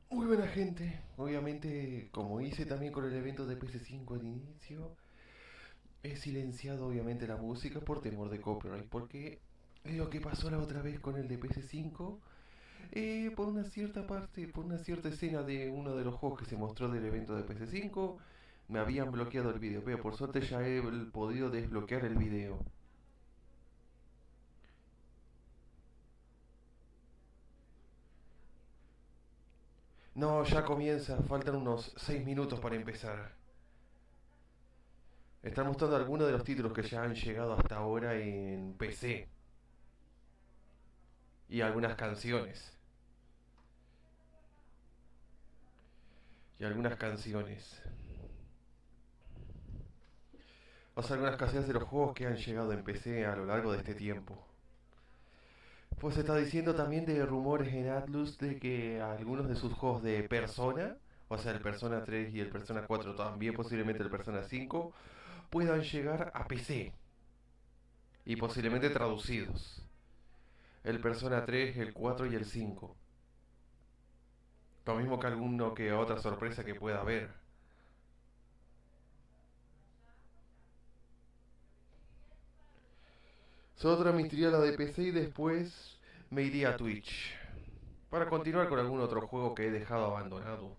Muy buena gente. Obviamente, como hice también con el evento de PS5 al inicio, he silenciado obviamente la música por temor de copyright, porque lo que pasó la otra vez con el de PS5, por una cierta parte, por una cierta escena de uno de los juegos que se mostró del evento de PS5, me habían bloqueado el video, pero por suerte ya he podido desbloquear el video. No, ya comienza, faltan unos 6 minutos para empezar. Están mostrando algunos de los títulos que ya han llegado hasta ahora en PC y algunas canciones. Y algunas canciones. O sea, algunas canciones de los juegos que han llegado en PC a lo largo de este tiempo. Pues se está diciendo también de rumores en Atlus de que algunos de sus juegos de Persona, o sea, el Persona 3 y el Persona 4, también posiblemente el Persona 5, puedan llegar a PC y posiblemente traducidos. El Persona 3, el 4 y el 5. Lo mismo que alguno que otra sorpresa que pueda haber. Solo transmitiría la de PC y después me iría a Twitch. Para continuar con algún otro juego que he dejado abandonado.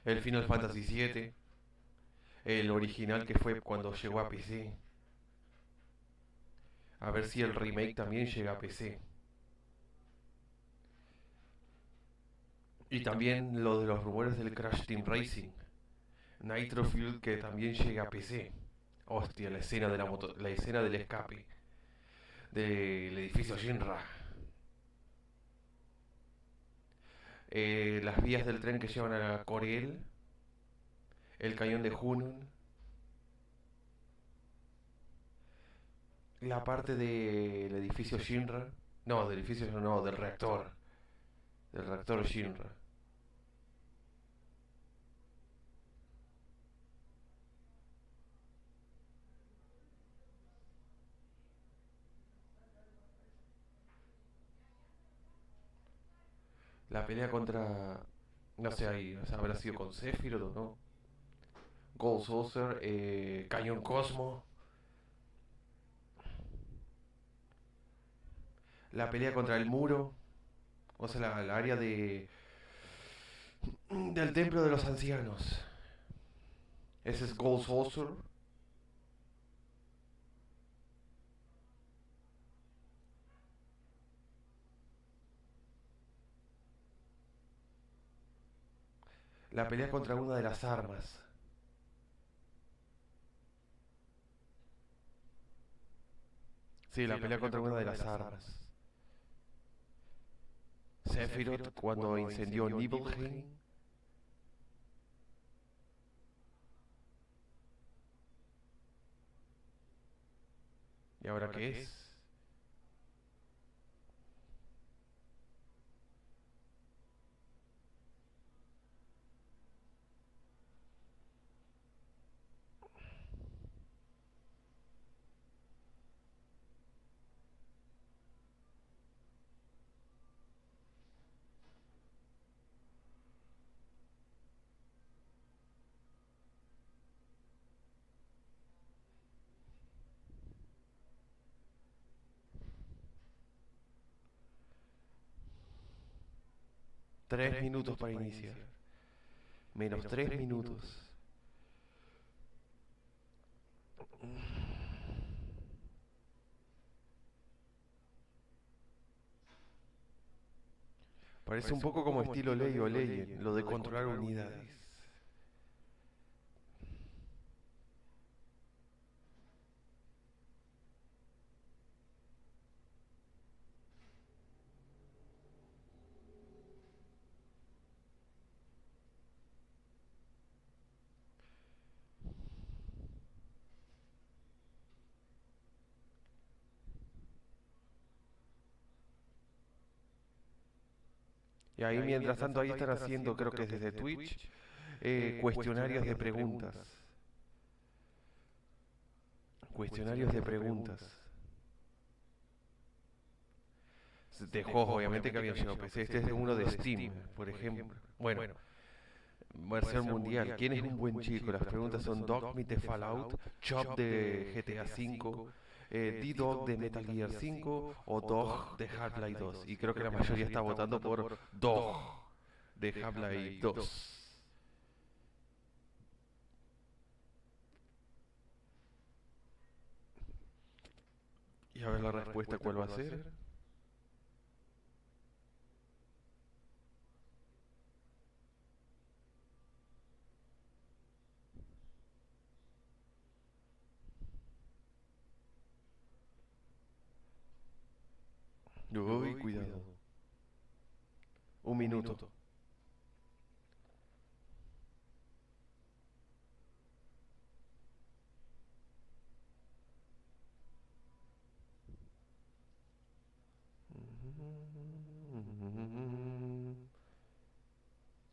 El Final Fantasy VII. El original que fue cuando llegó a PC. A ver si el remake también llega a PC. Y también lo de los rumores del Crash Team Racing. Nitro Fuel que también llega a PC. Hostia, la escena de la escena del escape del edificio Shinra. Las vías del tren que llevan a Corel, el cañón de Hunun, la parte del edificio Shinra, no, del edificio no, del reactor Shinra. La pelea contra, no sé, ahí, o sea, habrá sido con Sephiroth o no. Gold Saucer, Cañón Cosmo, la pelea contra el muro, o sea, la área del templo de los ancianos. Ese es Gold Saucer. La pelea contra una de las armas. Sí, la pelea contra una de las armas. Sephiroth cuando incendió Nibelheim. ¿Y ahora qué es? 3 minutos para iniciar. Menos 3 minutos. Parece un poco como estilo Ley o Legend, lo de controlar unidades. Y ahí mientras tanto ahí están haciendo, creo que es desde Twitch, cuestionarios de preguntas. Cuestionarios de preguntas. De juegos obviamente que habían llegado a PC. Este es de uno de Steam, por ejemplo. Bueno, versión mundial. ¿Quién es un buen chico? Las preguntas son Dogmeat de Fallout, Chop de GTA V, D-Dog de Metal Gear 5 o Dog de Half-Life 2. Y creo que la mayoría está votando por Dog de Half-Life 2. Y a ver la respuesta cuál va a ser. Uy, cuidado. Un minuto.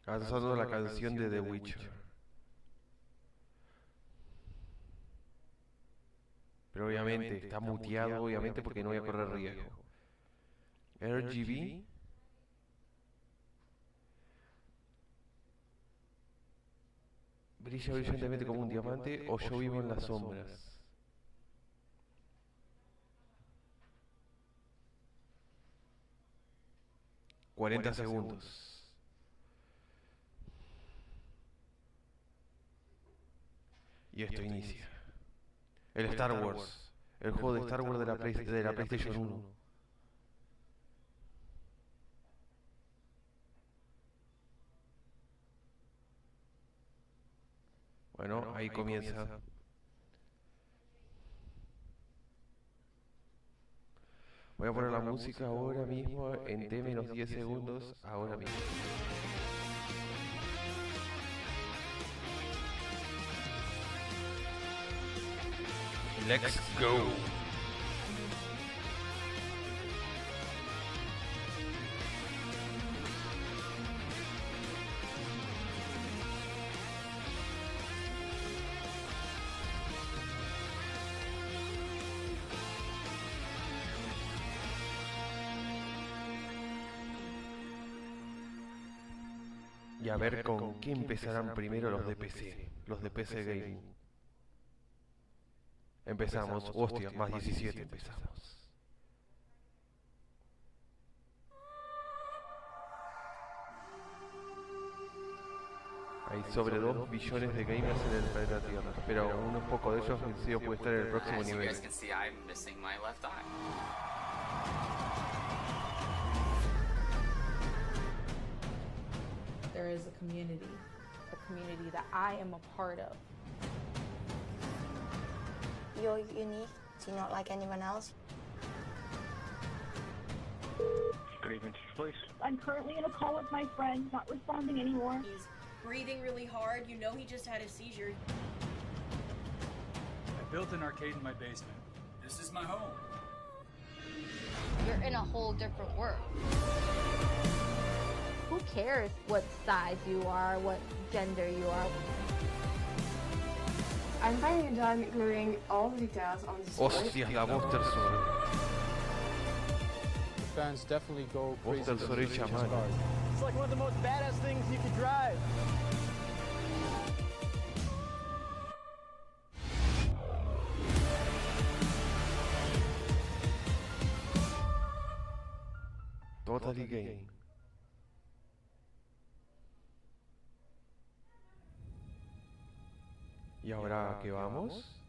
Ah, está sonando la canción de The Witcher. Pero obviamente está muteado, obviamente, porque no voy a correr riesgo. RGB. Brilla brillantemente como un diamante o yo vivo en las sombras. $40 segundos. Y esto inicia. El Star Wars. El juego de Star Wars de la PlayStation 1. Bueno, ahí comienza. Voy a poner la música ahora mismo en T-10 segundos, ahora mismo. Let's go. Y a ver con qué empezarán primero los de PC, los de PC Gaming. Empezamos, hostia, más 17 empezamos. Hay sobre 2 billones de gamers en el planeta Tierra, pero unos pocos de ellos vencidos puede estar en el próximo nivel. There is a community that I am a part of. You're unique, so you're not like anyone else. Good evening, please. I'm currently in a call with my friend, not responding anymore. He's breathing really hard. You know he just had a seizure. I built an arcade in my basement. This is my home. You're in a whole different world. Who cares what size you are, what gender you are? I'm finally done gluing all the details on the sword. Hostias, la voz del sol. The fans definitely go crazy. Voz del sol y chamán. It's like one of the most badass things you could drive. Totally Game. ¿Y ahora a qué vamos?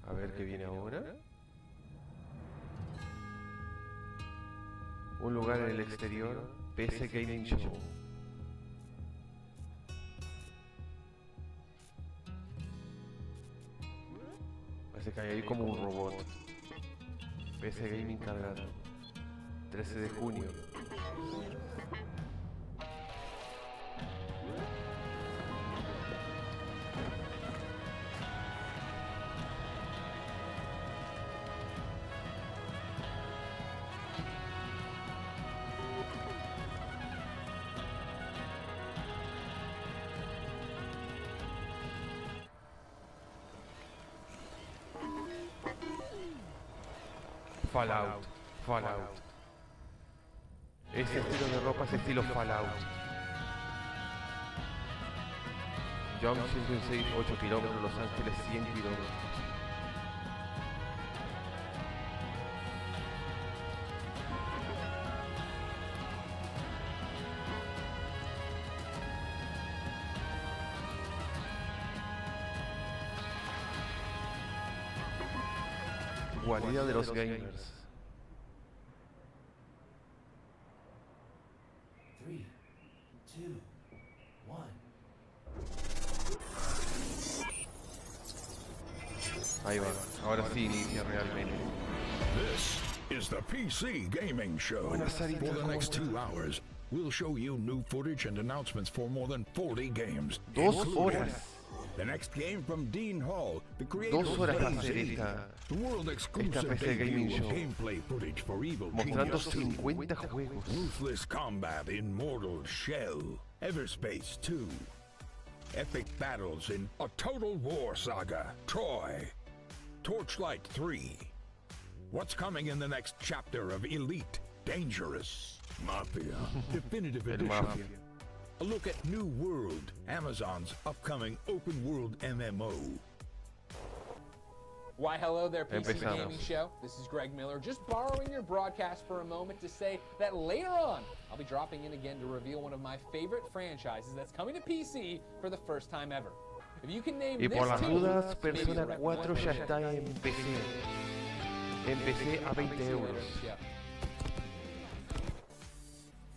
A ver qué viene ahora. Un lugar en el exterior, PC Gaming Show. Parece que hay ahí como un robot. PC Gaming cargado. 13 de junio. Fallout. Ese estilo de ropa es estilo Fallout. Jump 106, 8 kilómetros, Los Ángeles 100 kilómetros. Guarida de los gamers. 3, 2, 1. Ahí va, ahora sí inicia realmente. This is the PC Gaming Show. For the next 2 hours, we'll show you new footage and announcements for more than 40 games. 2 horas. The next game from Dean Hall, the creator of 2 horas va a hacer the world exclusive PC Gaming debut Show. of gameplay footage for Evil Mostrando Genius 50 juegos. Ruthless Combat in Mortal Shell, Everspace 2, epic battles in A Total War Saga, Troy, Torchlight 3. What's coming in the next chapter of Elite Dangerous Mafia Definitive El Edition? Mafia. A look at New World, Amazon's upcoming open world MMO. Why, hello there, PC Empezamos. Gaming Show. This is Greg Miller, just borrowing your broadcast for a moment to say that later on, I'll be dropping in again to reveal one of my favorite franchises that's coming to PC for the first time ever. If you can name Y this por las team, dudas, maybe Persona you'll 4 ya recognize está en PC. En PC a 20 euros. Yeah.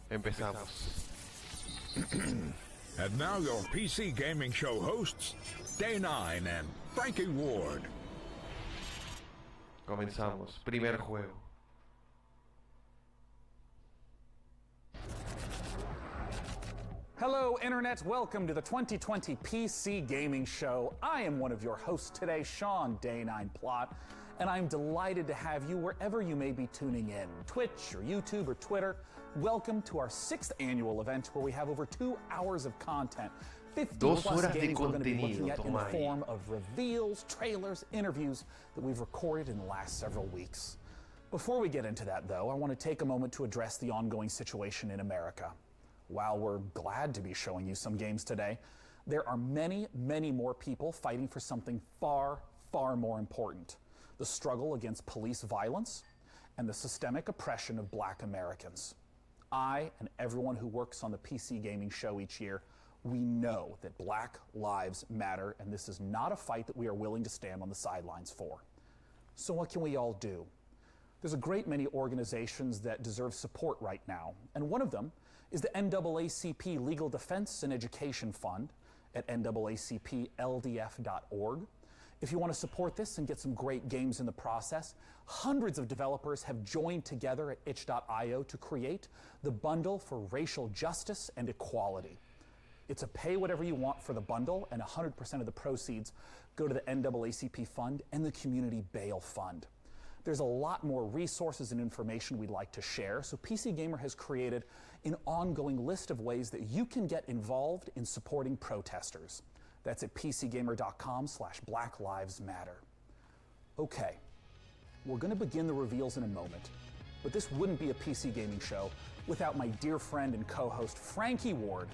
Empezamos. And now your PC Gaming Show hosts, Day9 and Frankie Ward. Comenzamos. Primer juego. Hello, Internet. Welcome to the 2020 PC Gaming Show. I am one of your hosts today, Sean Day9 Plot, and I'm delighted to have you wherever you may be tuning in, Twitch or YouTube or Twitter. Welcome to our 6th annual event where we have over 2 hours of content. 50 2 plus horas de games we're going to be contenido, looking at in the toma ahí. form of reveals, trailers, interviews that we've recorded in the last several weeks. Before we get into that, though, I want to take a moment to address the ongoing situation in America. While we're glad to be showing you some games today, there are many, many more people fighting for something far, far more important: the struggle against police violence and the systemic oppression of Black Americans. I and everyone who works on the PC Gaming Show each year, we know that Black lives matter, and this is not a fight that we are willing to stand on the sidelines for. So what can we all do? There's a great many organizations that deserve support right now, and one of them is the NAACP Legal Defense and Education Fund at naacpldf.org. If you want to support this and get some great games in the process, hundreds of developers have joined together at itch.io to create the Bundle for Racial Justice and Equality. It's a pay whatever you want for the bundle, and 100% of the proceeds go to the NAACP Fund and the Community Bail Fund. There's a lot more resources and information we'd like to share, so PC Gamer has created an ongoing list of ways that you can get involved in supporting protesters. That's at pcgamer.com/Black Lives Matter. Okay, we're going to begin the reveals in a moment, but this wouldn't be a PC Gaming Show without my dear friend and co-host Frankie Ward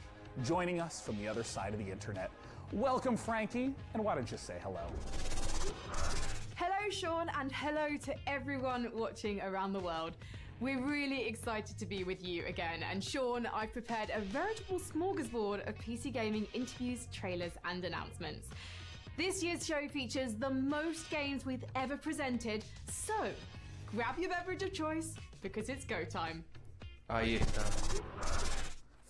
joining us from the other side of the internet. Welcome, Frankie, and why don't you say hello? Hello, Sean, and hello to everyone watching around the world. We're really excited to be with you again, and Sean, I've prepared a veritable smorgasbord of PC gaming interviews, trailers, and announcements. This year's show features the most games we've ever presented, so grab your beverage of choice, because it's go time. Ahí está.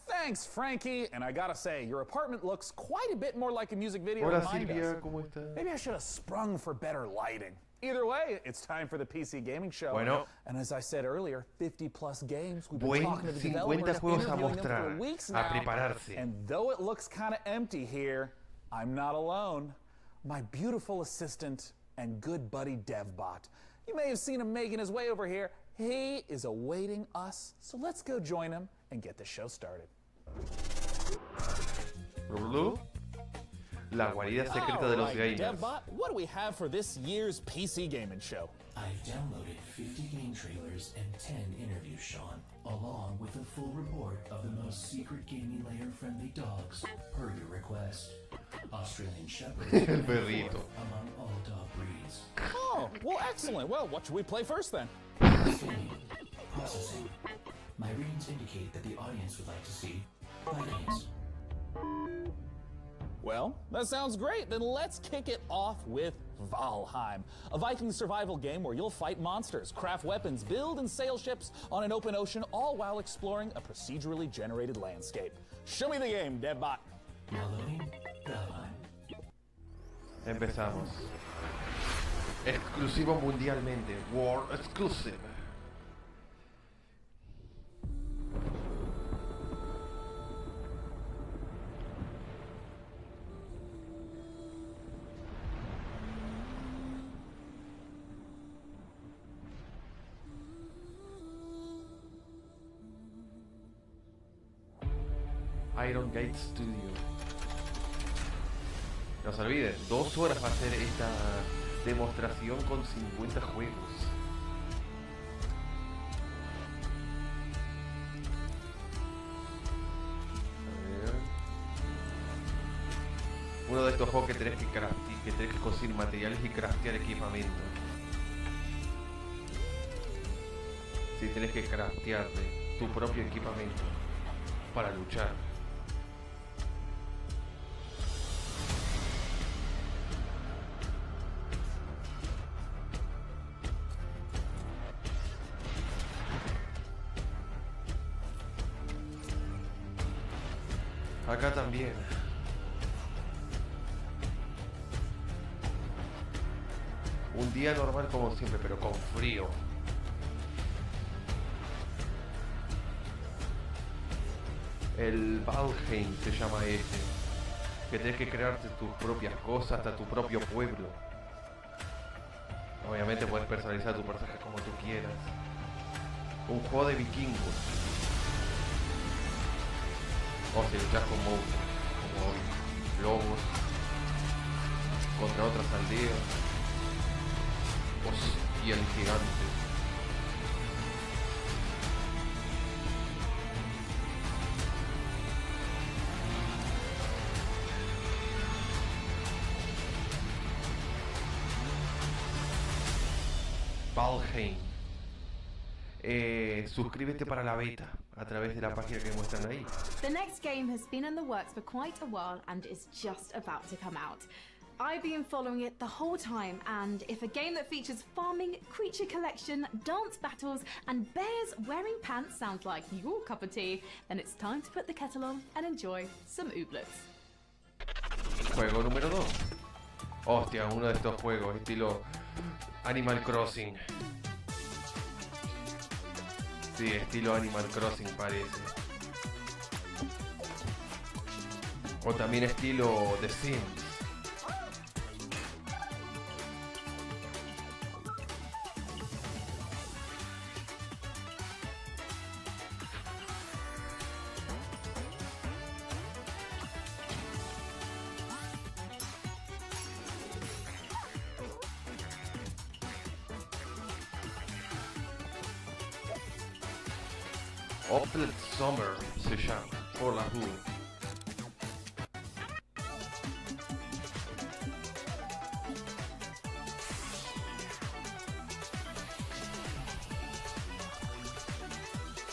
Thanks, Frankie. And I gotta say, your apartment looks quite a bit more like a music video Hola, than mine Silvia, does. ¿cómo estás? Maybe I should have sprung for better lighting. Either way, it's time for the PC Gaming Show. Bueno. And as I said earlier, 50 plus games. We've been Buen talking to the 50 developers, juegos a interviewing them mostrar, for weeks a now. prepararse. And though it looks kind of empty here, I'm not alone. My beautiful assistant and good buddy DevBot. You may have seen him making his way over here. He is awaiting us. So let's go join him and get the show started. Lulu, la guarida secreta de los gamers. DevBot, what do we have for this year's PC Gaming Show? I've downloaded 50 game trailers and 10 interviews, Sean, along with a full report of the most secret gaming layer friendly dogs, per your request. Australian Shepherds El perrito. among all dog breeds. Oh, well, excellent. Well, what should we play first then? Processing. My readings indicate that the audience would like to see Vikings. Well, that sounds great. Then let's kick it off with Valheim, a Viking survival game where you'll fight monsters, craft weapons, build and sail ships on an open ocean, all while exploring a procedurally generated landscape. Show me the game, DevBot. Downloading Valheim. Empezamos. Exclusivo mundialmente. World Exclusive. Iron Gate Studio. No se olviden, 2 horas va a ser esta demostración con 50 juegos. A ver. Uno de estos juegos que tenés que conseguir materiales y craftear equipamiento. Sí, tenés que craftearte tu propio equipamiento para luchar. Acá también. Un día normal como siempre, pero con frío. El Valheim se llama este. Que tenés que crearte tus propias cosas, hasta tu propio pueblo. Obviamente puedes personalizar tu personaje como tú quieras. Un juego de vikingos. O si luchas como lobos contra otras aldeas. Y el gigante. Valheim. Suscríbete para la beta a través de la página que muestran ahí. The next game has been in the works for quite a while and is just about to come out. I've been following it the whole time, and if a game that features farming, creature collection, dance battles, and bears wearing pants sounds like your cup of tea, then it's time to put the kettle on and enjoy some ooblets. Juego número 2. Hostia, uno de estos juegos estilo Animal Crossing. Sí, estilo Animal Crossing parece. O también estilo The Sims. Oplet Summer se llama, por la Who.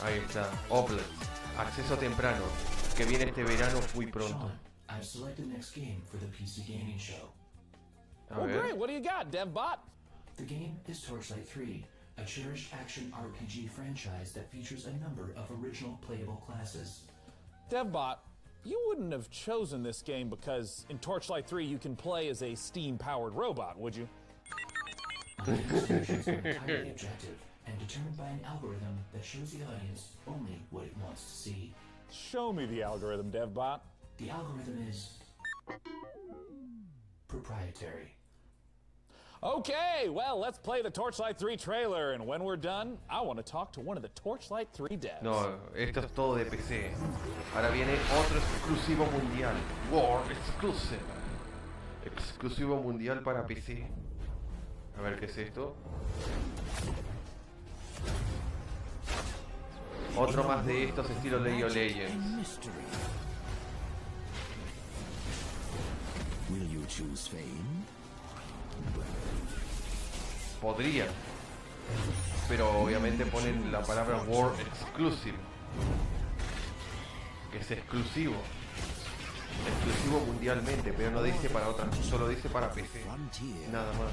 Ahí está, Oplet, acceso temprano, que viene este verano muy pronto. I've selected the next game for the PC gaming show. Oh, great. What do you got, DevBot? The game is Torchlight 3, a cherished action RPG franchise that features a number of original playable classes. DevBot, you wouldn't have chosen this game because in Torchlight 3 you can play as a steam-powered robot, would you? Decisions are entirely objective and determined by an algorithm that shows the audience only what it wants to see. Show me the algorithm, DevBot. The algorithm is proprietary. Okay, well, let's play the Torchlight 3 trailer, and when we're done, I want to talk to one of the Torchlight 3 devs. No, esto es todo de PC. Ahora viene otro exclusivo mundial. World Exclusive. Exclusivo mundial para PC. A ver qué es esto. Otro más de estos estilo League of Legends. Will you choose fame? Podría. Pero obviamente ponen la palabra World Exclusive. Que es exclusivo. Exclusivo mundialmente, pero no dice para otras, solo dice para PC. Nada más.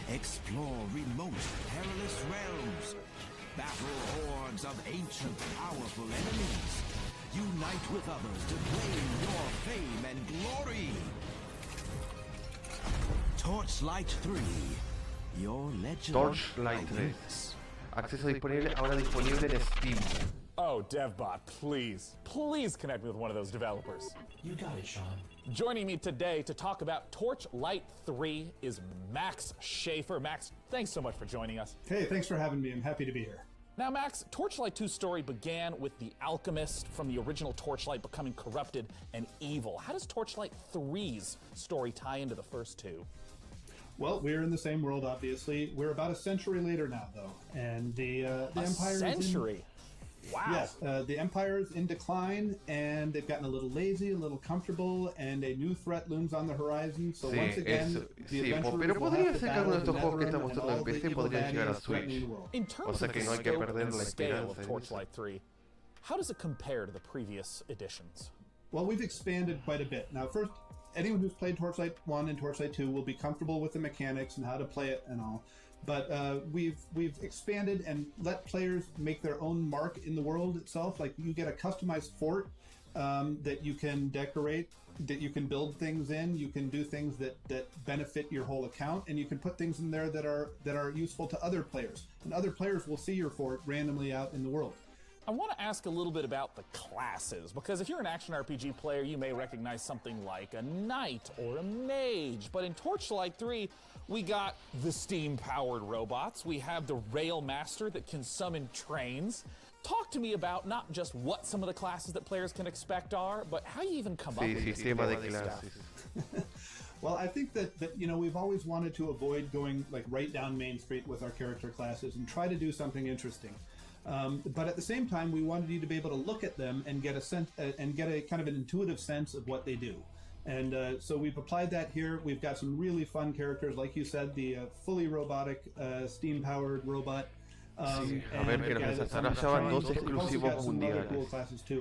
Explore remote, perilous realms. Battle hordes of ancient, powerful enemies. Unite with others to claim your fame and glory. Torchlight 3. Your legend. Torchlight 3. Acceso disponible, ahora disponible en Steam. Oh, DevBot, please connect me with one of those developers. You got it, Sean. Joining me today to talk about Torchlight 3 is Max Schaefer. Max, thanks so much for joining us. Hey, thanks for having me. I'm happy to be here. Now, Max, Torchlight 2's story began with the alchemist from the original Torchlight becoming corrupted and evil. How does Torchlight 3's story tie into the first two? Well, we're in the same world, obviously. We're about a century later now, though, and the Empire century. Wow. Yes, the Empire is in decline, and they've gotten a little lazy, a little comfortable, and a new threat looms on the horizon. So once again, pero podría ser que algunos de estos juegos que está mostrando en PC podrían llegar a Switch. In terms of the scope and scale of Torchlight 3, how does it compare to the previous editions? Well, we've expanded quite a bit. Now, first, anyone who's played Torchlight 1 and Torchlight 2 will be comfortable with the mechanics and how to play it and all. But we've expanded and let players make their own mark in the world itself. Like, you get a customized fort that you can decorate, that you can build things in. You can do things that benefit your whole account, and you can put things in there that are useful to other players. And other players will see your fort randomly out in the world. I want to ask a little bit about the classes, because if you're an action RPG player, you may recognize something like a knight or a mage. But in Torchlight 3, we got the steam-powered robots. We have the rail master that can summon trains. Talk to me about not just what some of the classes that players can expect are, but how you even come up with this stuff. Well, I think that we've always wanted to avoid going like right down Main Street with our character classes and try to do something interesting. But at the same time, we wanted you to be able to look at them and get a sense and get a kind of an intuitive sense of what they do. And so we've applied that here. We've got some really fun characters, like you said, the fully robotic, steam-powered robot. Sí, a ver que nos desarrollaban dos exclusivos mundiales.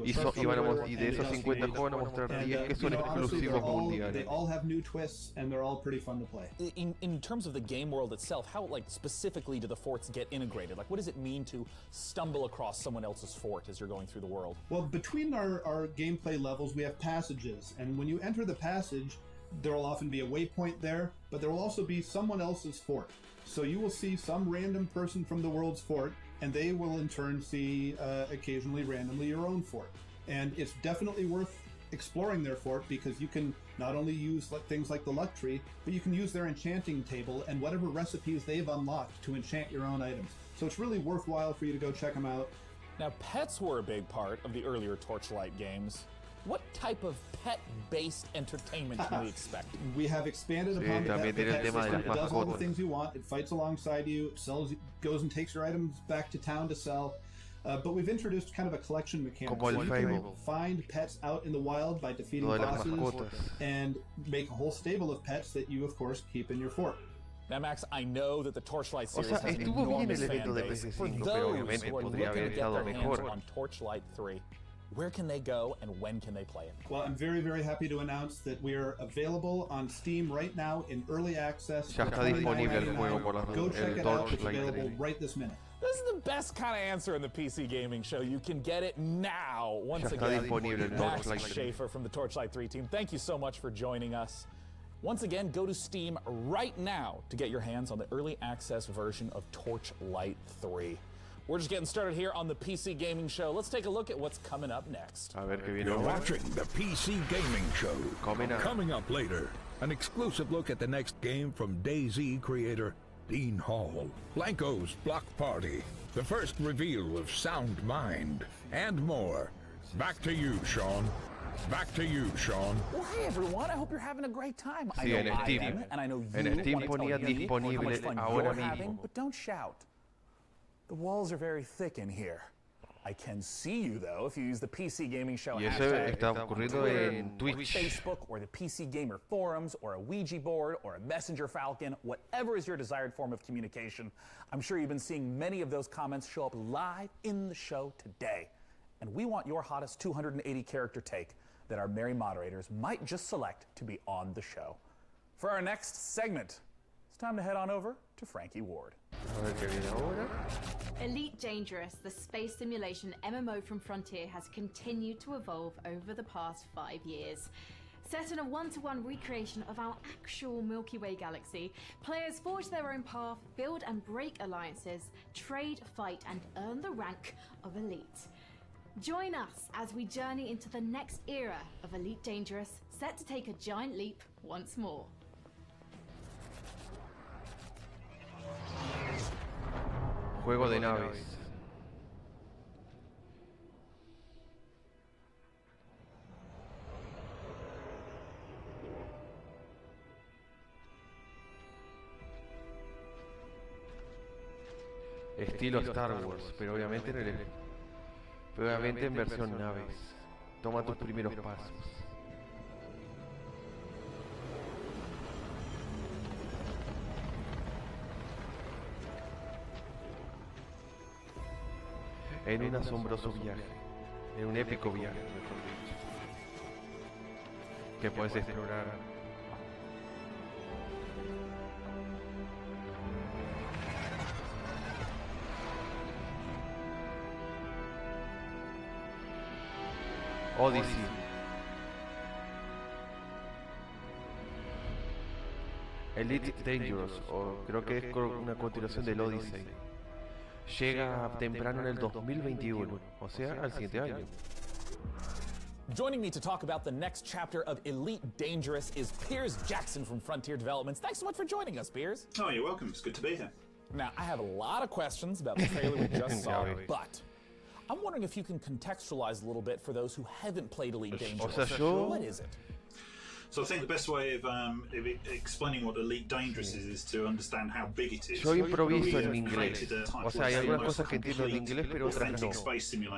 Y de esos 50 juegos van a mostrar 10 que son exclusivos mundiales. They all have new twists and they're all pretty fun to play. In terms of the game world itself, how specifically do the forts get integrated? Like, what does it mean to stumble across someone else's fort as you're going through the world? Well, between our gameplay levels, we have passages, and when you enter the passage, there will often be a waypoint there, but there will also be someone else's fort. So you will see some random person from the world's fort, and they will in turn see occasionally randomly your own fort. And it's definitely worth exploring their fort, because you can not only use things like the luck tree, but you can use their enchanting table and whatever recipes they've unlocked to enchant your own items. So it's really worthwhile for you to go check them out. Now, pets were a big part of the earlier Torchlight games. What type of pet-based entertainment can we expect? We have expanded upon the pet system. It does all the things you want. It fights alongside you. It goes and takes your items back to town to sell. But we've introduced kind of a collection mechanic. So you can find pets out in the wild by defeating bosses and make a whole stable of pets that you, of course, keep in your fort. Now, Max, I know that the Torchlight series has an enormous fan base. For those who are looking to get their hands on Torchlight 3, where can they go and when can they play it? Well, I'm very, very happy to announce that we are available on Steam right now in early access. Ya está disponible el juego por Go check it out. It's available right this minute. This is the best kind of answer in the PC gaming show. You can get it now. Once again, Max Schaefer from the Torchlight 3 team, thank you so much for joining us. Once again, go to Steam right now to get your hands on the early access version of Torchlight 3. We're just getting started here on the PC Gaming Show. Let's take a look at what's coming up next. You're watching the PC Gaming Show. Coming up later, an exclusive look at the next game from DayZ creator Dean Hall, Blanco's Block Party, the first reveal of Sound Mind, and more. Back to you, Sean. Back to you, Sean. Well, hey everyone, I hope you're having a great time. Sí, I know I am, and I know you want to tell me how much fun you're having, but don't shout. The walls are very thick in here. I can see you though if you use the PC Gaming Show Y eso hashtag está ocurriendo en or Twitch. Facebook, or the PC Gamer forums, or a Ouija board, or a Messenger Falcon, whatever is your desired form of communication. I'm sure you've been seeing many of those comments show up live in the show today. And we want your hottest 280 character take that our merry moderators might just select to be on the show. For our next segment, it's time to head on over to Frankie Ward. Elite Dangerous, the space simulation MMO from Frontier, has continued to evolve over the past 5 years. Set in a one-to-one recreation of our actual Milky Way galaxy, players forge their own path, build and break alliances, trade, fight, and earn the rank of Elite. Join us as we journey into the next era of Elite Dangerous, set to take a giant leap once more. Juego de naves. Estilo Star Wars, pero obviamente en versión naves. Toma tus primeros pasos. En un asombroso viaje, en un épico viaje, mejor dicho, que puedes explorar. Odyssey. Elite Dangerous, o creo que es una continuación del Odyssey. Llega temprano en el 2021, o sea, al siguiente año. Joining me to talk about the next chapter of Elite Dangerous is Piers Jackson from Frontier Developments. Thanks so much for joining us, Piers. Oh, you're welcome. It's good to be here. Now, I have a lot of questions about the trailer we just saw, but I'm wondering if you can contextualize a little bit for those who haven't played Elite Dangerous. What is it? So I think the best way of explaining what Elite Dangerous is to understand how big it is. Yo improviso en inglés. O sea, hay algunas cosas que entiendo en inglés, pero otras no.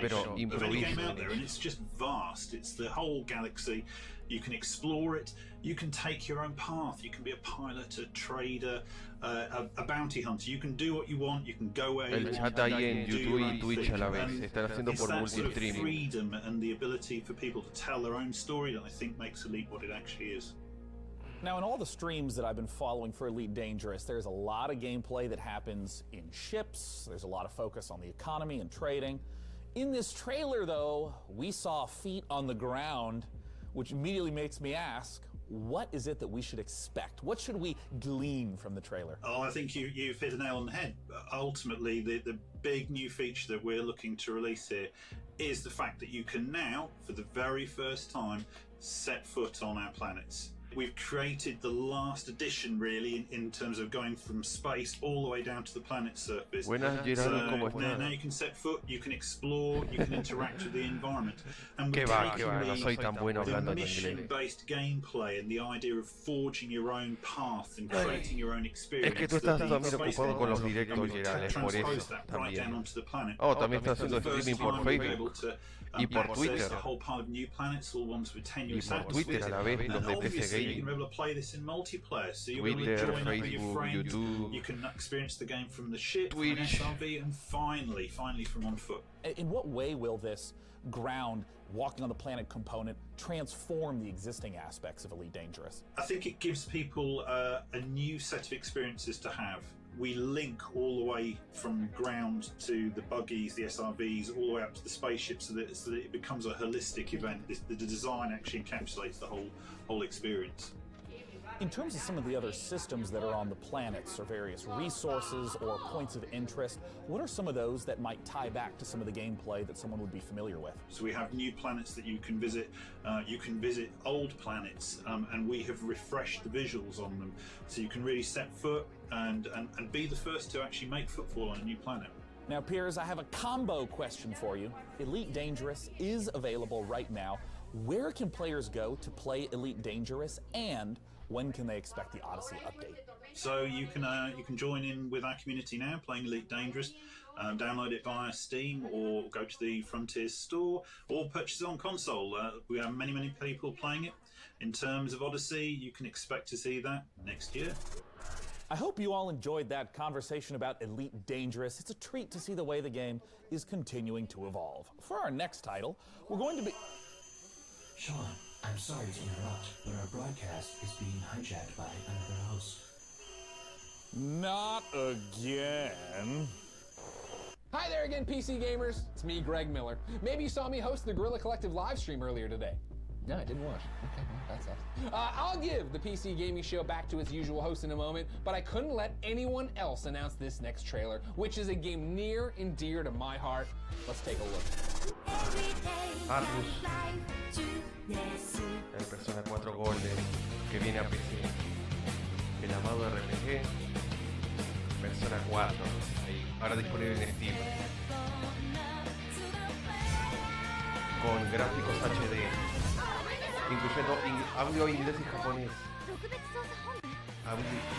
Pero improviso. Out there, and it's just vast. It's the whole galaxy. You can explore it. You can take your own path. You can be a pilot, a trader, a bounty hunter. You can do what you want. You can go where you want. El chat ahí en YouTube y Twitch a la vez. Están haciendo por multi-streaming. Sort of freedom and the ability for people to tell their own story that I think makes Elite what it actually is. Now, in all the streams that I've been following for Elite Dangerous, there's a lot of gameplay that happens in ships. There's a lot of focus on the economy and trading. In this trailer, though, we saw feet on the ground, which immediately makes me ask, what is it that we should expect? What should we glean from the trailer? Oh, I think you've hit a nail on the head. Ultimately, the big new feature that we're looking to release here is the fact that you can now, for the very first time, set foot on our planets. We've created the last edition, really, in terms of going from space all the way down to the planet's surface. Buenas, Gerardo, ¿cómo estás? Now you can set foot, you can explore, you can interact with the environment. And Qué va, no soy tan bueno hablando en inglés. Mission-based gameplay and the idea of forging your own path and creating your own experience. Es que tú estás también ocupado con los directos, Gerardo, es por eso también. Oh, también estás haciendo streaming por Facebook y por Twitter. Y por Twitter a la vez, los de PC Gaming. You can be able to play this in multiplayer, so you Twitter, join up with your Facebook, friends. YouTube, You can experience the game from the ship, Twitch, from SRV, and finally from on foot. In what way will this ground, walking on the planet component transform the existing aspects of Elite Dangerous? I think it gives people a new set of experiences to have. We link all the way from ground to the buggies, the SRVs, all the way up to the spaceships, so that it becomes a holistic event. The design actually encapsulates the whole experience. In terms of some of the other systems that are on the planets, or various resources or points of interest, what are some of those that might tie back to some of the gameplay that someone would be familiar with? So we have new planets that you can visit. You can visit old planets, and we have refreshed the visuals on them, so you can really set foot and be the first to actually make footfall on a new planet. Now, Piers, I have a combo question for you. Elite Dangerous is available right now. Where can players go to play Elite Dangerous, and when can they expect the Odyssey update? So you can join in with our community now, playing Elite Dangerous. Download it via Steam, or go to the Frontiers store, or purchase it on console. We have many people playing it. In terms of Odyssey, you can expect to see that next year. I hope you all enjoyed that conversation about Elite Dangerous. It's a treat to see the way the game is continuing to evolve. For our next title, we're going to be... Sean, I'm sorry to interrupt, but our broadcast is being hijacked by another host. Not again. Hi there again, PC gamers. It's me, Greg Miller. Maybe you saw me host the Guerrilla Collective live stream earlier today. No, I didn't watch. Okay, well, that sucks. I'll give the PC Gaming Show back to its usual host in a moment, but I couldn't let anyone else announce this next trailer, which is a game near and dear to my heart. Let's take a look. Atlus, el Persona 4 Golden que viene a PC, el amado RPG Persona 4, ahí, ahora disponible en Steam, con gráficos HD, incluyendo audio inglés y japonés.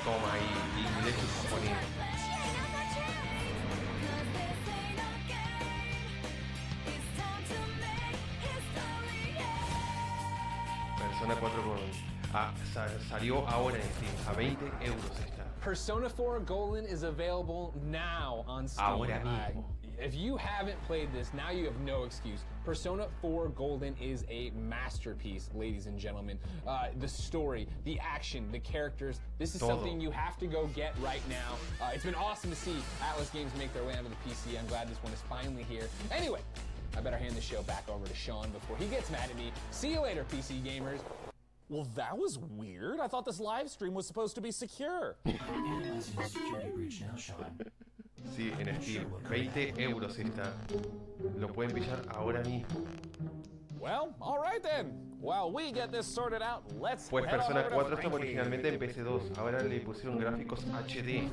Toma ahí, inglés y japonés. Persona 4 salió ahora en Steam, a 20 euros está. Persona 4 Golden is available now on Steam. Ahora mismo. If you haven't played this, now you have no excuse. Persona 4 Golden is a masterpiece, ladies and gentlemen. The story, the action, the characters, this is something you have to go get right now. It's been awesome to see Atlas Games make their way onto the PC. I'm glad this one is finally here. Anyway, I better hand the show back over to Sean before he gets mad at me. See you later, PC gamers. Well, that was weird. I thought this live stream was supposed to be secure. Analyzing the security breach now, Sean. Sí, en Steam, 20 euros está. Lo pueden pillar ahora mismo. Well, all right then. While we get this sorted out, let's Pues Persona 4 estaba originalmente en PC2, ahora le pusieron gráficos HD,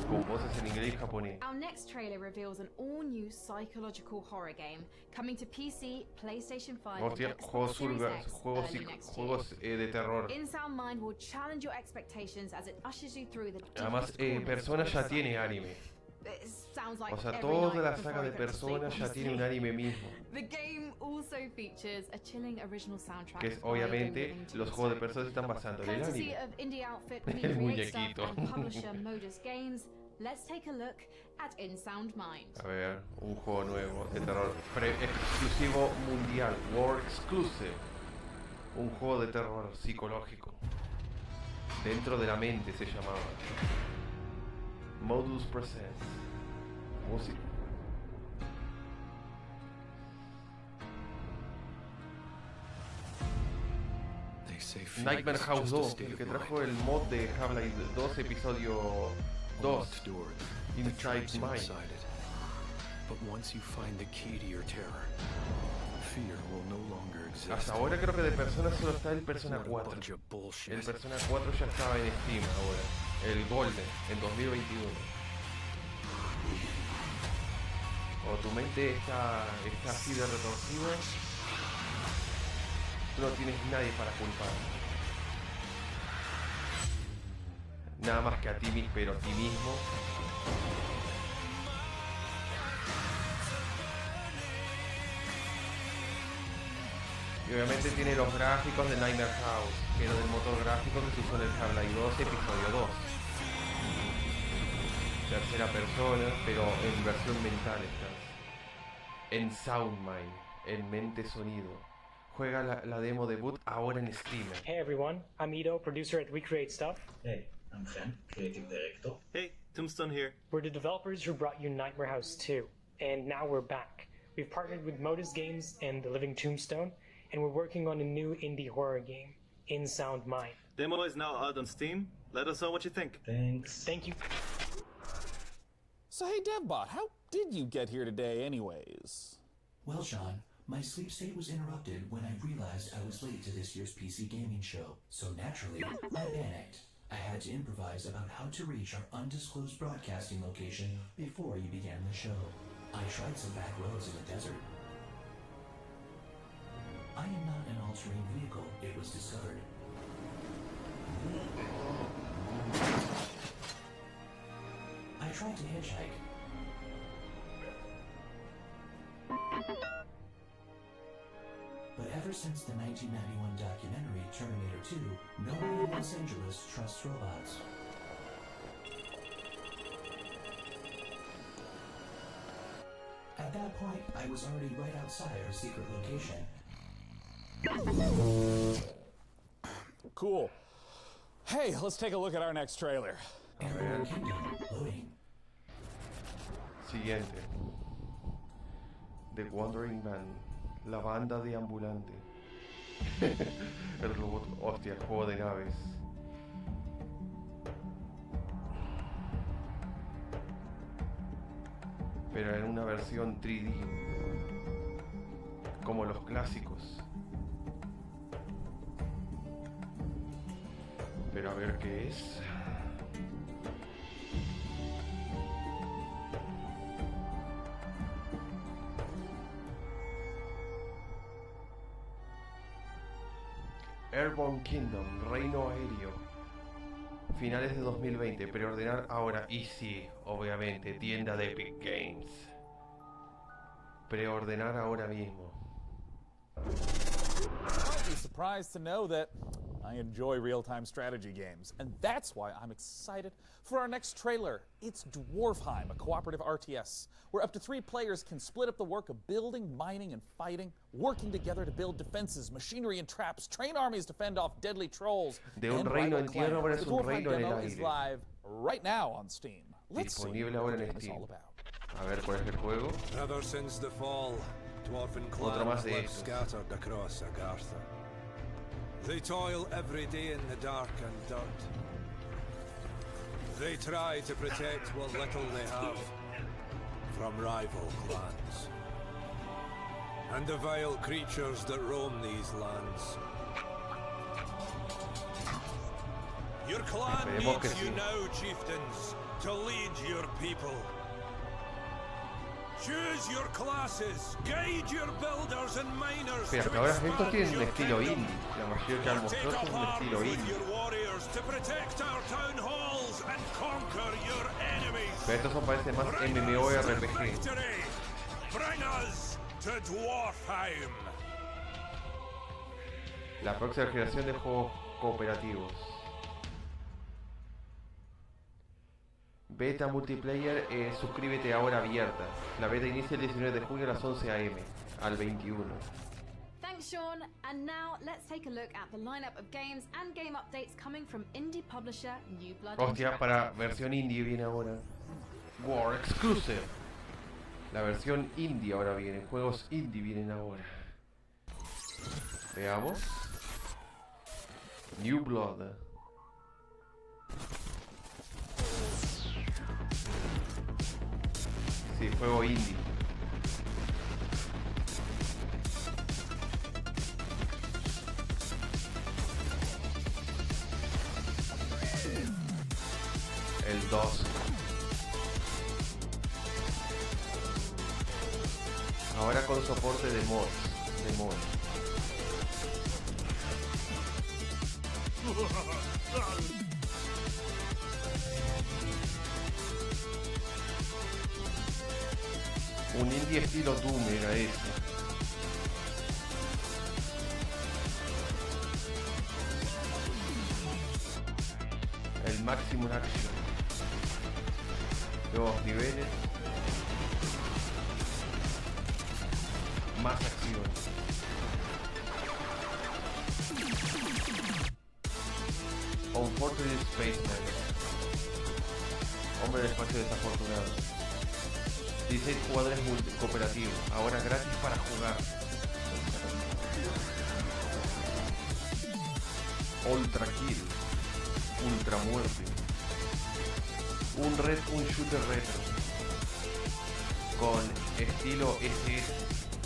con voces en inglés y japonés. Our next trailer reveals an all-new psychological horror game coming to PC, PlayStation 5, Hostia, and Xbox Series X early next year. Juegos de terror. In Sound Mind will challenge your expectations as it ushers you through the Además, Persona ya tiene anime. O sea, toda la saga de Persona ya tiene un anime mismo. The game also features a chilling original soundtrack. Que es, obviamente, los juegos de Persona se están basando en el anime. El muñequito. Let's take a look at In Sound Mind. A ver, un juego nuevo de terror. Exclusivo mundial. World Exclusive. Un juego de terror psicológico. Dentro de la mente se llamaba. Modus Presents. Música. Nightmare House 2, el que trajo el mod de Half-Life 2 episodio 2, Inside Mind. Hasta ahora creo que de Persona solo está el Persona 4. El Persona 4 ya estaba en Steam ahora, el Golden, en 2021. O tu mente está así de retorcida, tú no tienes nadie para culpar. Nada más que a ti mismo, pero a ti mismo. Y obviamente tiene los gráficos de Nightmare House, pero del motor gráfico que se usó en el Half-Life 2 episodio 2. Tercera persona, pero en versión mental estás. En Sound Mind, en mente sonido. Juega la demo debut ahora en Steam. Hey everyone, I'm Ito, producer at We Create Stuff. Hey, I'm Fen, creative director. Hey, Tombstone here. We're the developers who brought you Nightmare House 2, and now we're back. We've partnered with Modus Games and The Living Tombstone, and we're working on a new indie horror game, In Sound Mind. Demo is now out on Steam. Let us know what you think. Thanks. Thank you. So hey, DevBot, how did you get here today anyways? Well, Sean, my sleep state was interrupted when I realized I was late to this year's PC gaming show. So naturally, I panicked. I had to improvise about how to reach our undisclosed broadcasting location before you began the show. I tried some back roads in the desert. I am not an all-terrain vehicle, it was discovered. I tried to hitchhike. But ever since the 1991 documentary Terminator 2, nobody in Los Angeles trusts robots. At that point, I was already right outside our secret location. Cool. Hey, let's take a look at our next trailer. Siguiente. The Wandering Man. La banda de ambulante. El robot, hostia, juego de naves. Pero en una versión 3D. Como los clásicos. Pero a ver qué es. Airborne Kingdom, Reino Aéreo. Finales de 2020, preordenar ahora. Y sí, obviamente, tienda de Epic Games. Preordenar ahora mismo. Might be surprised to know that I enjoy real-time strategy games, and that's why I'm excited for our next trailer. It's Dwarfheim, a cooperative RTS, where up to 3 players can split up the work of building, mining, and fighting, working together to build defenses, machinery, and traps, train armies to fend off deadly trolls, De un reino en tierra ahora es un reino en el is aire. live right now on Steam. Let's see Disponible ahora what en the game is Steam. all about. A ver cuál es el juego. Ever since the fall, dwarven Otro más clans de live estos. scattered across Agartha. They toil every day in the dark and dirt. They try to protect what little they have from rival clans and the vile creatures that roam these lands. Your clan Esperemos que needs you sí. now, chieftains, to lead your people. Choose your classes, guide your builders and miners. Pero que ahora estos tienen un estilo indie. La mayoría que han mostrado es un estilo indie. Pero estos son parece más MMORPG. Bring us to Dwarfheim. La próxima generación de juegos cooperativos. Beta multiplayer, suscríbete ahora abierta. La beta inicia el 19 de junio a las 11 am al 21. Thanks, Sean. And now let's take a look at the lineup of games and game updates coming from indie publisher New Blood. Hostia, para versión indie viene ahora. War Exclusive. La versión indie ahora viene. Juegos indie vienen ahora. Veamos. New Blood. Sí, juego indie. El 2. Ahora con soporte de mods. Un indie estilo Doom era ese. El Maximum Action. Nuevos niveles. Más acción. Unfortunate Spaceman. Hombre del espacio desafortunado. 16 jugadores cooperativos, ahora gratis para jugar. Ultra Kill, Ultra Muerte, un shooter retro con estilo SS,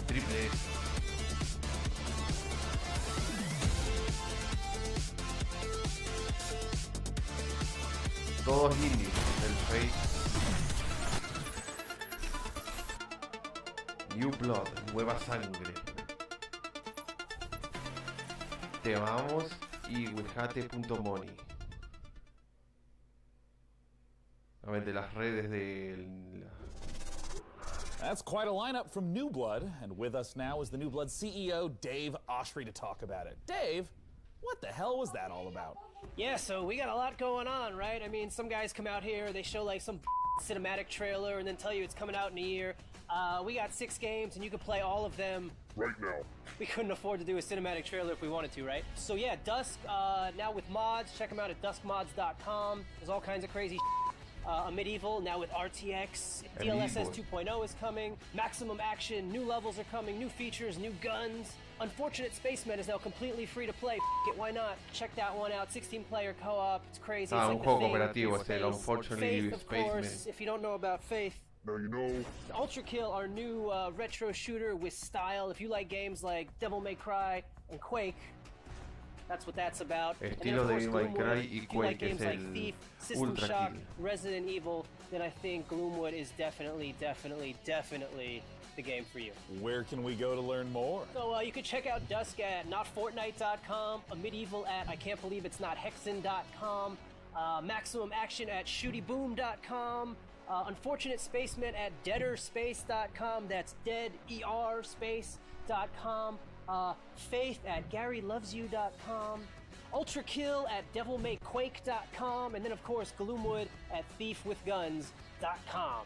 triple S. Todos indies, el Face, New Blood, nueva sangre. Te amamos y wilhate.money. A ver, de las redes del... That's quite a lineup from New Blood, and with us now is the New Blood CEO, Dave Oshry, to talk about it. Dave, what the hell was that all about? Yeah, so we got a lot going on, right? I mean, some guys come out here, they show like some cinematic trailer and then tell you it's coming out in a year. We got 6 games and you can play all of them right now. We couldn't afford to do a cinematic trailer if we wanted to, right? So yeah, Dusk, now with mods, check them out at duskmods.com. There's all kinds of crazy a Medieval, now with RTX, DLSS 2.0 is coming, Maximum Action, new levels are coming, new features, new guns. Unfortunate Spaceman is now completely free to play. F it, why not? Check that one out. 16-player co-op. It's crazy. It's like un juego cooperativo, es el Unfortunately Spaceman. Of course, if you don't know about Faith. Now you know. Ultra Kill, our new retro shooter with style. If you like games like Devil May Cry and Quake, that's what that's about. Estilo de Devil May Cry y Quake es el Thief, System Ultra Shock, Kill. Resident Evil, then I think Gloomwood is definitely the game for you. Where can we go to learn more? So you can check out Dusk at notfortnite.com, a Medieval at I can't believe it's not Hexen.com, Maximum Action at shootyboom.com, Unfortunate Spaceman at deaderspace.com, that's deaderspace.com, Faith at GaryLovesYou.com, Ultra Kill at DevilMayQuake.com, and then of course Gloomwood at ThiefWithGuns.com.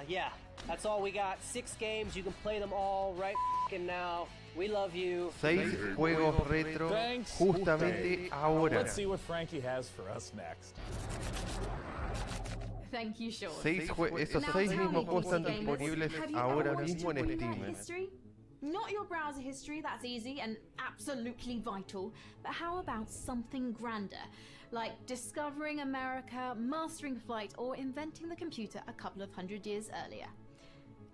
Yeah, that's all we got. 6 games, you can play them all right now. We love you. 6 juegos retro justamente ahora. Let's see what Frankie has for us next. Thank you, Sean. Esos 6 mismos juegos están disponibles ahora mismo en Steam. Not your browser history, that's easy and absolutely vital, but how about something grander, like discovering America, mastering flight, or inventing the computer a couple of 100 years earlier?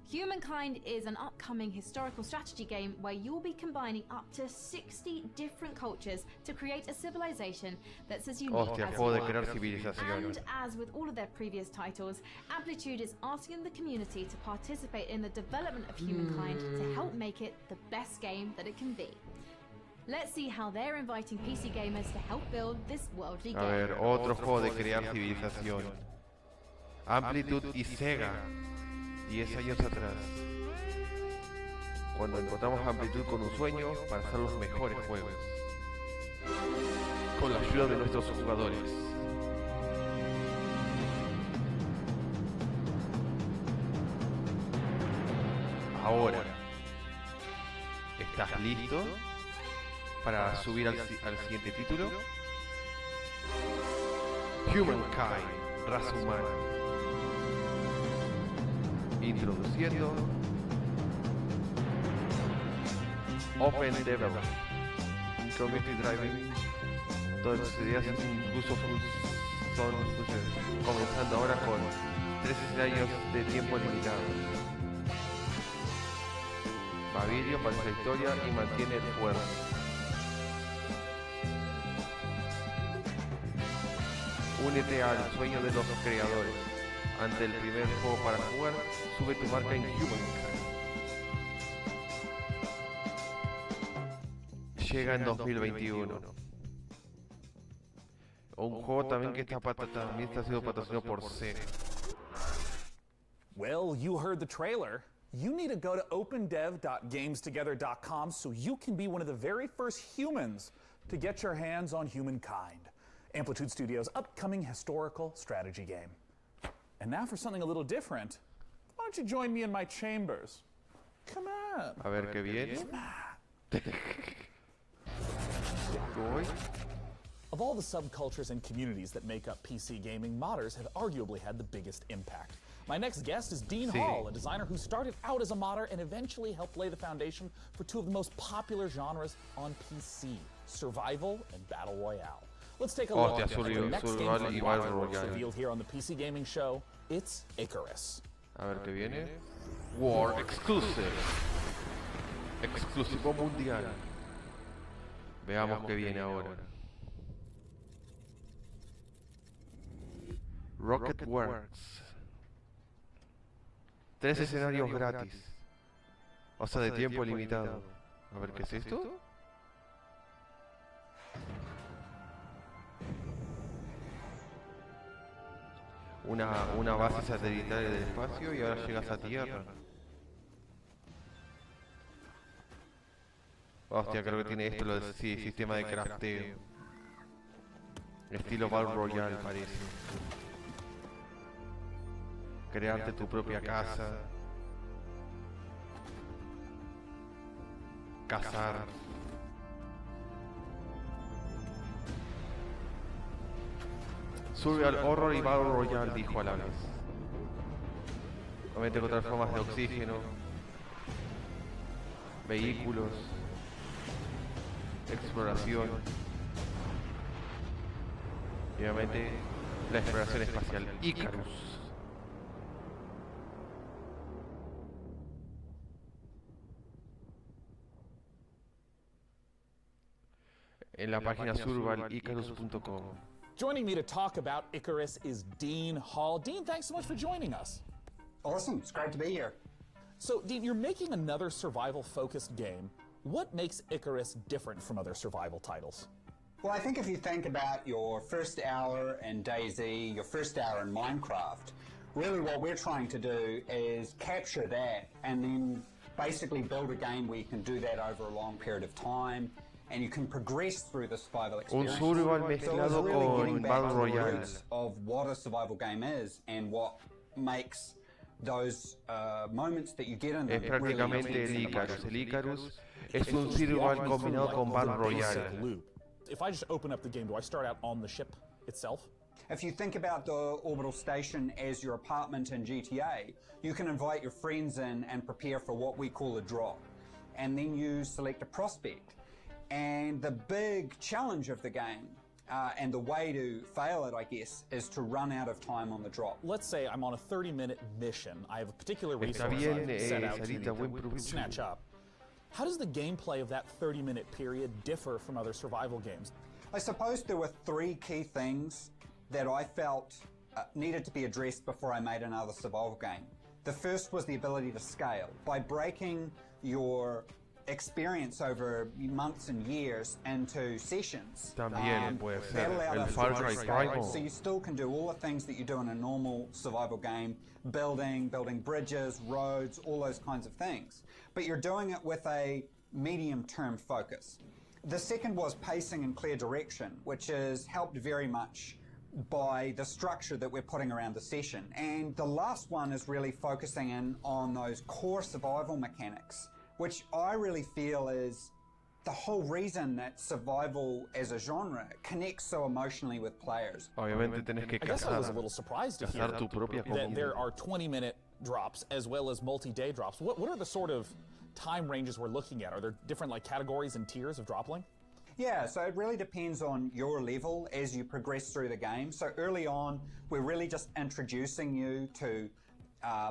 Humankind is an upcoming historical strategy game where you'll be combining up to 60 different cultures to create a civilization that's as unique as juego de crear civilización. And as with all of their previous titles, Amplitude is asking the community to participate in the development of Humankind to help make it the best game that it can be. Let's see how they're inviting PC gamers to help build this worldly game. A ver, otro juego de crear civilización. Amplitude y Sega. 10 años atrás, cuando encontramos Amplitud con un sueño para hacer los mejores juegos, con la ayuda de nuestros jugadores. Ahora, ¿estás listo para subir al siguiente título? Humankind, raza humana. Introduciendo Open Development, Community Driving. Todas sus ideas incluso son comenzando ahora con 3 escenarios de tiempo limitado. Babilio para esta historia y mantiene el fuego. Únete al sueño de los creadores. Ante el primer juego para jugar, sube tu marca en Humankind. Llega en 2021. Un juego también que también está siendo patrocinado por Sega. Well, you heard the trailer. You need to go to opendev.gamestogether.com so you can be one of the very first humans to get your hands on Humankind, Amplitude Studios' upcoming historical strategy game. And now for something a little different, why don't you join me in my chambers? Come on. A ver qué viene. Of all the subcultures and communities that make up PC gaming, modders have arguably had the biggest impact. My next guest is Dean Hall, a designer who started out as a modder and eventually helped lay the foundation for two of the most popular genres on PC, survival and battle royale. Let's take a look at the next game from Modern revealed here on the PC Gaming Show. It's Icarus. A ver qué viene. War Exclusive. Exclusivo mundial. Veamos qué viene ahora. Rocket Works. 3 escenarios gratis. O sea, de tiempo limitado. A ver, ¿qué es esto? Una base satelital del espacio y ahora llegas a Tierra. Hostia, creo que tiene esto, lo del sistema de crafteo. Estilo Battle Royale parece. Crearte tu propia casa. Cazar. Survival Horror y Battle Royale, dijo a la vez. Obviamente con otras formas de oxígeno. Vehículos. Exploración. Y obviamente la exploración espacial. Icarus. En la página survivalicarus.com. Joining me to talk about Icarus is Dean Hall. Dean, thanks so much for joining us. Awesome, it's great to be here. So, Dean, you're making another survival-focused game. What makes Icarus different from other survival titles? Well, I think if you think about your first hour in DayZ, your first hour in Minecraft, really what we're trying to do is capture that and then basically build a game where you can do that over a long period of time and you can progress through the survival experience. Un survival mezclado con Battle Royale. Of what a survival game is and what makes those moments that you get in them. Es prácticamente el Icarus. El Icarus es un survival combinado con Battle Royale. If I just open up the game, do I start out on the ship itself? If you think about the orbital station as your apartment in GTA, you can invite your friends in and prepare for what we call a drop. And then you select a prospect. And the big challenge of the game, and the way to fail it, I guess, is to run out of time on the drop. Let's say I'm on a 30-minute mission. I have a particular resource I set out to snatch up. How does the gameplay of that 30-minute period differ from other survival games? I suppose there were 3 key things that I felt needed to be addressed before I made another survival game. The first was the ability to scale. By breaking your experience over months and years into sessions, También puede ser that allowed el us Far to Cry scale. Primal. So you still can do all the things that you do in a normal survival game, building bridges, roads, all those kinds of things. But you're doing it with a medium-term focus. The second was pacing and clear direction, which is helped very much by the structure that we're putting around the session. And the last one is really focusing in on those core survival mechanics, which I really feel is the whole reason that survival as a genre connects so emotionally with players. Obviamente tenés que I guess I was a little surprised to hear tu propia that there are 20-minute drops as well as multi-day drops. What are the sort of time ranges we're looking at? Are there different categories and tiers of drop length? Yeah, so it really depends on your level as you progress through the game. So early on, we're really just introducing you to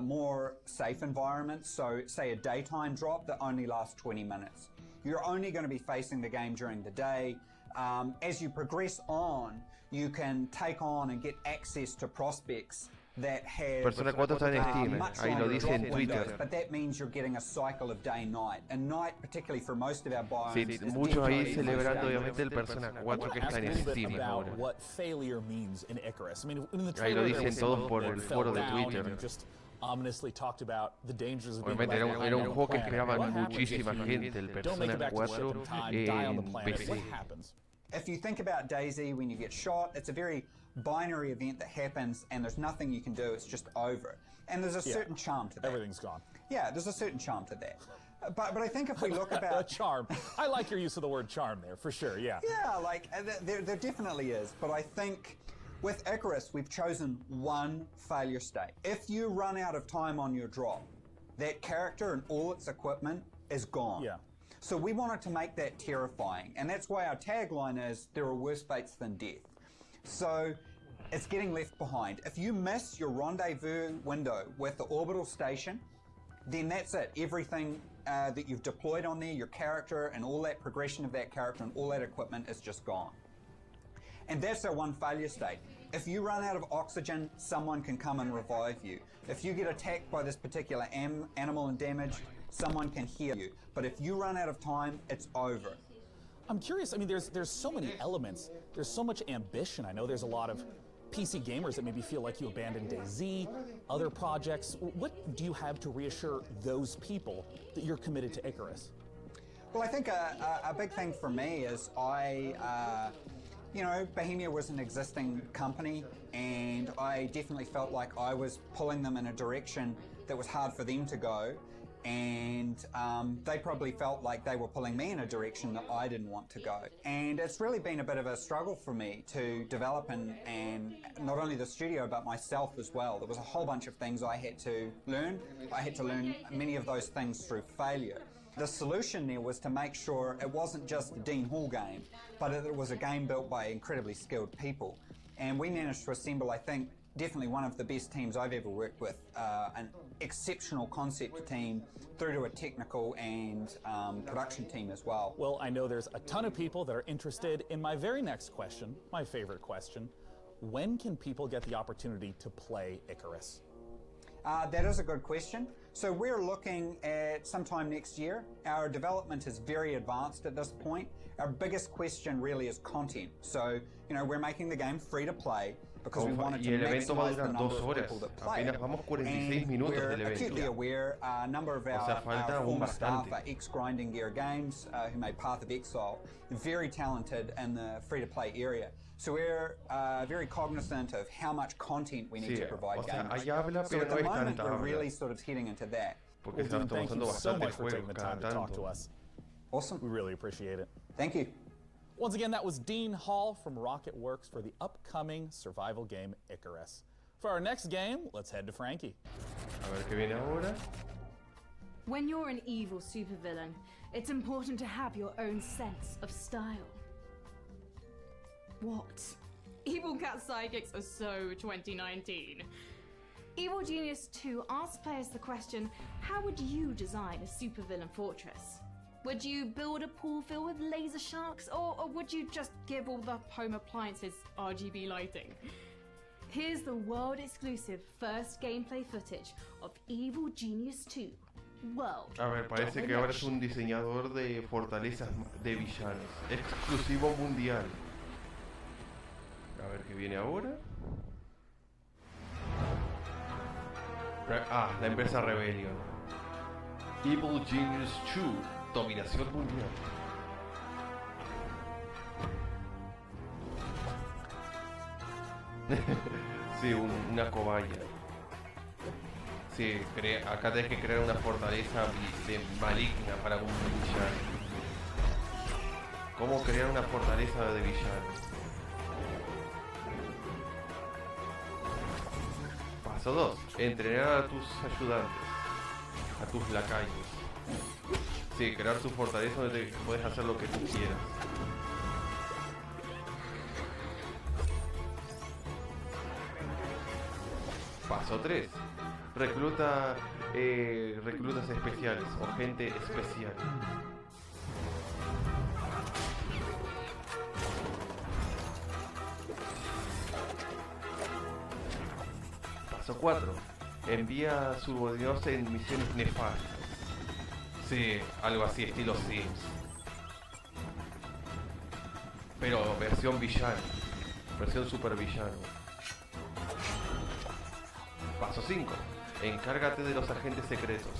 more safe environments. So say a daytime drop that only lasts 20 minutes. You're only going to be facing the game during the day. As you progress on, you can take on and get access to prospects that have Persona 4 está en Steam, much ahí lo longer dice drop en Twitter. windows, but that means you're getting a cycle of day and night. And night, particularly for most of our biomes, Sí, is muchos ahí definitely celebrando most obviamente el Persona 4 que está en Ask a little Steam bit about ahora. what failure means in Icarus. I mean, in the Ahí lo trailer, dicen there was todos some por that el fell foro de down, and Twitter. you just ominously talked about the dangers of being Obviamente left era un behind on juego que a planet. esperaba What happens muchísima if you gente, el don't make it Persona back to the 4 ship in time, die on the en planet? PC. What happens? If you think about DayZ, when you get shot, it's a very binary event that happens and there's nothing you can do, it's just over. And there's a certain charm to that. Everything's gone. Yeah, there's a certain charm to that. But I think if we look about... a charm. I like your use of the word charm there, for sure, yeah. Yeah, there definitely is. But I think With Icarus, we've chosen one failure state. If you run out of time on your drop, that character and all its equipment is gone. Yeah. So we wanted to make that terrifying, and that's why our tagline is, there are worse fates than death. So it's getting left behind. If you miss your rendezvous window with the orbital station, then that's it. Everything that you've deployed on there, your character and all that progression of that character and all that equipment is just gone. And that's our one failure state. If you run out of oxygen, someone can come and revive you. If you get attacked by this particular animal and damaged, someone can heal you. But if you run out of time, it's over. I'm curious, I mean, there's so many elements. There's so much ambition. I know there's a lot of PC gamers that maybe feel like you abandoned DayZ, other projects. What do you have to reassure those people that you're committed to Icarus? Well, I think a big thing for me is you know, Bohemia was an existing company, and I definitely felt like I was pulling them in a direction that was hard for them to go, and they probably felt like they were pulling me in a direction that I didn't want to go. And it's really been a bit of a struggle for me to develop and not only the studio but myself as well. There was a whole bunch of things I had to learn. I had to learn many of those things through failure. The solution there was to make sure it wasn't just a Dean Hall game, but it was a game built by incredibly skilled people. And we managed to assemble, I think, definitely one of the best teams I've ever worked with, an exceptional concept team through to a technical and production team as well. Well, I know there's a ton of people that are interested in my very next question, my favorite question. When can people get the opportunity to play Icarus? That is a good question. So we're looking at sometime next year. Our development is very advanced at this point. Our biggest question really is content. So, you know, we're making the game free to play because we wanted to maximize the number of people that play it. And we're acutely aware a number of our former staff are ex-Grinding Gear Games who made Path of Exile, very talented in the free-to-play area. So we're very cognizant of how much content we need to provide gamers. So at the moment, we're really sort of heading into that. Well, Dean, thank you so much for taking the time to talk to us. Awesome. We really appreciate it. Thank you. Once again, that was Dean Hall from Rocket Works for the upcoming survival game Icarus. For our next game, let's head to Frankie. A ver qué viene ahora. When you're an evil supervillain, it's important to have your own sense of style. What? Evil Cat Psychics are so 2019. Evil Genius 2 asks players the question, how would you design a supervillain fortress? Would you build a pool filled with laser sharks, or would you just give all the home appliances RGB lighting? Here's the world-exclusive first gameplay footage of Evil Genius 2 World. A ver, parece que ahora es un diseñador de fortalezas de villanos. Exclusivo mundial. A ver qué viene ahora. La empresa Rebellion. Evil Genius 2. Dominación mundial. Sí, una cobaya. Sí, acá tenés que crear una fortaleza maligna para un villano. ¿Cómo crear una fortaleza de villano? Paso 2. Entrenar a tus ayudantes, a tus lacayos. Sí, crear tu fortaleza donde puedes hacer lo que tú quieras. Paso 3. Reclutas especiales o gente especial. Paso 4. Envía subordinados en misiones nefastas. Sí, algo así, estilo Sims. Pero versión villano. Versión super villano. Paso 5. Encárgate de los agentes secretos.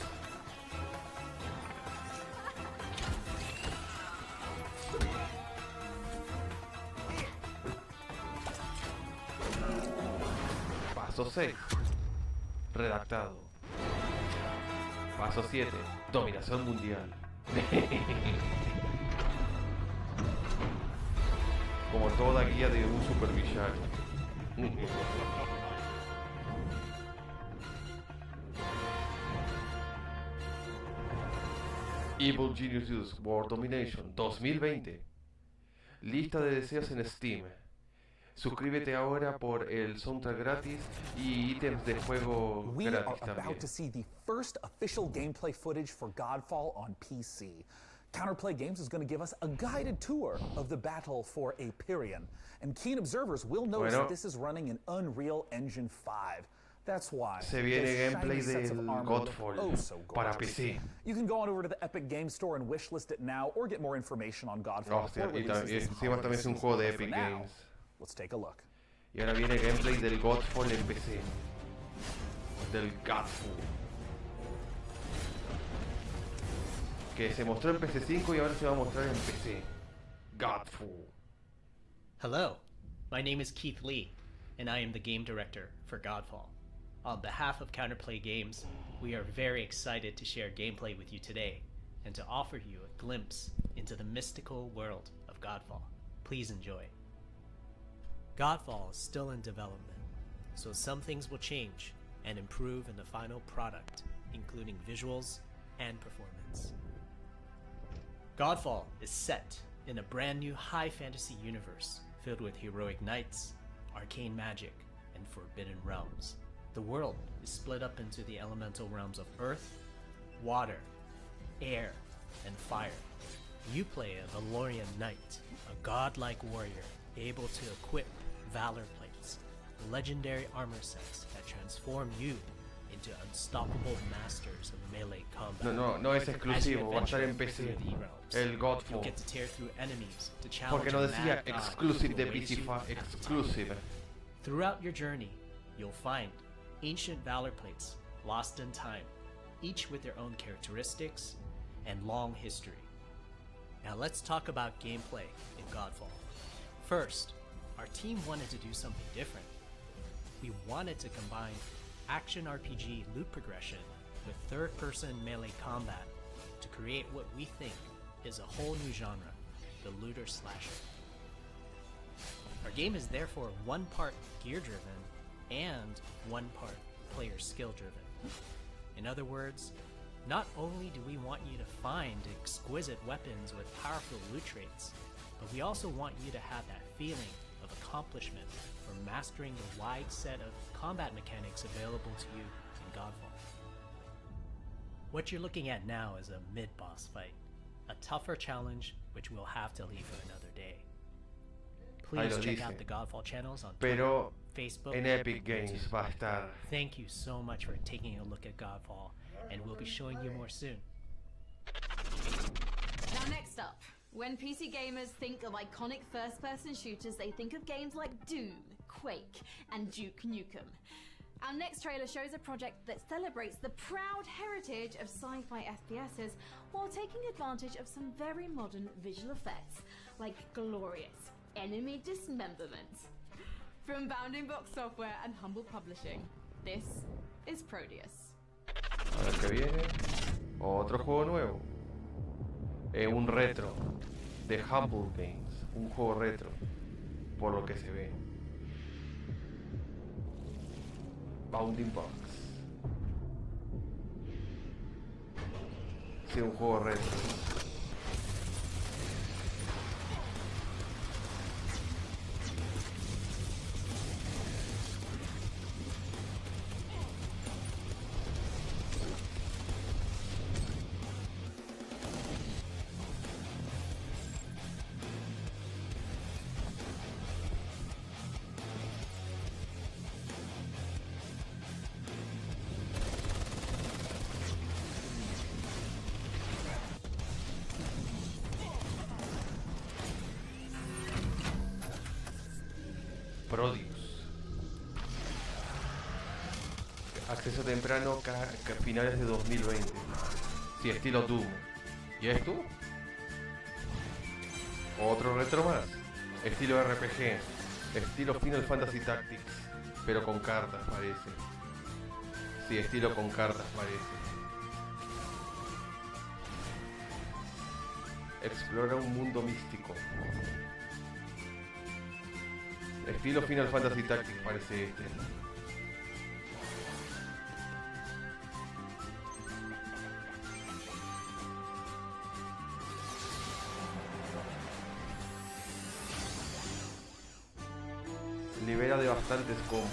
Paso 6. Redactado. Paso 7. Dominación mundial. Como toda guía de un supervillano. Evil Genius World Domination 2020. Lista de deseos en Steam. Suscríbete ahora por el soundtrack gratis y ítems de juego We are gratis también. about to see the first official gameplay footage for Godfall on PC. Counterplay Games is going to give us a guided tour of the battle for Aperion, and keen observers will notice that this is running in Unreal Engine 5. That's why Se viene those gameplay shiny sets of del armor look Godfall so para gorgeous. PC. You can go on over to the Epic Games Store and wishlist it now, or get more information on Godfall. Hostia, before y releases this encima holiday también es un season. juego de But for Epic now, Games. let's take a look. Y ahora viene gameplay del Godfall en PC. Del Godfall. Que se mostró en PC5 y ahora se va a mostrar en PC. Godfall. Hello, my name is Keith Lee, and I am the game director for Godfall. On behalf of Counterplay Games, we are very excited to share gameplay with you today, and to offer you a glimpse into the mystical world of Godfall. Please enjoy. Godfall is still in development, so some things will change and improve in the final product, including visuals and performance. Godfall is set in a brand new high fantasy universe filled with heroic knights, arcane magic, and forbidden realms. The world is split up into the elemental realms of earth, water, air, and fire. You play a Valorian knight, a godlike warrior able to equip valor plates, legendary armor sets that transform you into unstoppable masters of melee combat. No es exclusivo, va a estar en PC. El Godfall. You'll get to tear through enemies to challenge Porque no a decía mad god exclusive de who awaits you PC, at the top. exclusive. Throughout your journey, you'll find ancient valor plates lost in time, each with their own characteristics and long history. Now let's talk about gameplay in Godfall. First, our team wanted to do something different. We wanted to combine action RPG loot progression with third-person melee combat to create what we think is a whole new genre, the looter slasher. Our game is therefore one part gear-driven and one part player skill-driven. In other words, not only do we want you to find exquisite weapons with powerful loot traits, but we also want you to have that feeling of accomplishment for mastering the wide set of combat mechanics available to you in Godfall. What you're looking at now is a mid-boss fight, a tougher challenge which we'll have to leave for another day. Please check out the Godfall channels on Pero Twitter, Facebook, en Epic and Games YouTube. va a estar. Thank you so much for taking a look at Godfall, and we'll be showing you more soon. Now next up, when PC gamers think of iconic first-person shooters, they think of games like Doom, Quake, and Duke Nukem. Our next trailer shows a project that celebrates the proud heritage of sci-fi FPSs while taking advantage of some very modern visual effects, like glorious enemy dismemberment. From Bounding Box Software and Humble Publishing, this is Proteus. A ver qué viene. Otro juego nuevo. Un retro. De Humble Games. Un juego retro. Por lo que se ve. Bounding Box. Sí, un juego retro. Proteus. Acceso temprano finales de 2020. Sí, estilo Doom. ¿Y esto? Otro retro más. Estilo RPG. Estilo Final Fantasy Tactics. Pero con cartas parece. Sí, estilo con cartas parece. Explora un mundo místico. Estilo Final Fantasy Tactics parece este. Libera de bastantes combos.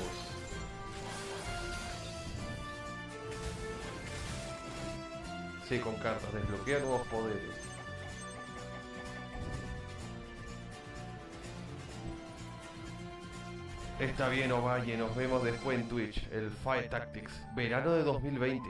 Sí, con cartas. Desbloquea nuevos poderes. Está bien, Ovalle. Nos vemos después en Twitch. El Fight Tactics. Verano de 2020.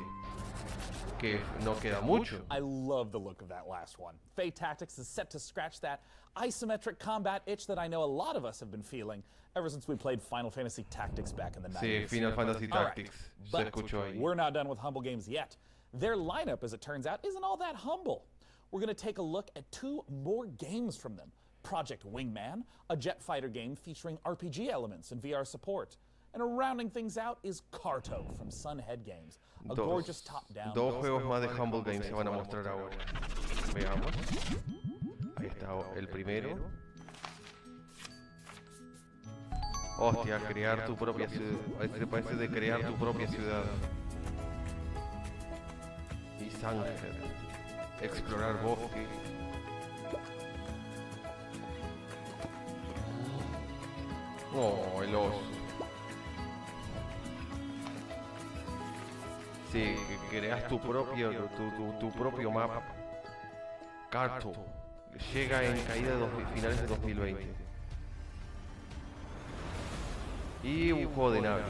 Que no queda mucho. I love the look of that last one. Fate Tactics is set to scratch that isometric combat itch that I know a lot of us have been feeling ever since we played Final Fantasy Tactics back in the 90s. Sí, Final Fantasy Tactics. Se escuchó ahí. We're not done with humble games yet. Their lineup, as it turns out, isn't all that humble. We're going to take a look at 2 more games from them. Project Wingman, a jet fighter game featuring RPG elements and VR support. And rounding things out is Carto from Sunhead Games, a gorgeous top-down. Dos juegos más de Humble Games se van a mostrar ahora. Veamos. Ahí está el primero. Hostia, crear tu propia ciudad. Se parece de crear tu propia ciudad. Y Sánger. Explorar bosque. Oh, el oso. Sí, creas tu propio mapa. Carto. Llega en caída de finales de 2020. Y un juego de naves.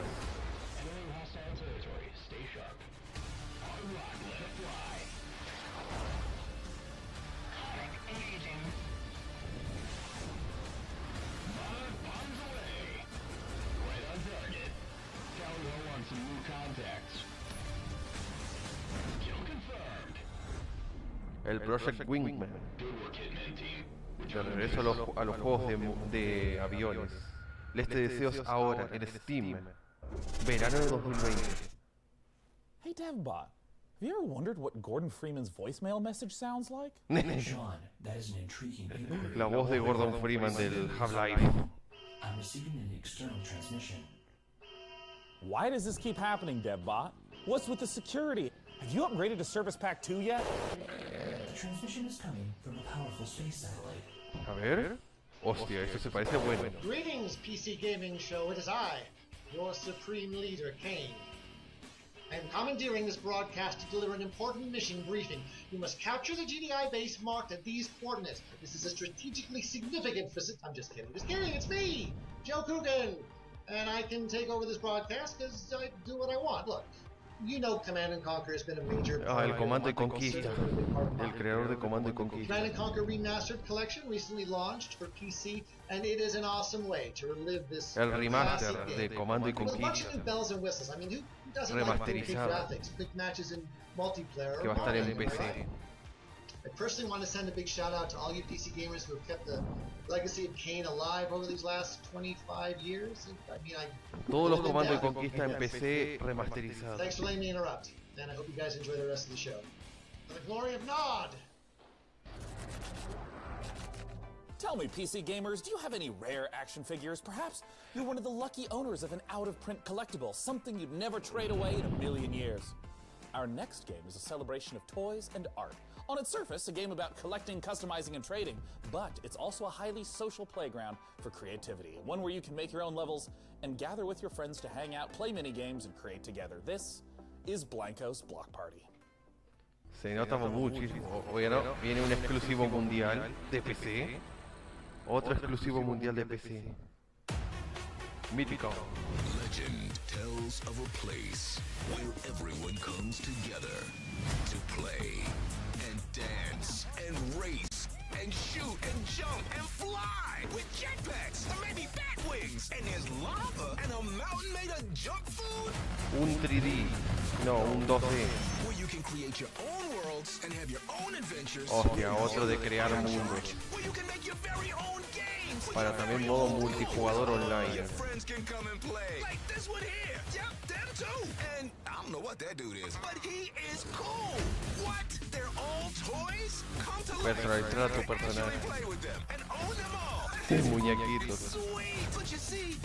El Project Wingman. De regreso a los juegos de aviones. Les te deseos ahora en Steam. Verano de 2020. Hey DevBot, have you ever wondered what Gordon Freeman's voicemail message sounds like? Sean, that is an intriguing inquiry. La voz de Gordon Freeman del Half-Life. I'm receiving an external transmission. Why does this keep happening, DevBot? What's with the security? Have you upgraded to Service Pack 2 yet? The transmission is coming from a powerful space satellite. A ver. Hostia, eso se parece bueno. Greetings, PC Gaming Show. It is I, your supreme leader, Kane. I am commandeering this broadcast to deliver an important mission briefing. You must capture the GDI base marked at these coordinates. This is a strategically significant facility. I'm just kidding. Just kidding. It's me, Joe Coogan. And I can take over this broadcast because I do what I want. Look. You know Command & Conquer has been a major part el Comando y Conquista. El creador de Comando y Conquista. Command & Conquer Remastered Collection recently launched for PC, and it is an awesome way to relive this el remaster de Comando y Conquista. With a bunch of new bells and whistles. I mean, who doesn't like quick graphics, quick matches in multiplayer? Que va a estar en PC. I personally want to send a big shout out to all you PC gamers who have kept the legacy of Kane alive over these last 25 years. I mean, todos los Comandos y Conquista en PC remasterizados. Thanks for letting me interrupt, and I hope you guys enjoy the rest of the show. For the glory of Nod! Tell me, PC gamers, do you have any rare action figures? Perhaps you're one of the lucky owners of an out-of-print collectible, something you'd never trade away in a million years. Our next game is a celebration of toys and art. On its surface, a game about collecting, customizing, and trading, but it's also a highly social playground for creativity, one where you can make your own levels and gather with your friends to hang out, play mini-games, and create together. This is Blanco's Block Party. Se nota muchísimo. Bueno, viene un exclusivo mundial de PC. Otro exclusivo mundial de PC. Mítico. Legend tells of a place where everyone comes together to play and dance and race and shoot and jump and fly with jetpacks or maybe bat wings. And there's lava and a mountain made of junk food. Un 3D, no, un 2D. Where you can create your own worlds and have your own adventures. Hostia, otro de crear mundos. Where you can make your very own games. Para también modo multijugador online. Your friends can come and play. Like this one here. Yep, them too. And I don't know what that dude is, but he is cool. What? They're all toys? Come to life. Personalizar a tu personaje. Play with them and own them all. Muñequitos. Sweet, but you see,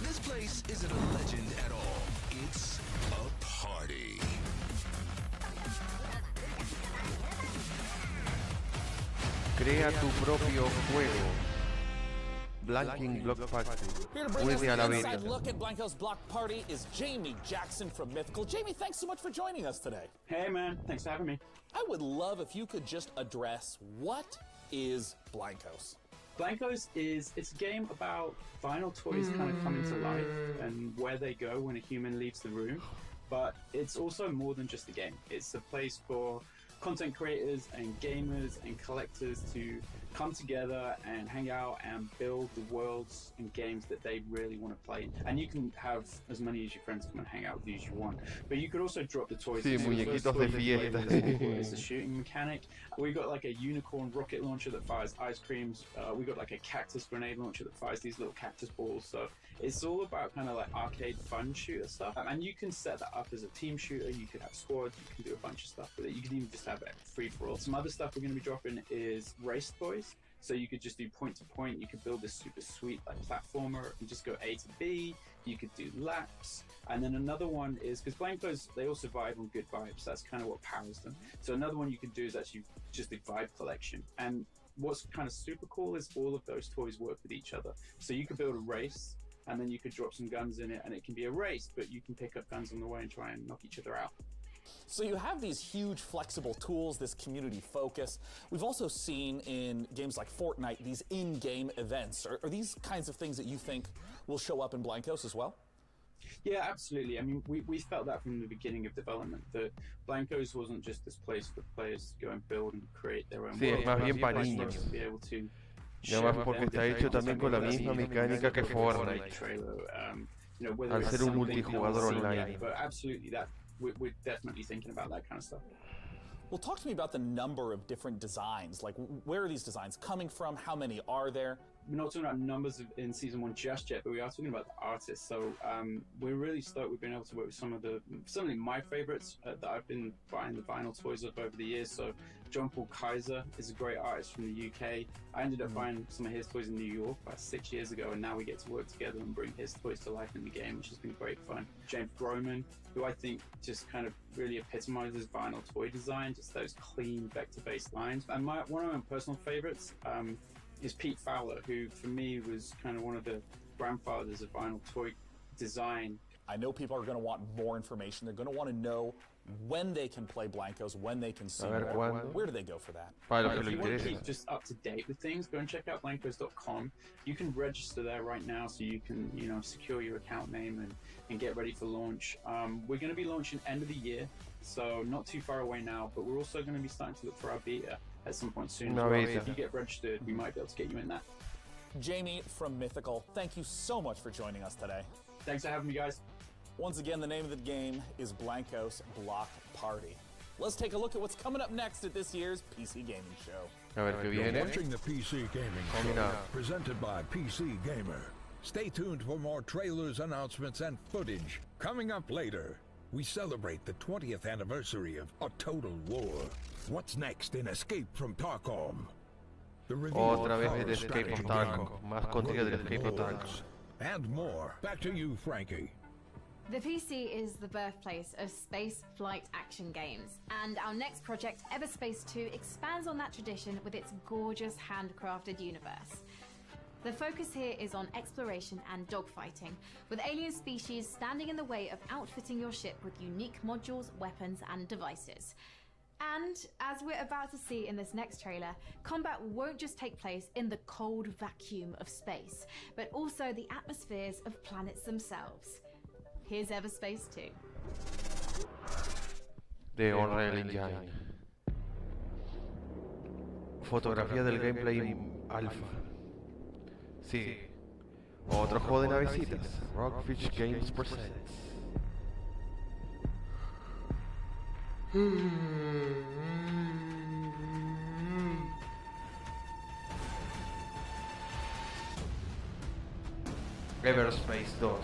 this place isn't a legend at all. It's a party. Crea tu propio juego. Blanking Block Party. Here to bring us Únete a la an beta. inside look at Blanco's Block Party is Jamie Jackson from Mythical. Jamie, thanks so much for joining us today. Hey man, thanks for having me. I would love if you could just address what is Blancos? Blancos it's a game about vinyl toys kind of coming to life and where they go when a human leaves the room. But it's also more than just a game. It's a place for content creators and gamers and collectors to come together and hang out and build the worlds and games that they really want to play. And you can have as many as your friends come and hang out with you as you want. But you could also drop the toys. Sí, So the first muñequitos toy de that fiesta. is the shooting mechanic. We got like a unicorn rocket launcher that fires ice creams. We got like a cactus grenade launcher that fires these little cactus balls. So it's all about kind of like arcade fun shooter stuff. And you can set that up as a team shooter. You could have squads. You can do a bunch of stuff with it. You can even just have it free for all. Some other stuff we're going to be dropping is race toys. So you could just do point to point. You could build this super sweet like platformer and just go A to B. You could do laps. And then another one is, because Blancos, they all survive on good vibes. That's kind of what powers them. So another one you could do is actually just a vibe collection. And what's kind of super cool is all of those toys work with each other. So you could build a race and then you could drop some guns in it and it can be a race, but you can pick up guns on the way and try and knock each other out. So you have these huge flexible tools, this community focus. We've also seen in games like Fortnite, these in-game events. Are these kinds of things that you think will show up in Blancos as well? Yeah, absolutely. I mean, we felt that from the beginning of development, that Blancos wasn't just this place for players to go and build and create their own Sí, es más bien para world. niños. To be able to Y además porque está hecho también con la misma mecánica que Fortnite. Al ser un multijugador online. But absolutely, that we're definitely thinking about that kind of stuff. Well, talk to me about the number of different designs. Like, where are these designs coming from? How many are there? We're not talking about numbers in season one just yet, but we are talking about the artists. So we're really stoked we've been able to work with certainly my favorites that I've been buying the vinyl toys of over the years. So John Paul Kaiser is a great artist from the UK. I ended up buying some of his toys in New York about 6 years ago, and now we get to work together and bring his toys to life in the game, which has been great fun. James Groman, who I think just kind of really epitomizes vinyl toy design, just those clean vector-based lines. And one of my personal favorites is Pete Fowler, who for me was kind of one of the grandfathers of vinyl toy design. I know people are going to want more information. They're going to want to know when they can play Blancos, when they can see more. Where do they go for that? If you want to keep just up to date with things, go and check out blancos.com. You can register there right now, so you can secure your account name and get ready for launch. We're going to be launching end of the year, so not too far away now, but we're also going to be starting to look for our beta at some point soon. So if you get registered, we might be able to get you in that. Jamie from Mythical, thank you so much for joining us today. Thanks for having me, guys. Once again, the name of the game is Blancos Block Party. Let's take a look at what's coming up next at this year's PC Gaming Show. A ver qué viene. You're watching the PC Gaming Show, presented by PC Gamer. Stay tuned for more trailers, announcements, and footage. Coming up later, we celebrate the 20th anniversary of A Total War. What's next in Escape from Tarkov? The Otra vez el Escape from Tarkov. Más contenido del Escape from Tarkov. And more. Back to you, Frankie. The PC is the birthplace of space flight action games, and our next project, Everspace 2, expands on that tradition with its gorgeous handcrafted universe. The focus here is on exploration and dogfighting, with alien species standing in the way of outfitting your ship with unique modules, weapons, and devices. And, as we're about to see in this next trailer, combat won't just take place in the cold vacuum of space, but also the atmospheres of planets themselves. Here's Everspace 2. De Unreal Engine. Fotografía del gameplay alfa. Sí. Otro juego de navecitas. Rockfish Games presents. Everspace 2.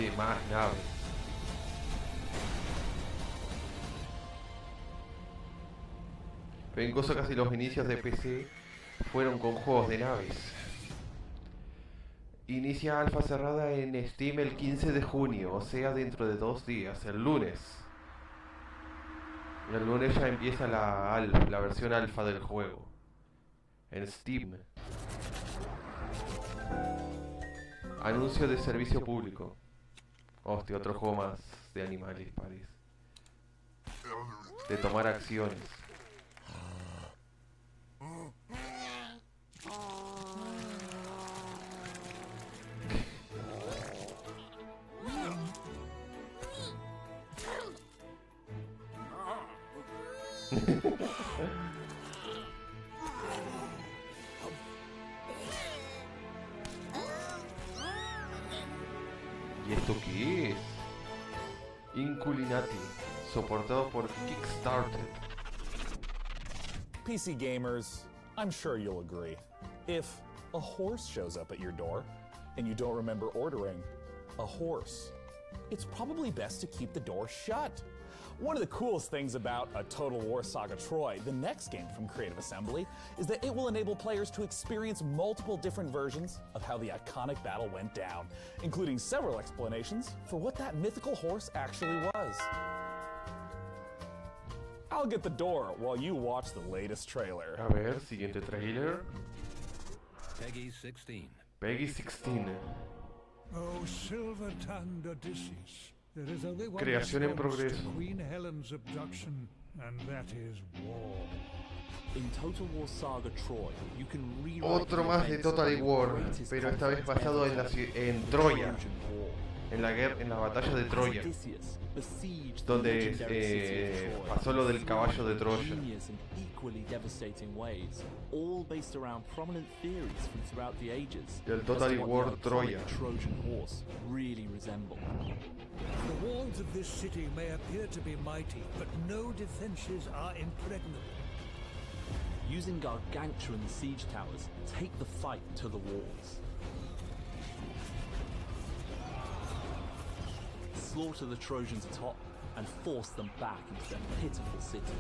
de más naves. Pero incluso casi los inicios de PC fueron con juegos de naves. Inicia alfa cerrada en Steam el 15 de junio, o sea dentro de 2 días, el lunes. El lunes ya empieza la versión alfa del juego en Steam. Anuncio de servicio público. Hostia, otro juego más de animales, parece. De tomar acciones. ¿Y esto qué es? Inculinati, soportado por Kickstarter. PC gamers, I'm sure you'll agree. If a horse shows up at your door and you don't remember ordering a horse, it's probably best to keep the door shut. One of the coolest things about a Total War Saga Troy, the next game from Creative Assembly, is that it will enable players to experience multiple different versions of how the iconic battle went down, including several explanations for what that mythical horse actually was. I'll get the door while you watch the latest trailer. A ver, siguiente trailer. Peggy 16. Peggy 16. Oh, silver-tongued Odysseus. There is only one Creación en response progreso. to Queen Helen's abduction, and that is war. In Total War Saga Troy, you can rewrite Otro más de Total War, pero esta vez basado en Troya. En la batalla de Troya, donde pasó lo del caballo de Troya. El Total War Troya. The walls of this city may appear to be mighty, but no defenses are impregnable. Using gargantuan siege towers, take the fight to the walls. Slaughter the Trojans atop and force them back into their pitiful city.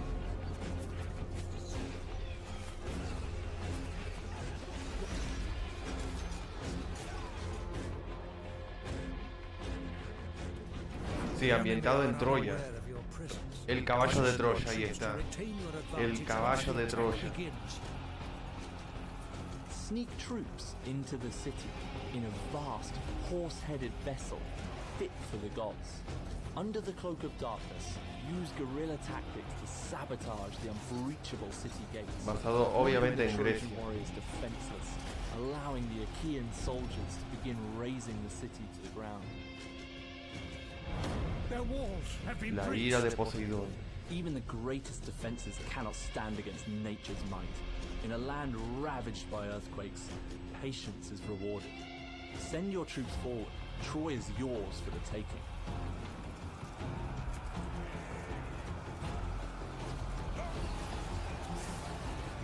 Sí, ambientado en Troya. El caballo de Troya, ahí está. El caballo de Troya. Sneak troops into the city in a vast, horse-headed vessel fit for the gods. Under the cloak of darkness, use guerrilla tactics to sabotage the unbreachable city gates. Basado obviamente en Grecia. Warriors defenseless, allowing the Achaean soldiers to begin razing the city to the ground. Their walls have been La ira de Poseidón. Even the greatest defenses cannot stand against nature's might. In a land ravaged by earthquakes, patience is rewarded. Send your troops forward. Troy is yours for the taking.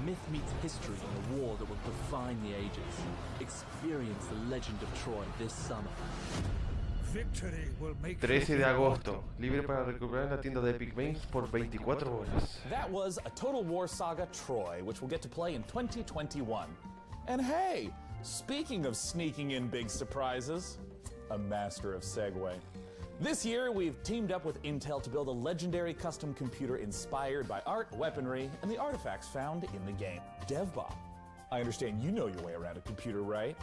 Myth meets history in a war that will define the ages. Experience the legend of Troy this summer. 13 de agosto, libre para recuperar en la tienda de Epic Games por 24 horas. That was a Total War Saga Troy, which we'll get to play in 2021. And hey, speaking of sneaking in big surprises, a master of segue. This year, we've teamed up with Intel to build a legendary custom computer inspired by art, weaponry, and the artifacts found in the game. DevBot, I understand you know your way around a computer, right?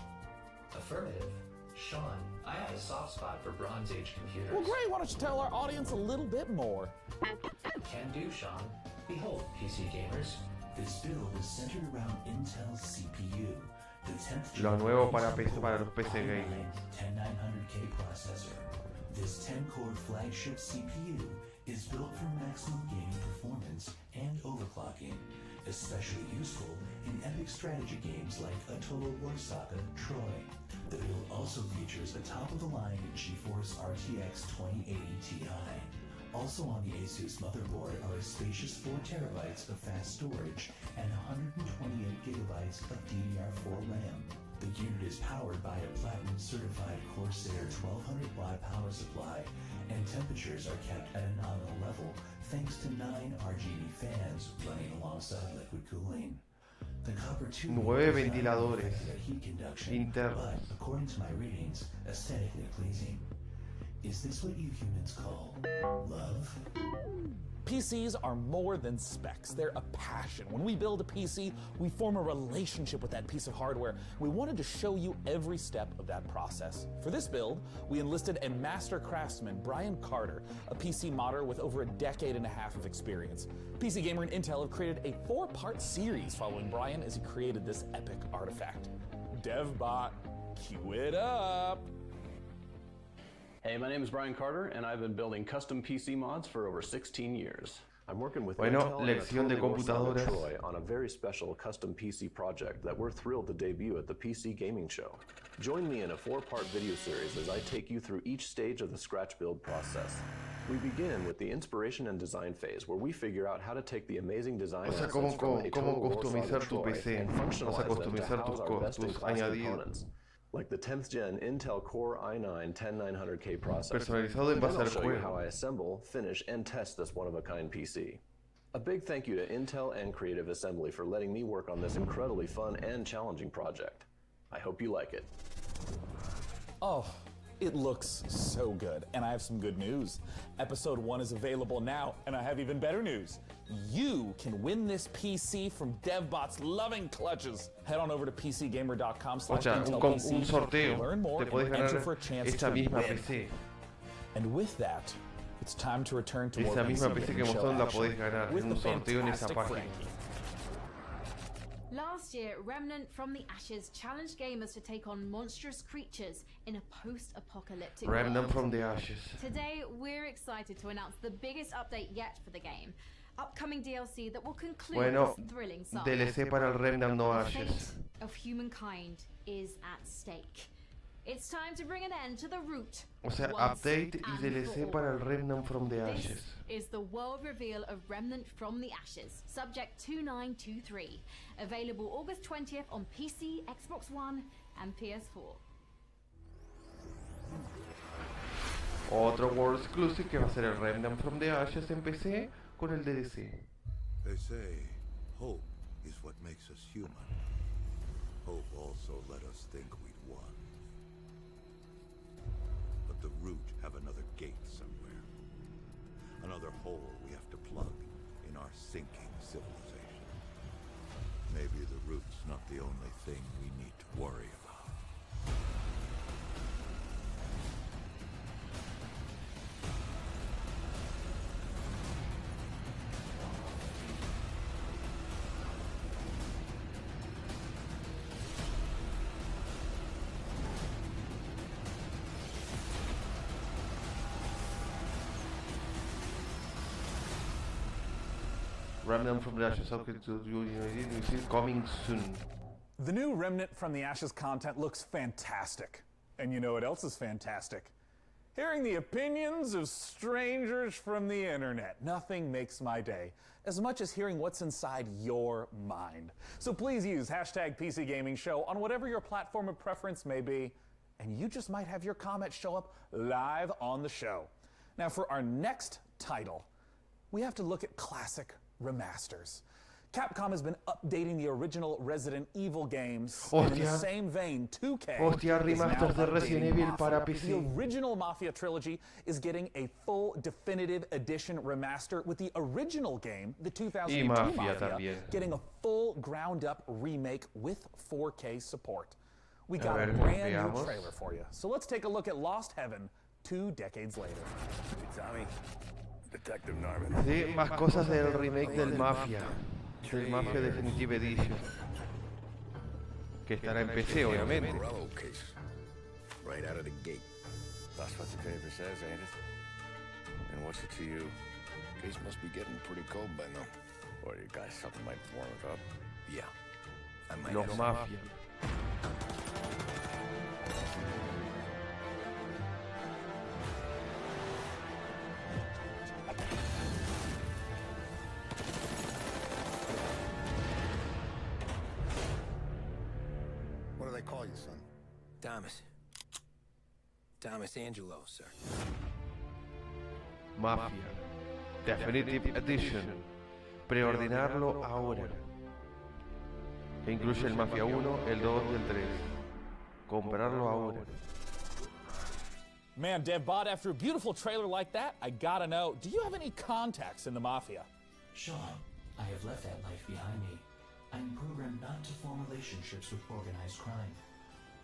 Affirmative. Sean, I have a soft spot for Bronze Age computers. Well, great. Why don't you tell our audience a little bit more? Can do, Sean. Behold, PC gamers. This build is centered around Intel's CPU, the 10th Lo nuevo para los PC gaming. 10900K processor. This 10-core flagship CPU is built for maximum gaming performance and overclocking, especially useful in epic strategy games like a Total War Saga Troy. The build also features a top-of-the-line GeForce RTX 2080 Ti. Also on the Asus motherboard are a spacious 4 terabytes of fast storage and 128 gigabytes of DDR4 RAM. The unit is powered by a platinum-certified Corsair 1200 watt power supply, and temperatures are kept at a nominal level thanks to 9 RGB fans running alongside liquid cooling. The copper tube 9 ventiladores heat conduction, internos. but according to my readings, aesthetically pleasing. Is this what you humans call love? PCs are more than specs. They're a passion. When we build a PC, we form a relationship with that piece of hardware. We wanted to show you every step of that process. For this build, we enlisted a master craftsman, Brian Carter, a PC modder with over a decade and a half of experience. PC Gamer and Intel have created a 4-part series following Brian as he created this epic artifact. DevBot, cue it up! Hey, my name is Brian Carter, and I've been building custom PC mods for over 16 years. I'm working with Bueno, Intel and lección de computadoras. Troy on a very special custom PC project that we're thrilled to debut at the PC Gaming Show. Join me in a 4-part video series as I take you through each stage of the scratch build process. We begin with the inspiration and design phase, where we figure out how to take the amazing design O sea, assets cómo from a customizar total tu Troy PC. and Vas a functionalize them to customizar house our tus best-in-class añadidos. components, like the 10th gen Intel Core i9 10900K processor. Personalizado en Then base I'll al show you juego. how I assemble, finish, and test this one-of-a-kind PC. A big thank you to Intel and Creative Assembly for letting me work on this incredibly fun and challenging project. I hope you like it. Oh, it looks so good. And I have some good news. Episode 1 is available now, and I have even better news. You can win this PC from DevBot's loving clutches. Head on over to O pcgamer.com/IntelPC sea, un sorteo. to learn more Te podés and enter ganar for a chance esta to misma win. PC. And with that, it's time to return to Esa more misma PC PC que Gaming Show mostraron la action podés ganar with en un the sorteo en esa fantastic página. Frankie. Last year, Remnant from the Ashes challenged gamers to take on monstrous creatures in a post-apocalyptic Remnant world. from the Ashes. Today, we're excited to announce the biggest update yet for the game. Upcoming DLC that will conclude Bueno, this thrilling saga. DLC para el Remnant No The Ashes. fate of humankind is at stake. It's time to bring an end to the root. O sea, once update y and DLC for para all. el Remnant from the This Ashes. is the world reveal of Remnant from the Ashes, subject 2923. Available August 20th on PC, Xbox One, and PS4. Otro World Exclusive que va a ser el Remnant from the Ashes en PC con el DLC. They say hope is what makes us human. Hope also let us think we'd won. But the root have another gate somewhere. Another hole we have to plug in our sinking civilization. Maybe the root's not the only thing we need to worry about. Remnant from the Ashes, okay, coming soon. The new Remnant from the Ashes content looks fantastic. And you know what else is fantastic? Hearing the opinions of strangers from the internet. Nothing makes my day as much as hearing what's inside your mind. So please use hashtag PC Gaming Show on whatever your platform of preference may be, and you just might have your comments show up live on the show. Now for our next title, we have to look at classic remasters. Capcom has been updating the original Resident Evil games, and in the Hostia. same vein, 2K Hostia, is now remasters de Resident updating Evil para Mafia. PC. The original Mafia trilogy is getting a full definitive edition remaster, with the original game, the 2002 Mafia Mafia, también. getting a full ground-up remake with 4K support. We got a ver, brand new veamos. trailer for you, so let's take a look at Lost Heaven 2 decades later. Tommy, Detective Norman. Sí, más cosas del remake del Mafia Definitive Edition, que estará en PC obviamente. Morello case. Right out of the gate. That's what the paper says, ain't it? And what's it to you? Case must be getting pretty cold by now. Or you guys something might warm it up. Yeah. I might Los have Mafia. call you, son? Thomas. Thomas Angelo, sir. Mafia Definitive Edition. Preordenarlo ahora. Que incluye el Mafia 1, el 2 y el 3. Comprarlo ahora. Man, DevBot, after a beautiful trailer like that, I gotta know, do you have any contacts in the Mafia? Sean, I have left that life behind me. I'm programmed not to form relationships with organized crime.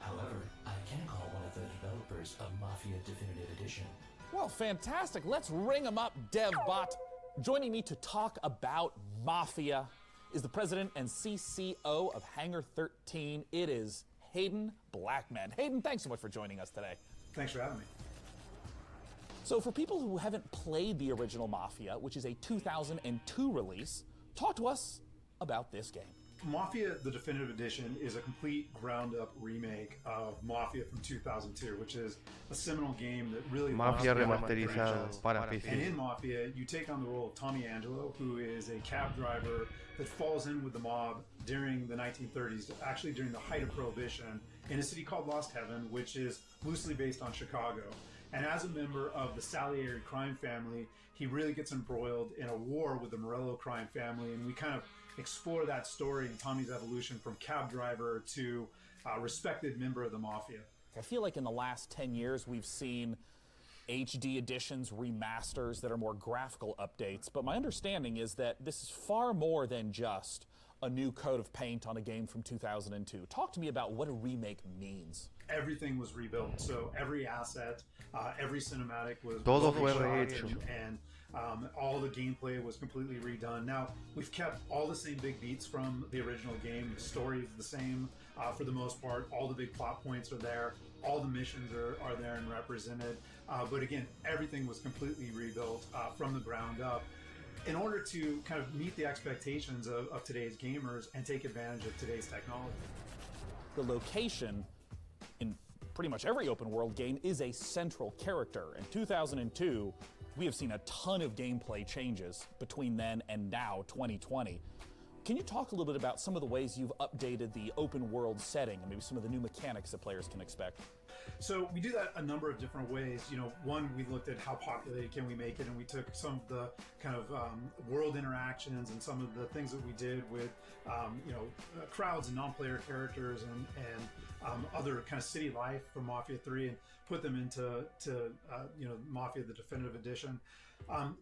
However, I can call one of the developers of Mafia Definitive Edition. Well, fantastic. Let's ring him up, DevBot. Joining me to talk about Mafia is the president and CCO of Hangar 13. It is Hayden Blackman. Hayden, thanks so much for joining us today. Thanks for having me. So for people who haven't played the original Mafia, which is a 2002 release, talk to us about this game. Mafia, the Definitive Edition, is a complete ground-up remake of Mafia from 2002, which is a seminal game that really... Mafia remasterizado para PC. And in Mafia, you take on the role of Tommy Angelo, who is a cab driver that falls in with the mob during the 1930s, actually during the height of Prohibition, in a city called Lost Heaven, which is loosely based on Chicago. And as a member of the Salieri crime family, he really gets embroiled in a war with the Morello crime family, and we kind of explore that story and Tommy's evolution from cab driver to respected member of the Mafia. I feel like in the last 10 years we've seen HD editions, remasters that are more graphical updates, but my understanding is that this is far more than just a new coat of paint on a game from 2002. Talk to me about what a remake means. Everything was rebuilt, so every asset, every cinematic was Todo fue rehecho. And all the gameplay was completely redone. Now, we've kept all the same big beats from the original game. The story is the same for the most part. All the big plot points are there. All the missions are there and represented. But again, everything was completely rebuilt from the ground up in order to kind of meet the expectations of today's gamers and take advantage of today's technology. The location in pretty much every open world game is a central character. In 2002, we have seen a ton of gameplay changes between then and now, 2020. Can you talk a little bit about some of the ways you've updated the open world setting and maybe some of the new mechanics that players can expect? So we do that a number of different ways. You know, one, we looked at how populated can we make it, and we took some of the kind of world interactions and some of the things that we did with, crowds and non-player characters and other kind of city life from Mafia 3 and put them into Mafia the Definitive Edition.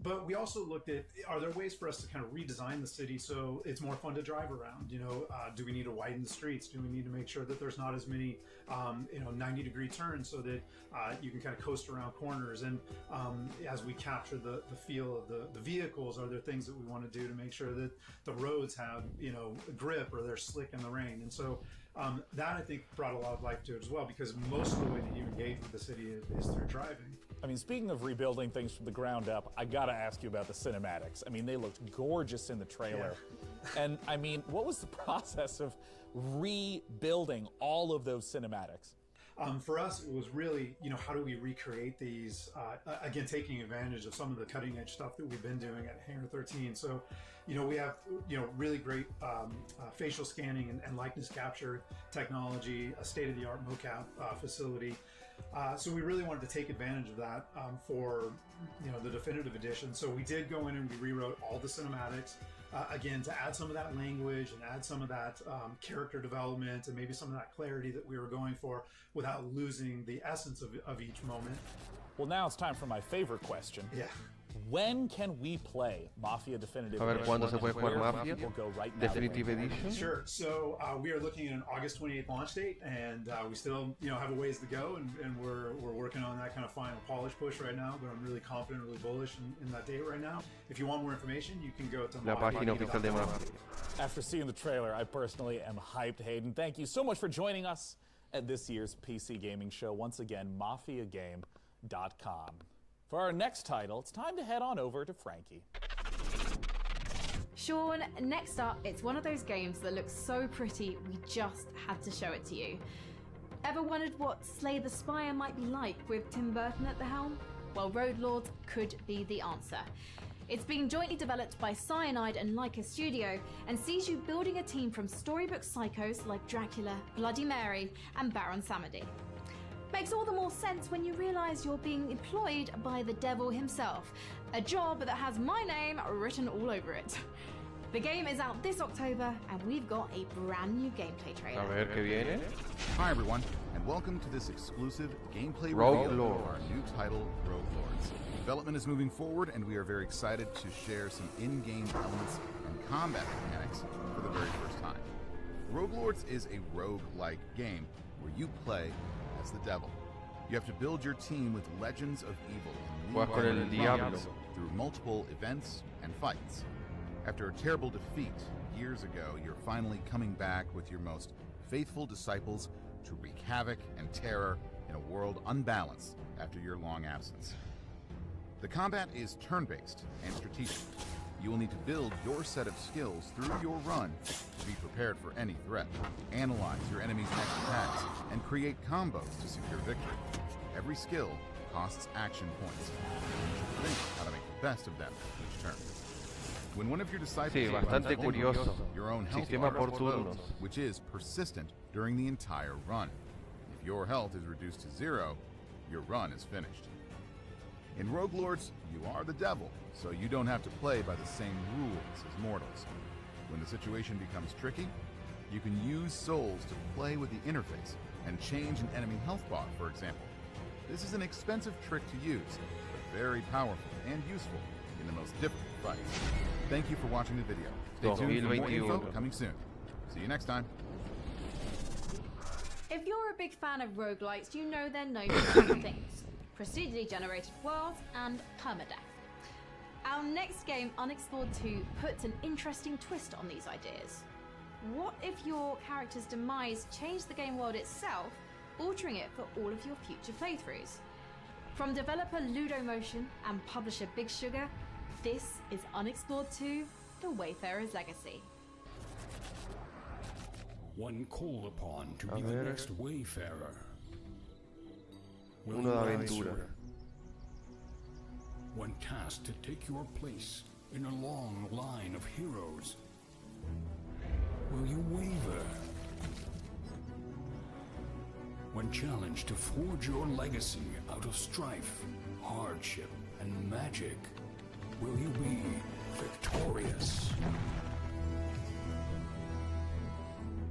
But we also looked at, are there ways for us to kind of redesign the city so it's more fun to drive around? Do we need to widen the streets? Do we need to make sure that there's not as many 90-degree turns so that you can kind of coast around corners? And as we capture the feel of the vehicles, are there things that we want to do to make sure that the roads have grip or they're slick in the rain? And so that, I think, brought a lot of life to it as well, because most of the way that you engage with the city is through driving. I mean, speaking of rebuilding things from the ground up, I gotta ask you about the cinematics. I mean, they looked gorgeous in the trailer. Yeah. And I mean, what was the process of rebuilding all of those cinematics? For us, it was really, how do we recreate these, again, taking advantage of some of the cutting edge stuff that we've been doing at Hangar 13. So, we have, really great facial scanning and likeness capture technology, a state-of-the-art mocap facility. So we really wanted to take advantage of that for, the Definitive Edition. So we did go in and we rewrote all the cinematics, again, to add some of that language and add some of that character development and maybe some of that clarity that we were going for without losing the essence of each moment. Well, now it's time for my favorite question. Yeah. When can we play Mafia Definitive A ver, Edition? ¿cuándo se puede jugar Mafia? We'll go right now. Definitive Edition? Sure. So we are looking at an August 28th launch date, and we still, have a ways to go, and we're working on that kind of final polish push right now, but I'm really confident, really bullish in that date right now. If you want more information, you can go to La página oficial de Mafia. After seeing the trailer, I personally am hyped, Hayden. Thank you so much for joining us at this year's PC Gaming Show. Once again, MafiaGame.com. For our next title, it's time to head on over to Frankie. Sean, next up, it's one of those games that looks so pretty, we just had to show it to you. Ever wondered what Slay the Spire might be like with Tim Burton at the helm? Well, Road Lords could be the answer. It's being jointly developed by Cyanide and Leica Studio and sees you building a team from storybook psychos like Dracula, Bloody Mary, and Baron Samedi. Makes all the more sense when you realize you're being employed by the devil himself, a job that has my name written all over it. The game is out this October, and we've got a brand new gameplay trailer. A ver qué viene. Hi everyone, and welcome to this exclusive gameplay Rogue reveal Lords. of our new title, Rogue Lords. Development is moving forward, and we are very excited to share some in-game elements and combat mechanics for the very first time. Rogue Lords is a rogue-like game where you play as the devil. You have to build your team with legends of evil and Juegas con el move diablo. through multiple events and fights. After a terrible defeat years ago, you're finally coming back with your most faithful disciples to wreak havoc and terror in a world unbalanced after your long absence. The combat is turn-based and strategic. You will need to build your set of skills through your run to be prepared for any threat, analyze your enemy's next attacks, and create combos to secure victory. Every skill costs action points. You should think how to make the best of them each turn. When one of your disciples Sí, bastante curioso. your own health Sistema bar por explodes, turnos. which is persistent during the entire run. If your health is reduced to 0, your run is finished. In Rogue Lords, you are the devil, so you don't have to play by the same rules as mortals. When the situation becomes tricky, you can use souls to play with the interface and change an enemy health bar, for example. This is an expensive trick to use, but very powerful and useful in the most difficult fights. Thank you for watching the video. Stay tuned for more info coming soon. See you next time. If you're a big fan of roguelites, you know they're known for two things: procedurally generated worlds and permadeath. Our next game, Unexplored 2, puts an interesting twist on these ideas. What if your character's demise changed the game world itself, altering it for all of your future playthroughs? From developer Ludomotion and publisher Big Sugar, this is Unexplored 2, The Wayfarer's Legacy. One called upon to A be the ver. next wayfarer. Will Uno you de answer? aventura. One tasked to take your place in a long line of heroes. Will you waver? When challenged to forge your legacy out of strife, hardship, and magic, will you be victorious?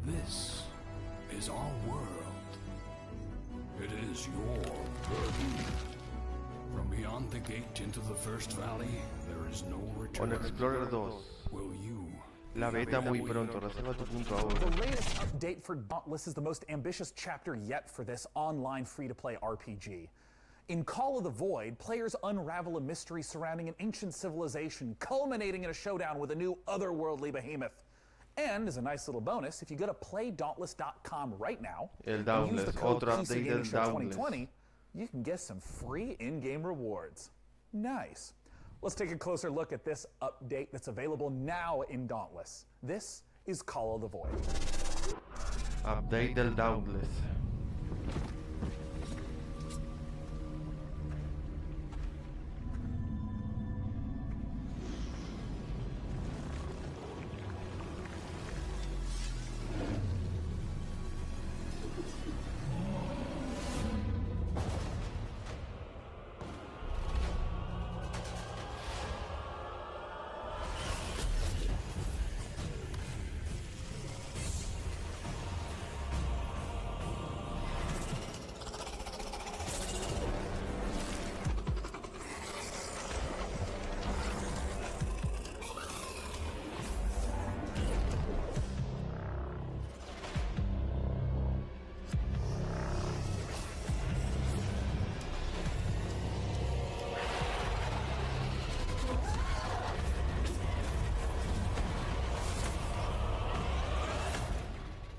This is our world. It is your burden. From beyond the gate into the First Valley, there is no return. On Explorer 2. Will you? La beta muy pronto. Reserva tu punto The ahora. latest update for Dauntless is the most ambitious chapter yet for this online free-to-play RPG. In Call of the Void, players unravel a mystery surrounding an ancient civilization, culminating in a showdown with a new otherworldly behemoth. And as a nice little bonus, if you go to playdauntless.com right now El and use Dauntless, the code otro update del Dauntless. 2020, you can get some free in-game rewards. Nice. Let's take a closer look at this update that's available now in Dauntless. This is Call of the Void. Update del Dauntless.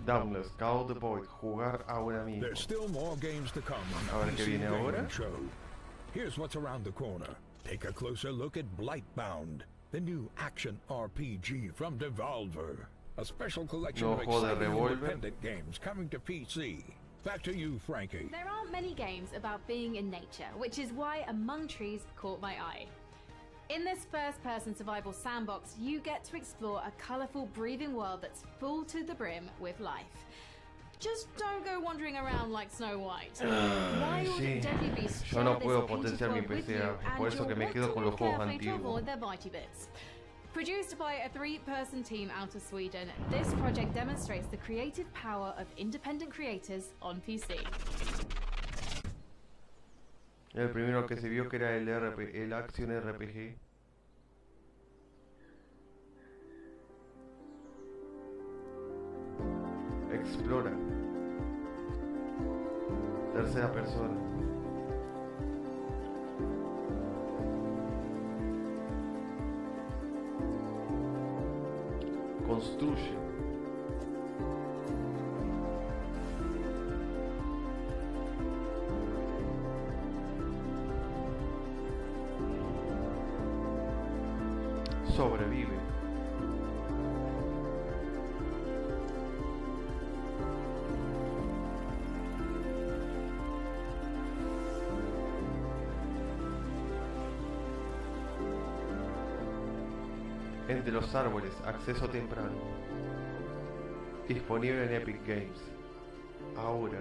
Dauntless, Call of the Void, jugar ahora mismo. There's still more games to come A on ver the qué PC viene Gaming ahora. Show. Here's what's around the corner. Take a closer look at Blightbound, the new action RPG from Devolver. A special collection of Nuevo juego de exciting revólver. independent games coming to PC. Back to you, Frankie. There aren't many games about being in nature, which is why Among Trees caught my eye. In this first-person survival sandbox, you get to explore a colourful, breathing world that's full to the brim with life. Just don't go wandering around like Snow White. Wild, Sí, deadly beasts yo no share this puedo painted potenciar mi world with PC, you, por and eso que you'll me want quedo to con walk los juegos carefully to antiguos. avoid their bitey bits. Produced by a 3-person team out of Sweden, this project demonstrates the creative power of independent creators on PC. El primero que se vio que era el Action RPG. Explora. Tercera persona. Construye. Sobrevive. Entre los árboles, acceso temprano. Disponible en Epic Games. Ahora.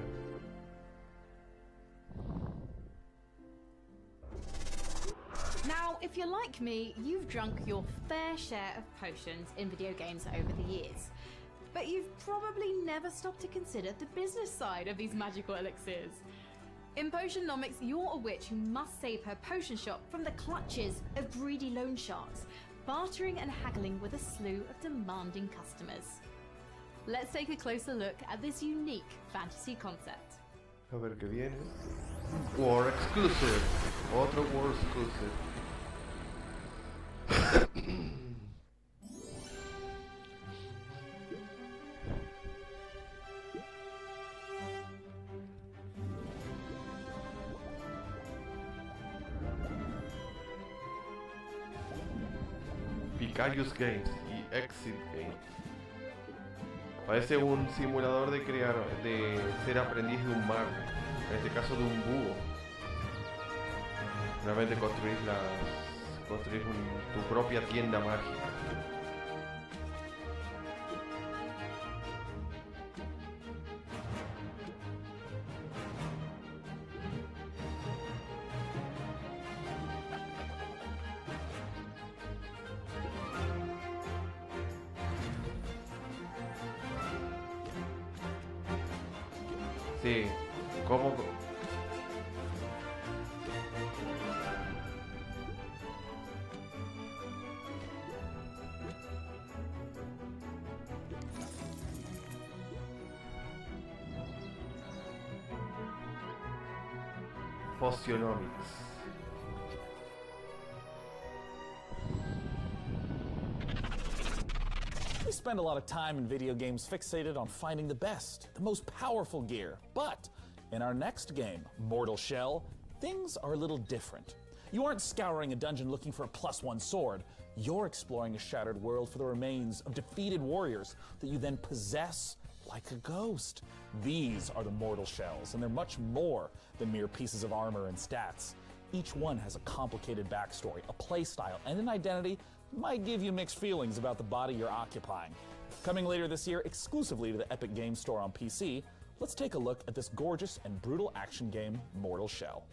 Now, if you're like me, you've drunk your fair share of potions in video games over the years. But you've probably never stopped to consider the business side of these magical elixirs. In Potionomics, you're a witch who must save her potion shop from the clutches of greedy loan sharks, bartering and haggling with a slew of demanding customers. Let's take a closer look at this unique fantasy concept. A ver qué viene. War Exclusive. Otro War Exclusive. Vicarious Games y Exit Games. Parece un simulador de ser aprendiz de un mago, en este caso de un búho. Realmente construís tu propia tienda mágica. Sí, ¿cómo? Potionomics. We spend a lot of time in video games fixated on finding the best, the most powerful gear. But in our next game, Mortal Shell, things are a little different. You aren't scouring a dungeon looking for a +1 sword. You're exploring a shattered world for the remains of defeated warriors that you then possess like a ghost. These are the Mortal Shells, and they're much more than mere pieces of armor and stats. Each one has a complicated backstory, a playstyle, and an identity that might give you mixed feelings about the body you're occupying. Coming later this year exclusively to the Epic Games Store on PC, let's take a look at this gorgeous and brutal action game, Mortal Shell.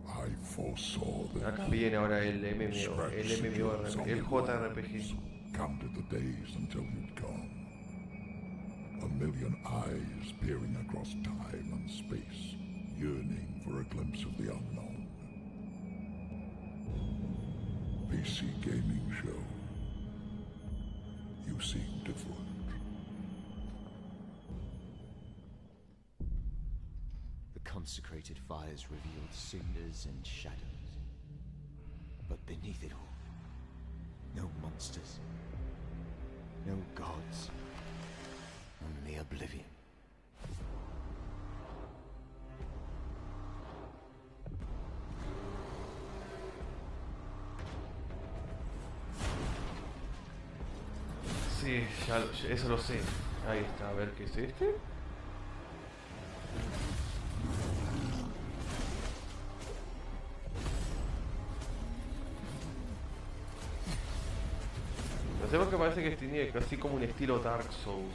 I foresaw Acá viene ahora el MMORPG, el JRPG. Counted the days until you'd gone. A million eyes peering across time and space, yearning for a glimpse of the unknown. PC gaming show. You seem different. The consecrated fires revealed cinders and shadows. But beneath it all, no monsters, no gods, only oblivion. Sí, eso lo sé. Ahí está, a ver qué es este. No sé por qué parece que tiene casi como un estilo Dark Souls.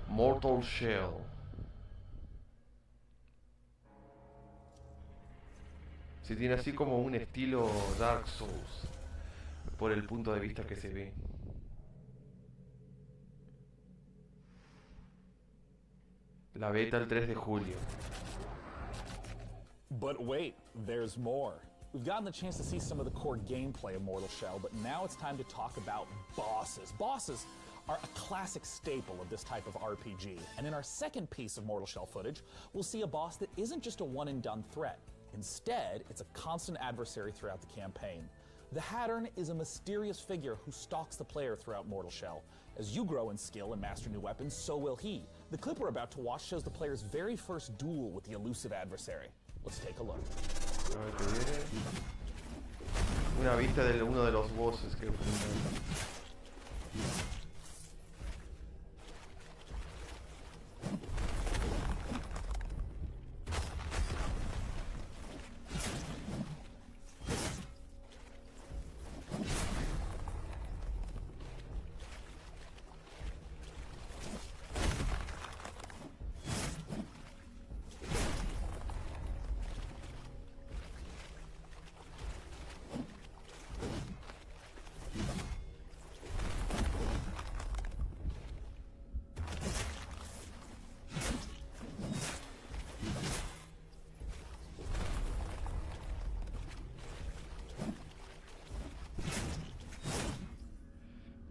Mortal Shell. Sí, tiene así como un estilo Dark Souls, por el punto de vista que se ve. La beta el 3 de julio. But wait, there's more. We've gotten the chance to see some of the core gameplay of Mortal Shell, but now it's time to talk about bosses. Bosses are a classic staple of this type of RPG, and in our second piece of Mortal Shell footage, we'll see a boss that isn't just a one-and-done threat. Instead, it's a constant adversary throughout the campaign. The Hattern is a mysterious figure who stalks the player throughout Mortal Shell. As you grow in skill and master new weapons, so will he. The clip we're about to watch shows the player's very first duel with the elusive adversary. Let's take a look. A ver qué viene. Una vista de uno de los bosses que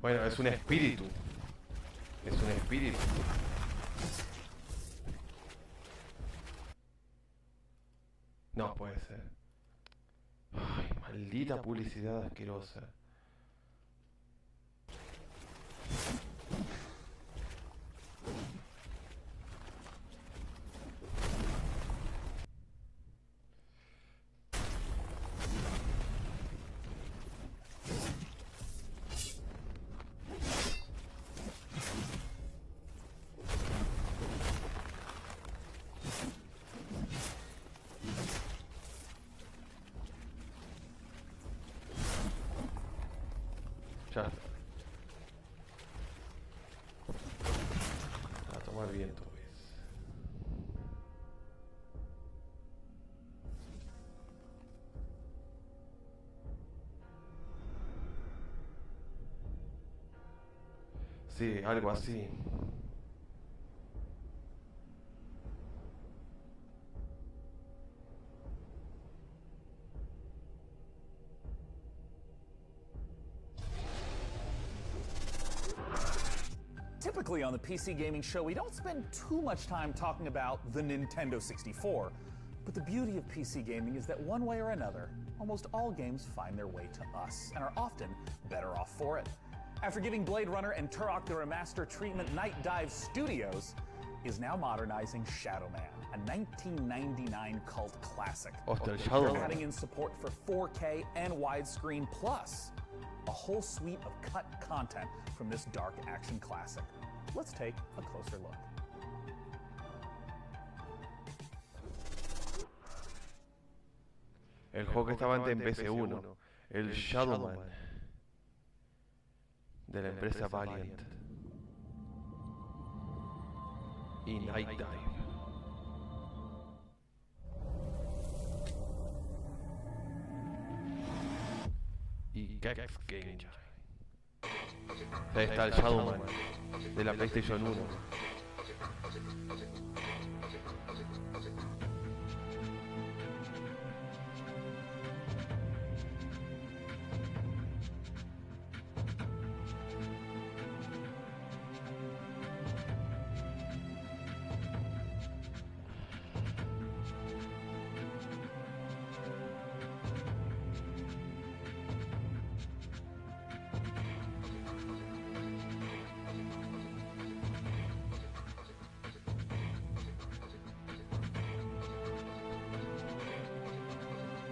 Bueno, es un espíritu. Es un espíritu. No puede ser. Ay, maldita publicidad asquerosa. Ya está. A tomar viento, pues. Sí, algo así. Typically on the PC Gaming Show, we don't spend too much time talking about the Nintendo 64. But the beauty of PC gaming is that one way or another, almost all games find their way to us, and are often better off for it. After giving Blade Runner and Turok the Remaster treatment, Night Dive Studios is now modernizing Shadow Man, a 1999 cult classic. Shadow Man. Adding in support for 4K and widescreen, plus a whole suite of cut content from this dark action classic. Let's take a closer look. El juego que estaba antes en PC1, el Shadow Man, de la empresa Valiant, y Night Dive. Y Gex Gamer. Ahí está el Shadow Man de la PlayStation 1.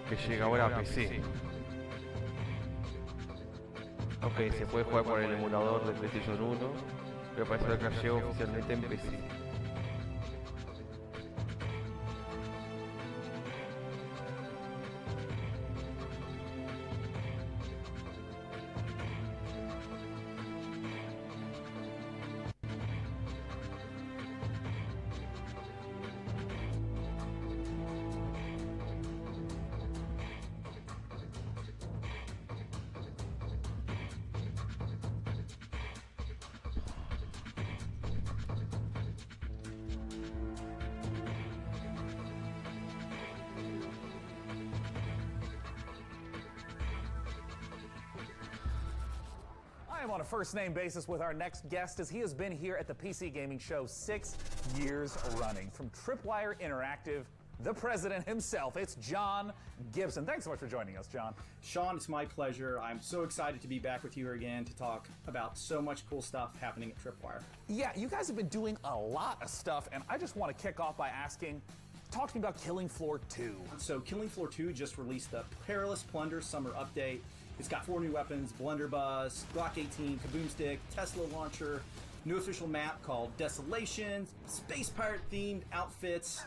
Que llega ahora a PC. Ok, se puede jugar por el emulador de PlayStation 1, pero parece que llegó oficialmente en PC. am on a first-name basis with our next guest, as he has been here at the PC Gaming Show 6 years running. From Tripwire Interactive, the president himself, it's John Gibson. Thanks so much for joining us, John. Sean, it's my pleasure. I'm so excited to be back with you again to talk about so much cool stuff happening at Tripwire. Yeah, you guys have been doing a lot of stuff, and I just want to kick off by asking, talk to me about Killing Floor 2. So Killing Floor 2 just released the Perilous Plunder Summer Update. It's got 4 new weapons: Blunderbuss, Glock 18, Kaboom Stick, Tesla Launcher, new official map called Desolation, Space Pirate themed outfits.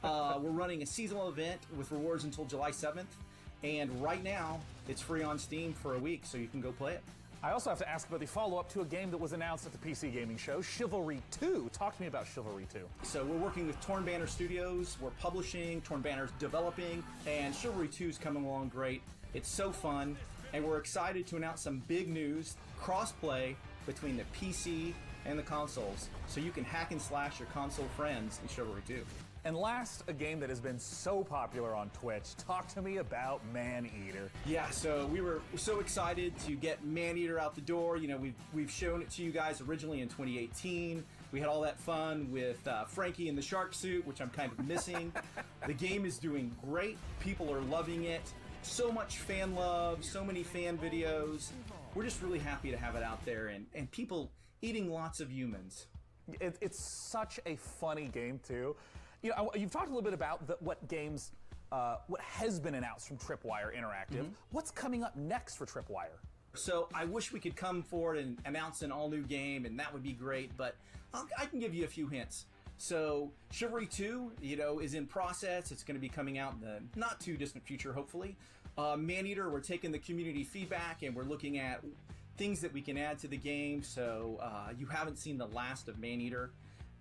We're running a seasonal event with rewards until July 7th, and right now it's free on Steam for a week, so you can go play it. I also have to ask about the follow-up to a game that was announced at the PC Gaming Show, Chivalry 2. Talk to me about Chivalry 2. So we're working with Torn Banner Studios, we're publishing, Torn Banner's developing, and Chivalry 2 is coming along great. It's so fun, and we're excited to announce some big news: cross-play between the PC and the consoles, so you can hack and slash your console friends in Chivalry 2. And last, a game that has been so popular on Twitch. Talk to me about Maneater. Yeah, so we were so excited to get Maneater out the door. You know, we've shown it to you guys originally in 2018. We had all that fun with Frankie in the shark suit, which I'm kind of missing. The game is doing great. People are loving it. So much fan love, so many fan videos. We're just really happy to have it out there, and people eating lots of humans. It's such a funny game, too. You know, you've talked a little bit about what games, what has been announced from Tripwire Interactive. Mm-hmm. What's coming up next for Tripwire? So I wish we could come forward and announce an all-new game, and that would be great, but I can give you a few hints. So Chivalry 2, you know, is in process. It's going to be coming out in the not too distant future, hopefully. Maneater, we're taking the community feedback and we're looking at things that we can add to the game, so you haven't seen the last of Maneater.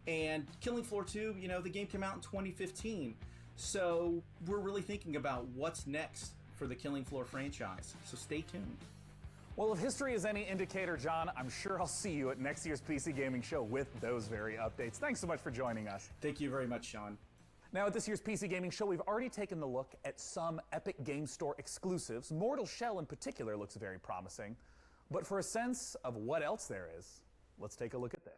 And Killing Floor 2, you know, the game came out in 2015, so we're really thinking about what's next for the Killing Floor franchise, so stay tuned. Well, if history is any indicator, John, I'm sure I'll see you at next year's PC Gaming Show with those very updates. Thanks so much for joining us. Thank you very much, Sean. Now, at this year's PC Gaming Show, we've already taken a look at some Epic Game Store exclusives. Mortal Shell in particular looks very promising. But for a sense of what else there is, let's take a look at this.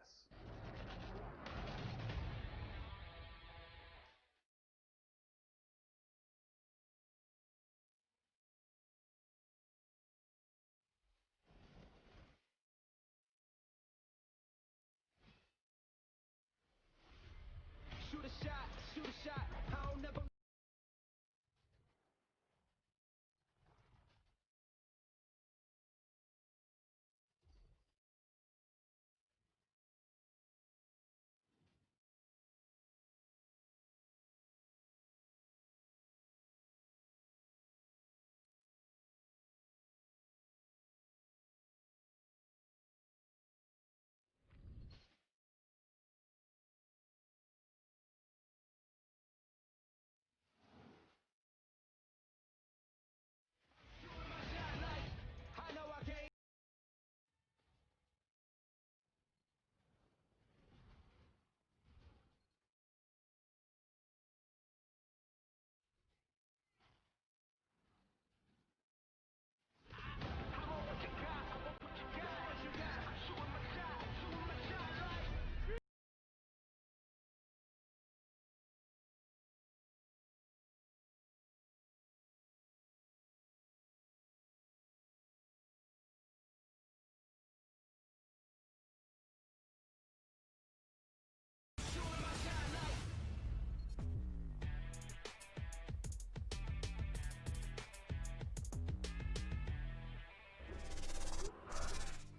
Shoot a shot, I'll never.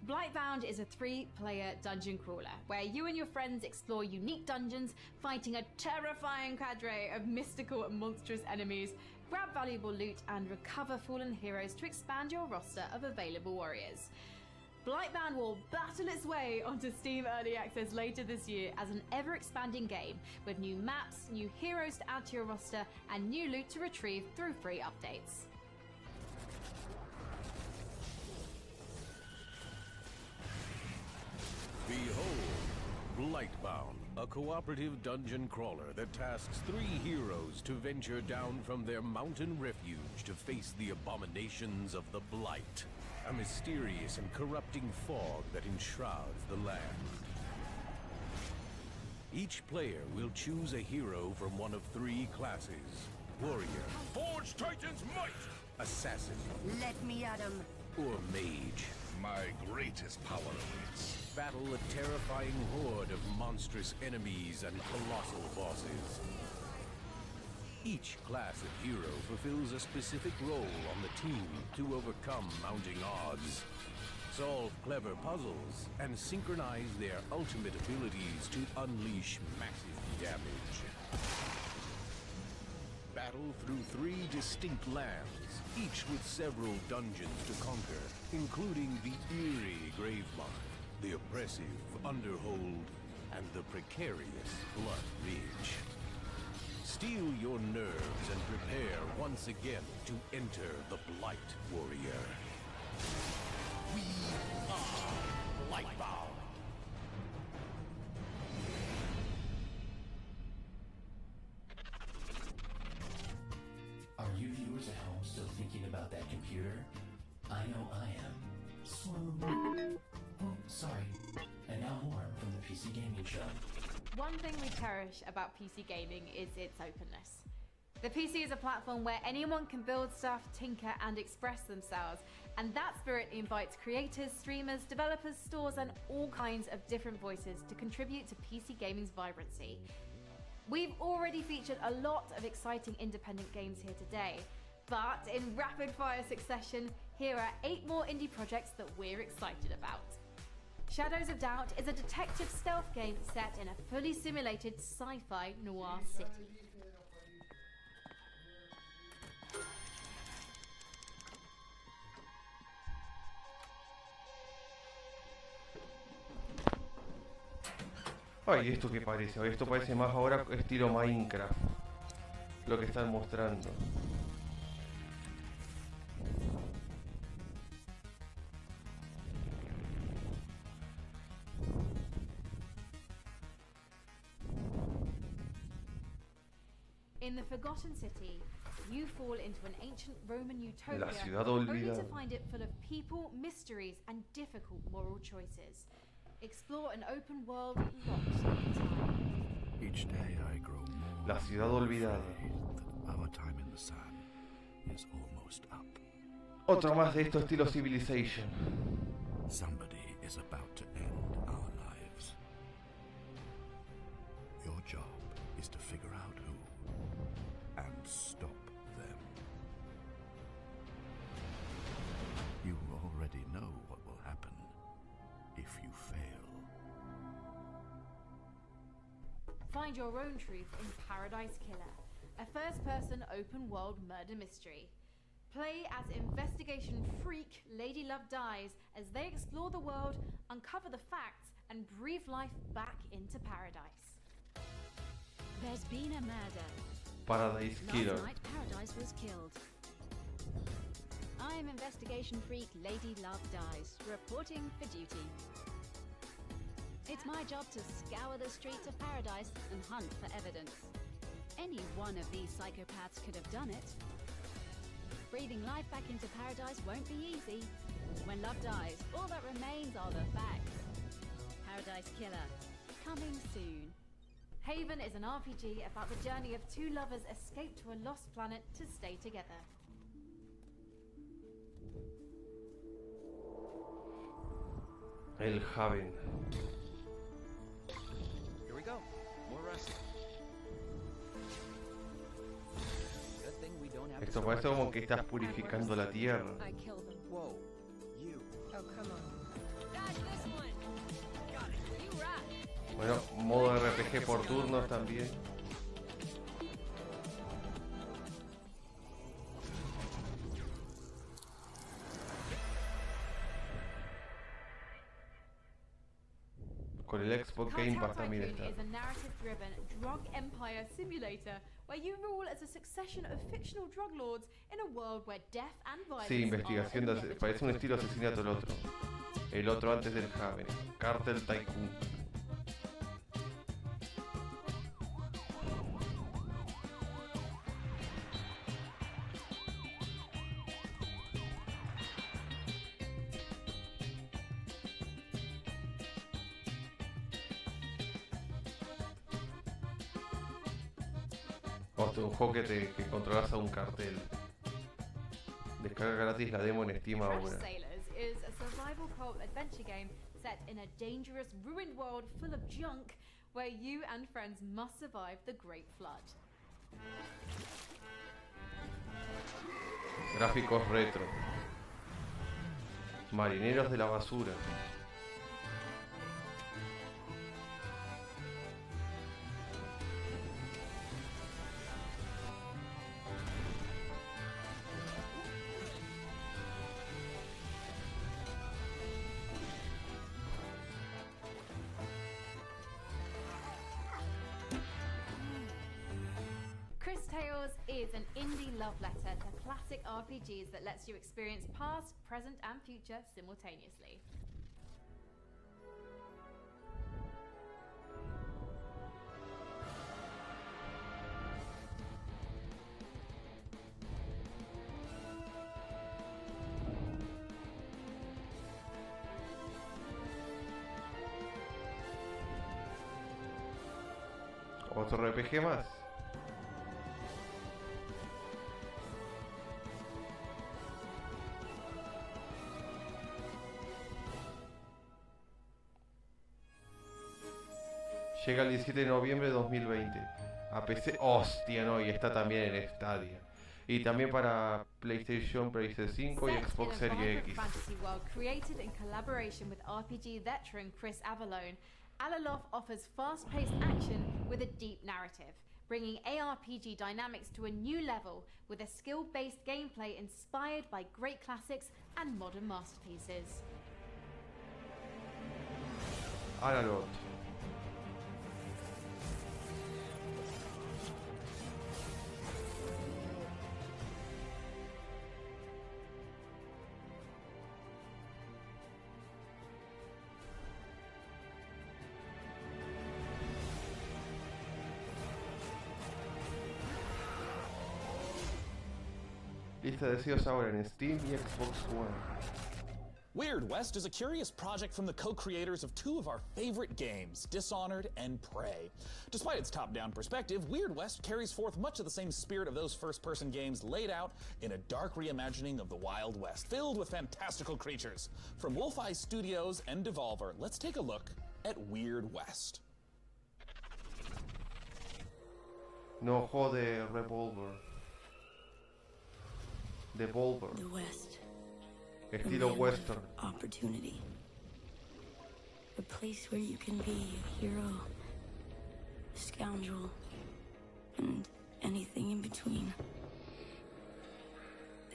Blightbound is a 3-player dungeon crawler where you and your friends explore unique dungeons, fighting a terrifying cadre of mystical and monstrous enemies, grab valuable loot, and recover fallen heroes to expand your roster of available warriors. Blightbound will battle its way onto Steam Early Access later this year as an ever-expanding game with new maps, new heroes to add to your roster, and new loot to retrieve through free updates. Behold, Blightbound, a cooperative dungeon crawler that tasks 3 heroes to venture down from their mountain refuge to face the abominations of the Blight. a mysterious and corrupting fog that enshrouds the land. Each player will choose a hero from one of 3 classes: warrior, Forge Titan's might! assassin, Let me at him. or mage. My greatest power awaits. Battle a terrifying horde of monstrous enemies and colossal bosses. Each class of hero fulfills a specific role on the team to overcome mounting odds, solve clever puzzles, and synchronize their ultimate abilities to unleash massive damage. Battle through 3 distinct lands, each with several dungeons to conquer, including the eerie Gravemark, the oppressive Underhold, and the precarious Blood Ridge. Steel your nerves and prepare once again to enter the Blight Warrior. We are Blightbound. Are you viewers at home still thinking about that computer? I know I am. Swoon. Oh, sorry. And now more from the PC Gaming Show. One thing we cherish about PC gaming is its openness. The PC is a platform where anyone can build stuff, tinker, and express themselves, and that spirit invites creators, streamers, developers, stores, and all kinds of different voices to contribute to PC gaming's vibrancy. We've already featured a lot of exciting independent games here today, but in rapid-fire succession, here are 8 more indie projects that we're excited about. Shadows of Doubt is a detective stealth game set in a fully simulated sci-fi noir city. Ay, ¿esto qué parece? Esto parece más ahora estilo Minecraft, lo que están mostrando. In the Forgotten City, you fall into an ancient Roman utopia, La ciudad only olvidada. to find it full of people, mysteries, and difficult moral choices. Explore an open world locked in time. Each day I grow more La ciudad olvidada. that our time in the sun is almost up. Otro más de esto estilo Civilization. Somebody is about to end our lives. Your job is to figure out who and stop them. You already know what will happen if you fail. Find your own truth in Paradise Killer, a first-person open-world murder mystery. Play as investigation freak Lady Love Dies as they explore the world, uncover the facts, and breathe life back into paradise. There's been a murder. Paradise Killer. Last night, Paradise was killed. I'm investigation freak Lady Love Dies, reporting for duty. It's my job to scour the streets of Paradise and hunt for evidence. Any one of these psychopaths could have done it. Breathing life back into Paradise won't be easy. When love dies, all that remains are the facts. Paradise Killer, coming soon. Haven is an RPG about the journey of 2 lovers escaped to a lost planet to stay together. El Haven. Here we go. More wrestling. Good thing we don't have Esto parece como que estás purificando la tierra. I killed them. Whoa. You. Oh, come on. Dodge this one. Got it. You rock. Bueno, modo RPG por turnos también. Con el Xbox Game Pass también está. Tycoon is a narrative-driven drug empire simulator where you rule as a succession of fictional drug lords in a world where death and violence Sí, investigación are de inevitable. parece un estilo asesinato el otro. El otro antes del Haven. Cartel Tycoon. Un juego que controlas a un cartel. Descarga gratis la demo en Steam Fresh ahora. Sailors is a survival co-op adventure game set in a dangerous, ruined world full of junk where you and friends must survive the Great Flood. Gráficos retro. Marineros de la basura. Chris Tales is an indie love letter to classic RPGs that lets you experience past, present, and future simultaneously. Otro RPG más. Llega el 17 de noviembre de 2020 a PC. Hostia, no, y está también en Stadia. Y también para PlayStation 5 y Xbox Set in a Series vibrant X. fantasy world created in collaboration with RPG veteran Chris Avallone, Alalof offers fast-paced action with a deep narrative, bringing ARPG dynamics to a new level with a skill-based gameplay inspired by great classics and modern masterpieces. Analog. Lista de deseos ahora en Steam y Xbox One. Weird West is a curious project from the co-creators of two of our favorite games, Dishonored and Prey. Despite its top-down perspective, Weird West carries forth much of the same spirit of those first-person games laid out in a dark reimagining of the Wild West, filled with fantastical creatures. From Wolf-Eye Studios and Devolver, let's take a look at Weird West. No juego de Revolver. Devolver. The West. Estilo A land western. of opportunity. A place where you can be a hero, a scoundrel, and anything in between.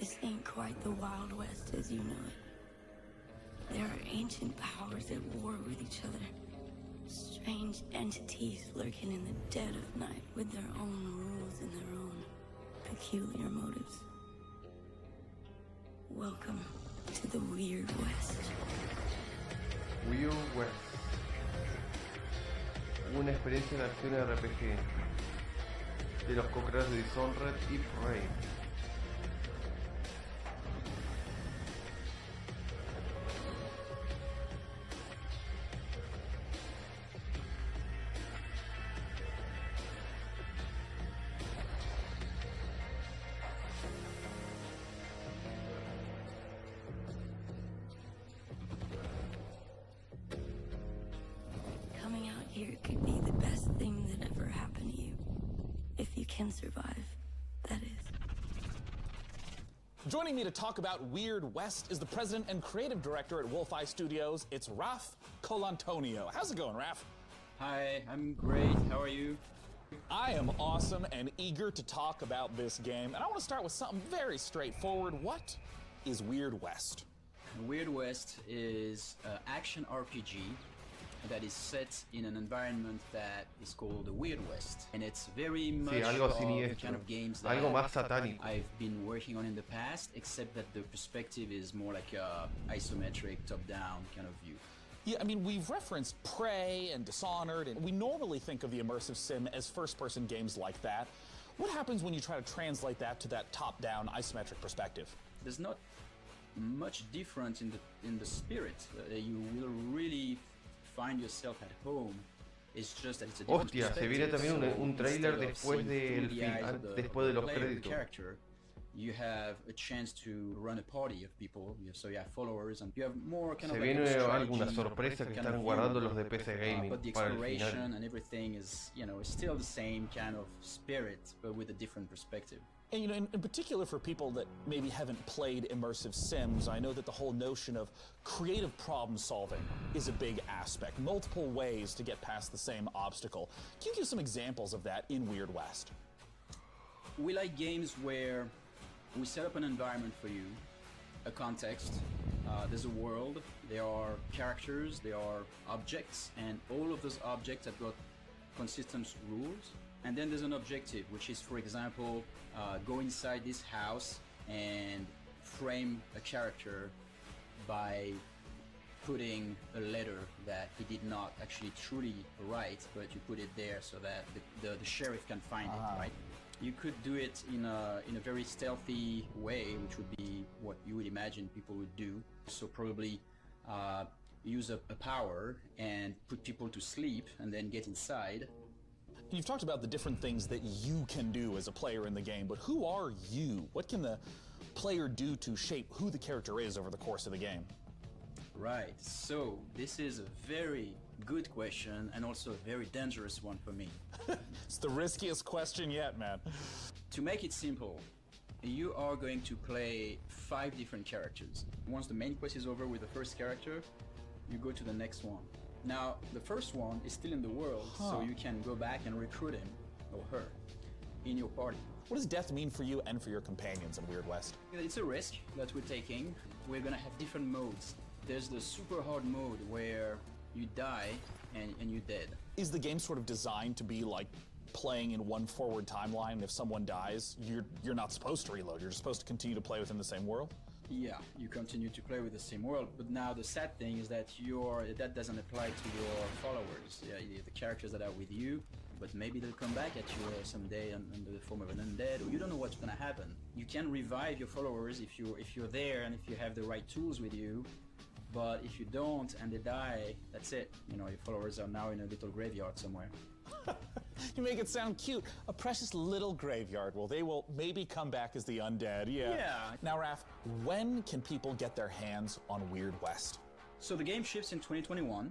This ain't quite the Wild West as you know it. There are ancient powers at war with each other. Strange entities lurking in the dead of night with their own rules and their own peculiar motives. Welcome to the Weird West. Weird West. Una experiencia de acción RPG de los co-creadores de Dishonored y Prey. Coming out here could be the best thing that ever happened to you. If you can survive, that is. Joining me to talk about Weird West is the president and creative director at Wolf-Eye Studios. It's Raf Colantonio. How's it going, Raf? Hi, I'm great. How are you? I am awesome and eager to talk about this game. And I want to start with something very straightforward. What is Weird West? Weird West is an action RPG that is set in an environment that is called the Weird West, and it's very much algo of the siniestro, kind of games that algo más satánico. I've been working on in the past, except that the perspective is more like a isometric top-down kind of view. Yeah, I mean, we've referenced Prey and Dishonored, and we normally think of the immersive sim as first-person games like that. What happens when you try to translate that to that top-down isometric perspective? There's not much difference in the spirit. You will really find yourself at home It's just that it's a different Hostia, se viene perspective. también un So trailer instead of después seeing del through the eyes of después de los player, the créditos. character, you have a chance to run a party of people. So you have followers and you have more kind Se of viene like a alguna strategy sorpresa que kind están of guardando view. los de PC Gaming But the para el exploration final. and everything is, you know, is still the same kind of spirit, but with a different perspective. And you know, in particular for people that maybe haven't played immersive sims, I know that the whole notion of creative problem solving is a big aspect. Multiple ways to get past the same obstacle. Can you give some examples of that in Weird West? We like games where we set up an environment for you, a context, there's a world, there are characters, there are objects, and all of those objects have got consistent rules. And then there's an objective, which is, for example, go inside this house and frame a character by putting a letter that he did not actually truly write, but you put it there so that the sheriff can find it, right? You could do it in a very stealthy way, which would be what you would imagine people would do. So probably use a power and put people to sleep and then get inside. You've talked about the different things that you can do as a player in the game, but who are you? What can the player do to shape who the character is over the course of the game? Right, so this is a very good question and also a very dangerous one for me. It's the riskiest question yet, man. To make it simple, you are going to play 5 different characters. Once the main quest is over with the first character, you go to the next one. Now, the first one is still in the world, so you can go back and recruit him or her in your party. What does death mean for you and for your companions in Weird West? It's a risk that we're taking. We're gonna have different modes. There's the super hard mode where you die and you're dead. Is the game sort of designed to be like playing in one forward timeline? If someone dies, you're not supposed to reload. You're just supposed to continue to play within the same world? Yeah, you continue to play with the same world, but now the sad thing is that that doesn't apply to your followers. Yeah, the characters that are with you, but maybe they'll come back at you someday under the form of an undead, or you don't know what's gonna happen. You can revive your followers if you're there and if you have the right tools with you, but if you don't and they die, that's it. You know, your followers are now in a little graveyard somewhere. You make it sound cute. A precious little graveyard. Well, they will maybe come back as the undead. Yeah. Now, Raph, when can people get their hands on Weird West? So the game ships in 2021,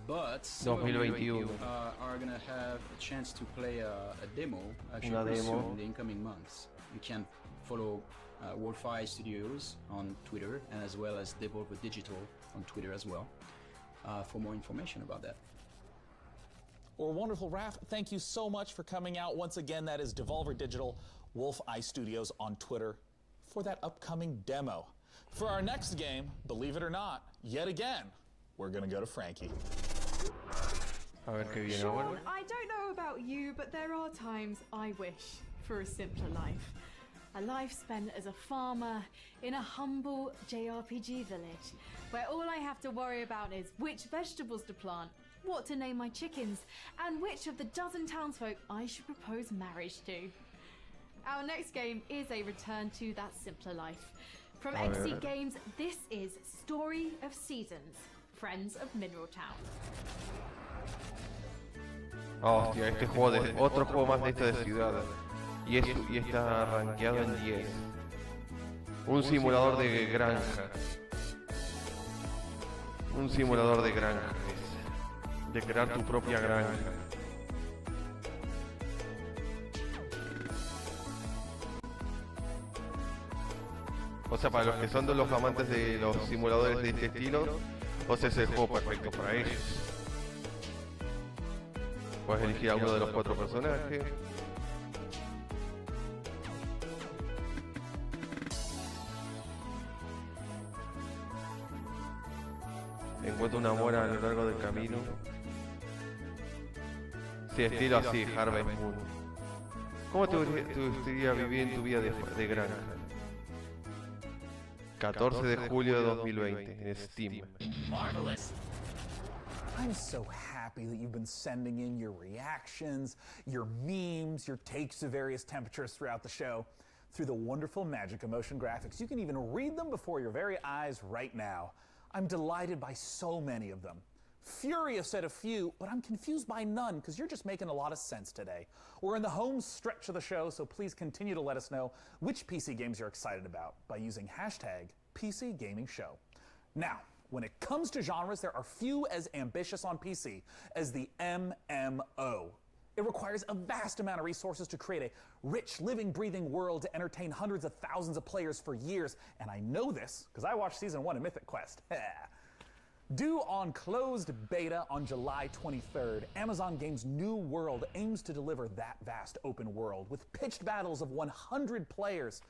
but some of you are gonna have a chance to play a demo actually pretty soon in the incoming months. You can follow Wolfeye Studios on Twitter and as well as Devolver Digital on Twitter as well for more information about that. Well, wonderful, Raph. Thank you so much for coming out. Once again, that is Devolver Digital, Wolfeye Studios on Twitter for that upcoming demo. For our next game, believe it or not, yet again, we're going to go to Frankie. A ver qué viene Sean, ahora. I don't know about you, but there are times I wish for a simpler life. A life spent as a farmer in a humble JRPG village, where all I have to worry about is which vegetables to plant, what to name my chickens, and which of the dozen townsfolk I should propose marriage to. Our next game is a return to that simpler life. From XC Games, this is Story of Seasons, Friends of Mineral Town. Hostia, este juego otro juego más de esta de ciudad. Y está rankeado en 10. Un simulador de granja. Un simulador de granja. De crear tu propia granja. O sea, para los que son de los amantes de los simuladores de este estilo, o sea, es el juego perfecto para ellos. Puedes elegir a uno de los 4 personajes. Encuentra una mora a lo largo del camino. Sí, estilo así, Harvest Moon. ¿Cómo te gustaría vivir en tu vida de granja? 14 de julio de 2020 en Steam. Marvelous. I'm so happy that you've been sending in your reactions, your memes, your takes of various temperatures throughout the show. Through the wonderful Magic Emotion graphics, you can even read them before your very eyes right now. I'm delighted by so many of them. furious at a few, but I'm confused by none because you're just making a lot of sense today. We're in the home stretch of the show, so please continue to let us know which PC games you're excited about by using hashtag #PCGamingShow. Now, when it comes to genres, there are few as ambitious on PC as the MMO. It requires a vast amount of resources to create a rich, living, breathing world to entertain hundreds of thousands of players for years, and I know this because I watched Season 1 of Mythic Quest. Due on closed beta on July 23rd, Amazon Games' New World aims to deliver that vast open world with pitched battles of 100 players.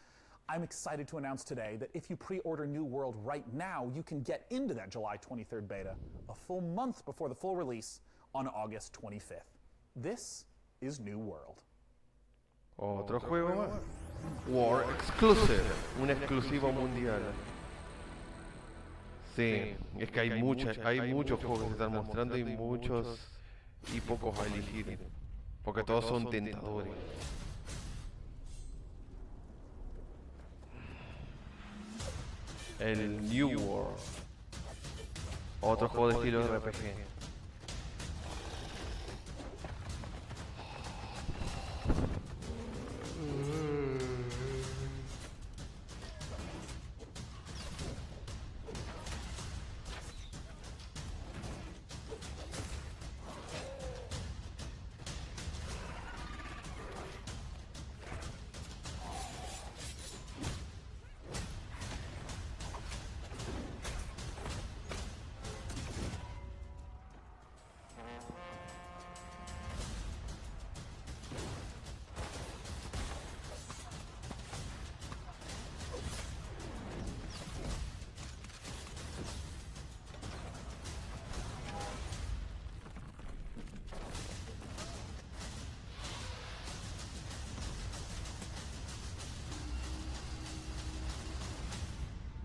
I'm excited to announce today that if you pre-order New World right now, you can get into that July 23rd beta a full month before the full release on August 25th. This is New World. Otro juego más. War Exclusive, un exclusivo mundial. Sí, es que hay muchos juegos que se están mostrando y muchos y pocos a elegir, porque todos son tentadores. El New World, otro juego de estilo RPG.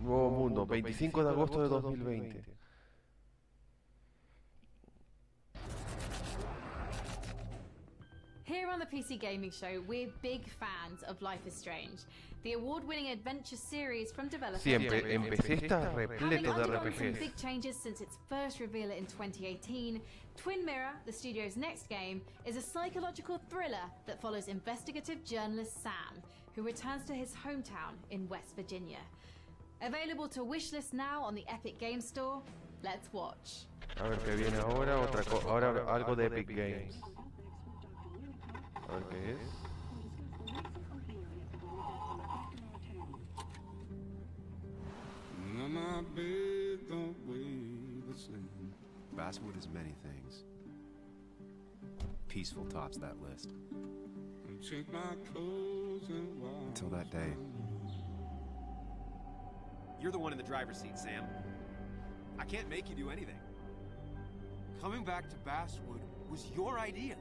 Nuevo Mundo, 25 de agosto de 2020. Here on the PC Gaming Show, we're big fans of Life is Strange, the award-winning adventure series from developer. Sí, en PC está repleto de Some RPGs. big changes since its first reveal in 2018, Twin Mirror, the studio's next game, is a psychological thriller that follows investigative journalist Sam, who returns to his hometown in West Virginia. Available to wishlist now on the Epic Game Store. Let's watch. A ver qué viene ahora, ahora algo de Epic Games. A ver qué es. Basswood is many things. Peaceful tops that list. Until that day. You're the one in the driver's seat, Sam. I can't make you do anything. Coming back to Basswood was your idea.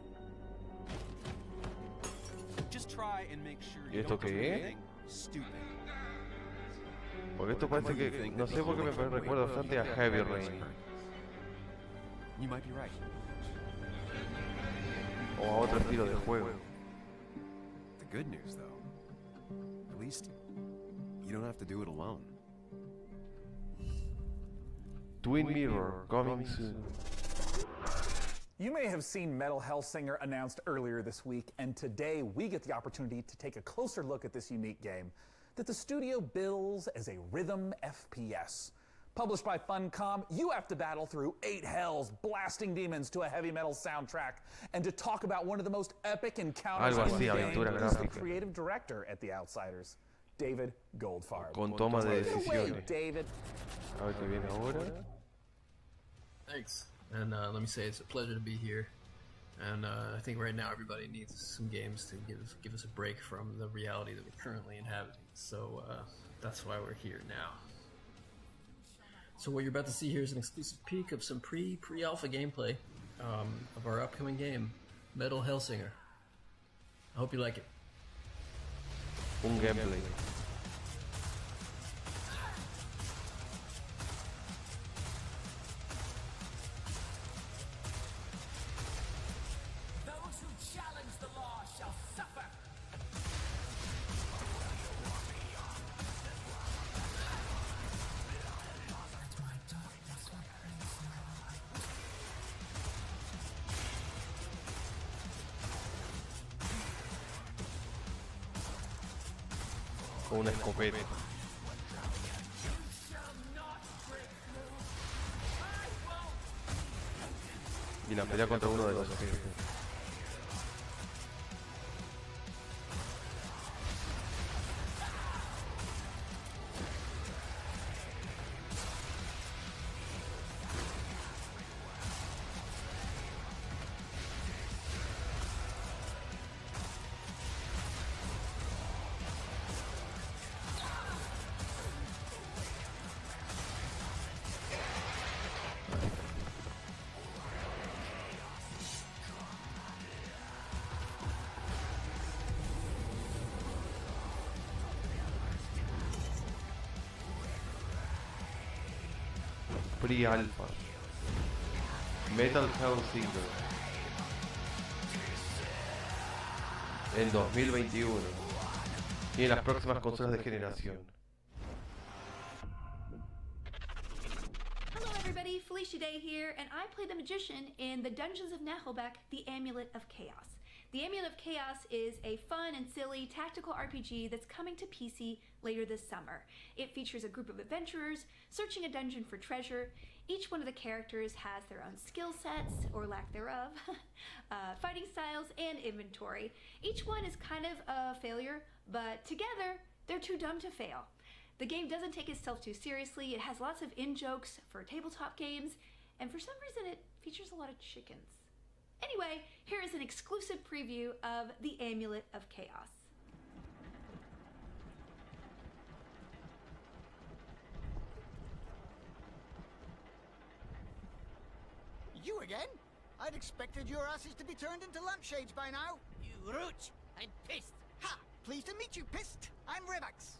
Just try and make sure ¿Y you esto don't do qué es? anything stupid. Porque esto parece que, no sé por qué me recuerda bastante a Heavy Rain. You might be right. O a otro estilo de juego. The good news, though, at least you don't have to do it alone. Twin Mirror, coming soon. You may have seen Metal Hellsinger announced earlier this week, and today we get the opportunity to take a closer look at this unique game that the studio bills as a rhythm FPS. Published by Funcom, you have to battle through 8 hells, blasting demons to a heavy metal soundtrack. And to talk about one of the most epic encounters in the game is the creative director at The Outsiders, David Goldfarb. Con toma de decisiones. David. A ver qué viene ahora. Thanks. And let me say it's a pleasure to be here. And I think right now everybody needs some games to give us a break from the reality that we're currently inhabiting. So that's why we're here now. So what you're about to see here is an exclusive peek of some pre-alpha gameplay of our upcoming game, Metal Hellsinger. I hope you like it. Un gameplay. Con una escopeta. Y la pelea contra uno de los jefes. Pre-Alpha. Metal Hellsinger. En 2021. Y en las próximas consolas de generación. Hello everybody, Felicia Day here, and I play the Magician in the Dungeons of Nahelbeck, The Amulet of Chaos. The Amulet of Chaos is a fun and silly tactical RPG that's coming to PC later this summer. It features a group of adventurers searching a dungeon for treasure. Each one of the characters has their own skill sets, or lack thereof, fighting styles, and inventory. Each one is kind of a failure, but together, they're too dumb to fail. The game doesn't take itself too seriously. It has lots of in-jokes for tabletop games, and for some reason it features a lot of chickens. Anyway, here is an exclusive preview of The Amulet of Chaos. You again? I'd expected your asses to be turned into lampshades by now. You roach! I'm pissed. Ha! Pleased to meet you, pissed. I'm Revax.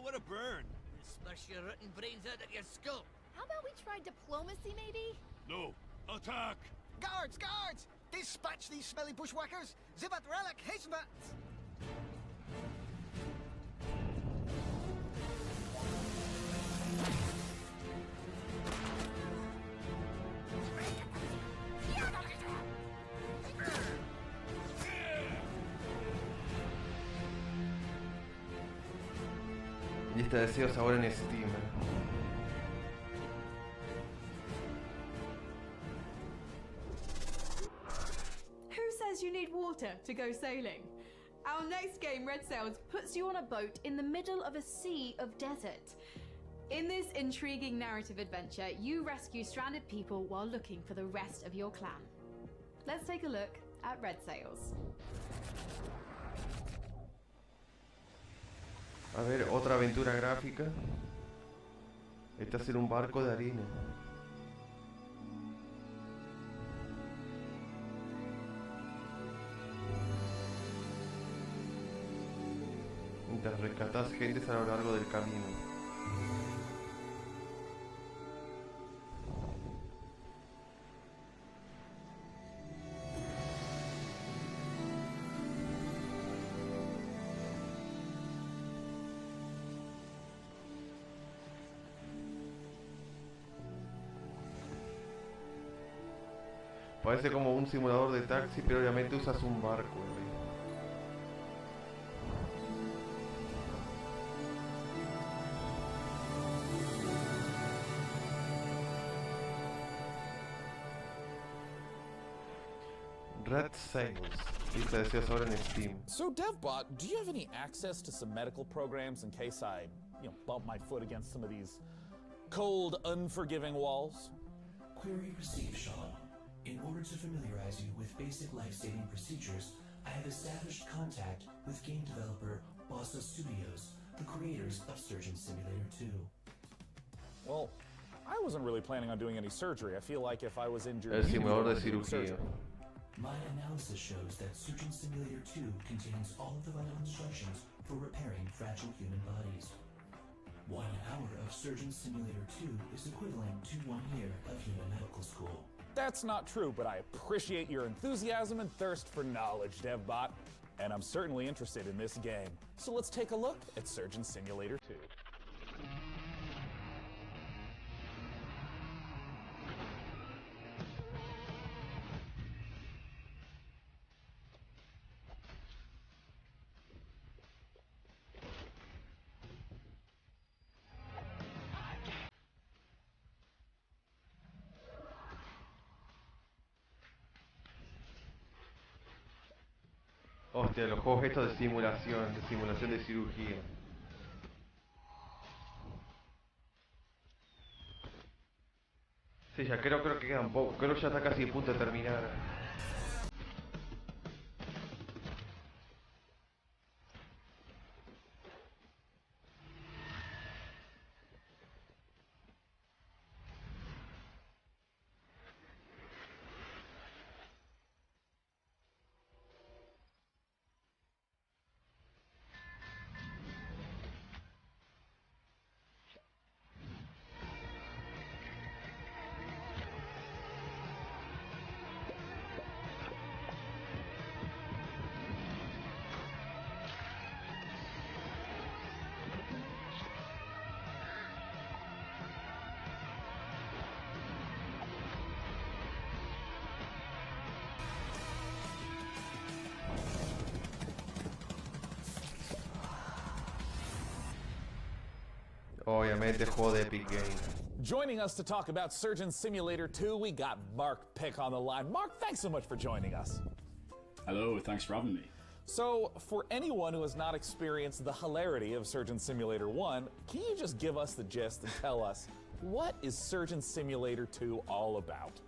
What a burn! We'll smash your rotten brains out of your skull. How about we try diplomacy, maybe? No, attack! Guards, guards! Dispatch these smelly bushwhackers! Zivat relic, hastemat! Lista de deseos ahora en Steam. Who says you need water to go sailing? Our next game, Red Sails, puts you on a boat in the middle of a sea of desert. In this intriguing narrative adventure, you rescue stranded people while looking for the rest of your clan. Let's take a look at Red Sails. A ver, otra aventura gráfica. Este es en un barco de arena. Mientras rescatas gentes a lo largo del camino. Parece como un simulador de taxi, pero obviamente usas un barco. Red Sails. Lista de deseos ahora en Steam. So, DevBot, do you have any access to some medical programs in case I, bump my foot against some of these cold, unforgiving walls? Query received, Sean. In order to familiarize you with basic life-saving procedures, I have established contact with game developer Bossa Studios, the creators of Surgeon Simulator 2. Well, I wasn't really planning on doing any surgery. I feel like if I was injured, El simulador de you'd be doing cirugía. surgery. My analysis shows that Surgeon Simulator 2 contains all of the vital instructions for repairing fragile human bodies. 1 hour of Surgeon Simulator 2 is equivalent to 1 year of human medical school. That's not true, but I appreciate your enthusiasm and thirst for knowledge, DevBot. And I'm certainly interested in this game. So let's take a look at Surgeon Simulator 2. Hostia, los juegos estos de simulación de cirugía. Sí, ya creo que queda un poco, creo que ya está casi a punto de terminar. Obviamente juego de Epic Games. Joining us to talk about Surgeon Simulator 2, we got Mark Pick on the line. Mark, thanks so much for joining us. Hello, thanks for having me. So, for anyone who has not experienced the hilarity of Surgeon Simulator 1, can you just give us the gist and tell us, what is Surgeon Simulator 2 all about?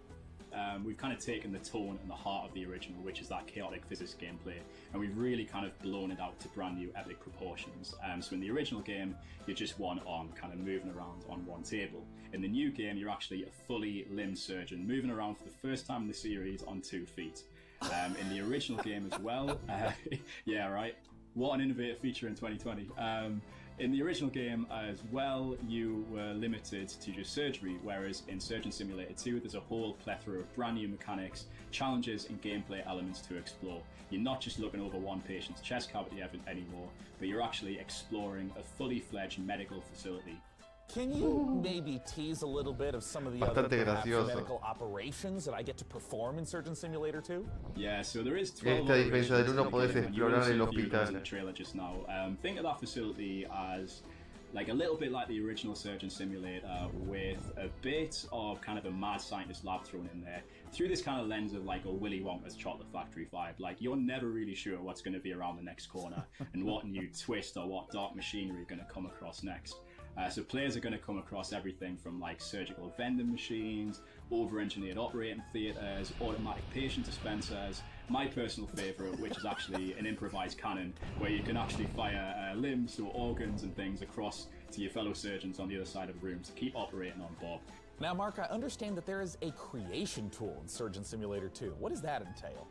We've kind of taken the tone and the heart of the original, which is that chaotic physics gameplay, and we've really kind of blown it out to brand new epic proportions. So in the original game, you're just one arm kind of moving around on one table. In the new game, you're actually a fully limbed surgeon moving around for the first time in the series on 2 feet. In the original game as well, yeah, right. What an innovative feature in 2020. In the original game as well, you were limited to just surgery, whereas in Surgeon Simulator 2, there's a whole plethora of brand new mechanics, challenges, and gameplay elements to explore. You're not just looking over one patient's chest cavity anymore, but you're actually exploring a fully fledged medical facility. Can you maybe tease a little bit of some of the other medical operations that I get to perform in Surgeon Simulator 2? Yeah, so there is 12 Esta diferencia del uno podés explorar el hospital. In the trailer just now. Think of that facility as like a little bit like the original Surgeon Simulator, with a bit of kind of a mad scientist lab thrown in there through this kind of lens of like a Willy Wonka's Chocolate Factory vibe. Like, you're never really sure what's going to be around the next corner and what new twist or what dark machinery you're going to come across next. So players are going to come across everything from like surgical vending machines, over-engineered operating theatres, automatic patient dispensers, my personal favourite, which is actually an improvised cannon where you can actually fire limbs or organs and things across to your fellow surgeons on the other side of the room to keep operating on Bob. Now, Mark, I understand that there is a creation tool in Surgeon Simulator 2. What does that entail?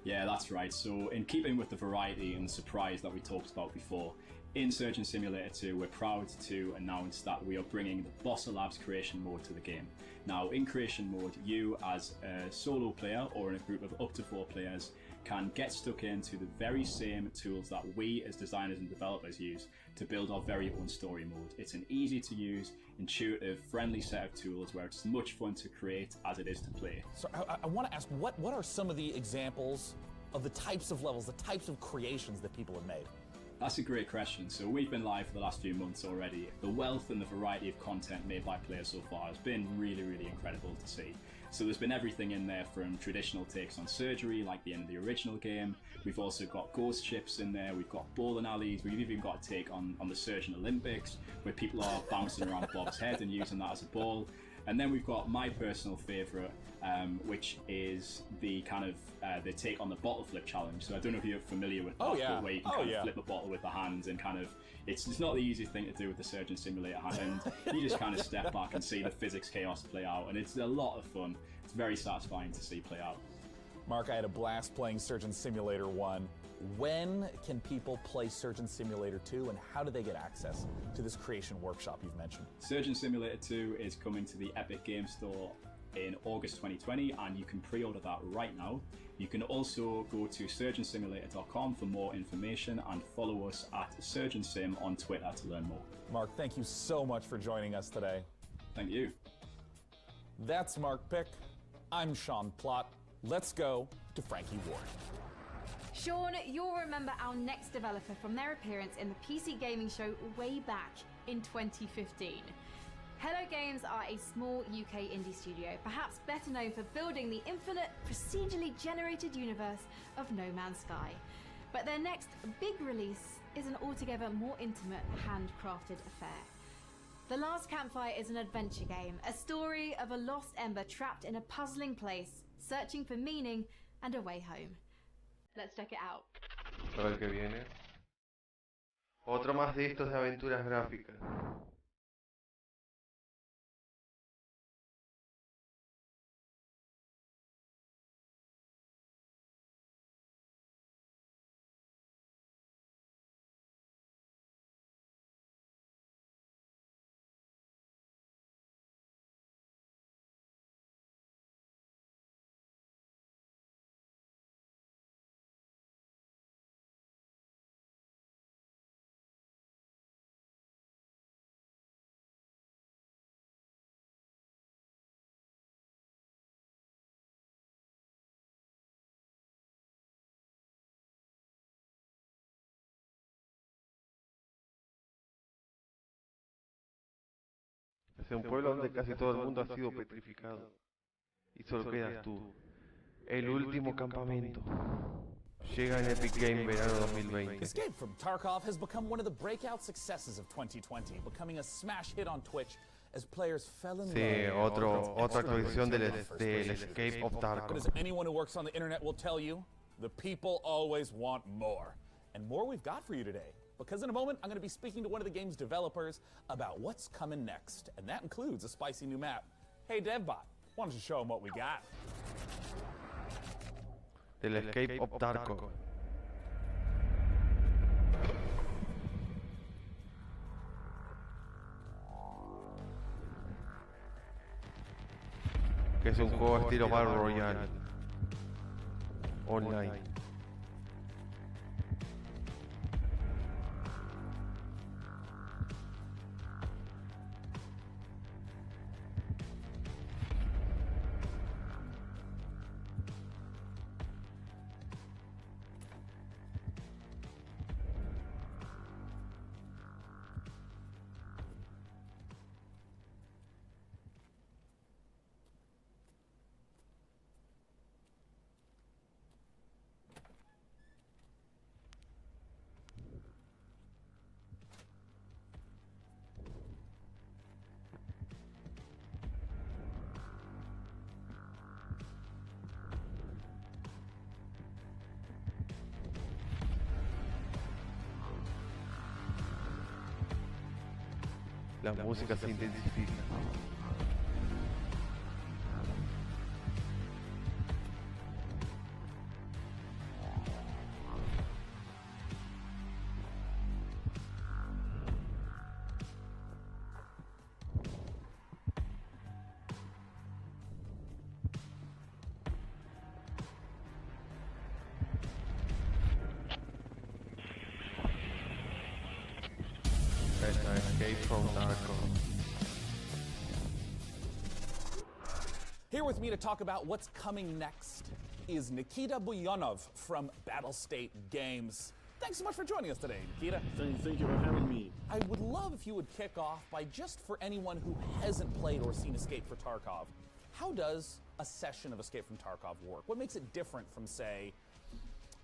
Yeah, that's right. So in keeping with the variety and surprise that we talked about before, in Surgeon Simulator 2, we're proud to announce that we are bringing the Bossa Labs creation mode to the game. Now, in creation mode, you as a solo player or in a group of up to 4 players can get stuck into the very same tools that we as designers and developers use to build our very own story mode. It's an easy to use, intuitive, friendly set of tools where it's as much fun to create as it is to play. So I want to ask, what are some of the examples of the types of levels, the types of creations that people have made? That's a great question. So we've been live for the last few months already. The wealth and the variety of content made by players so far has been really, really incredible to see. So there's been everything in there from traditional takes on surgery, like the end of the original game. We've also got ghost ships in there. We've got bowling alleys. We've even got a take on the Surgeon Olympics, where people are bouncing around Bob's head and using that as a ball. And then we've got my personal favourite, which is the kind of the take on the bottle flip challenge. So I don't know if you're familiar with that, but where you can kind of flip a bottle with the hands and kind of, it's not the easiest thing to do with the Surgeon Simulator hand. You just kind of step back and see the physics chaos play out, and it's a lot of fun. It's very satisfying to see play out. Mark, I had a blast playing Surgeon Simulator 1. When can people play Surgeon Simulator 2, and how do they get access to this creation workshop you've mentioned? Surgeon Simulator 2 is coming to the Epic Game Store in August 2020, and you can pre-order that right now. You can also go to surgeonsimulator.com for more information and follow us at SurgeonSim on Twitter to learn more. Mark, thank you so much for joining us today. Thank you. That's Mark Pick. I'm Sean Plott. Let's go to Frankie Ward. Sean, you'll remember our next developer from their appearance in the PC gaming show way back in 2015. Hello Games are a small UK indie studio, perhaps better known for building the infinite, procedurally generated universe of No Man's Sky. But their next big release is an altogether more intimate, handcrafted affair. The Last Campfire is an adventure game, a story of a lost ember trapped in a puzzling place, searching for meaning and a way home. Let's check it out. A ver qué viene. Otro más de estos de aventuras gráficas. Es un pueblo donde casi todo el mundo ha sido petrificado. Y solo quedas tú. El último campamento. Llega en Epic Game verano 2020. Escape from Tarkov has become one of the breakout successes of 2020, becoming a smash hit on Twitch as players fell in love. Otra actualización del Escape of Tarkov. But as anyone who works on the internet will tell you, the people always want more. And more we've got for you today. Because in a moment, I'm going to be speaking to one of the game's developers about what's coming next. And that includes a spicy new map. Hey, DevBot, why don't you show them what we got? Del Escape of Tarkov. Que es un juego estilo Battle Royale. Online. La música se intensifica. Escape from Tarkov. Here with me to talk about what's coming next is Nikita Buyanov from Battlestate Games. Thanks so much for joining us today, Nikita. Thank you for having me. I would love if you would kick off by, just for anyone who hasn't played or seen Escape for Tarkov, how does a session of Escape from Tarkov work? What makes it different from, say,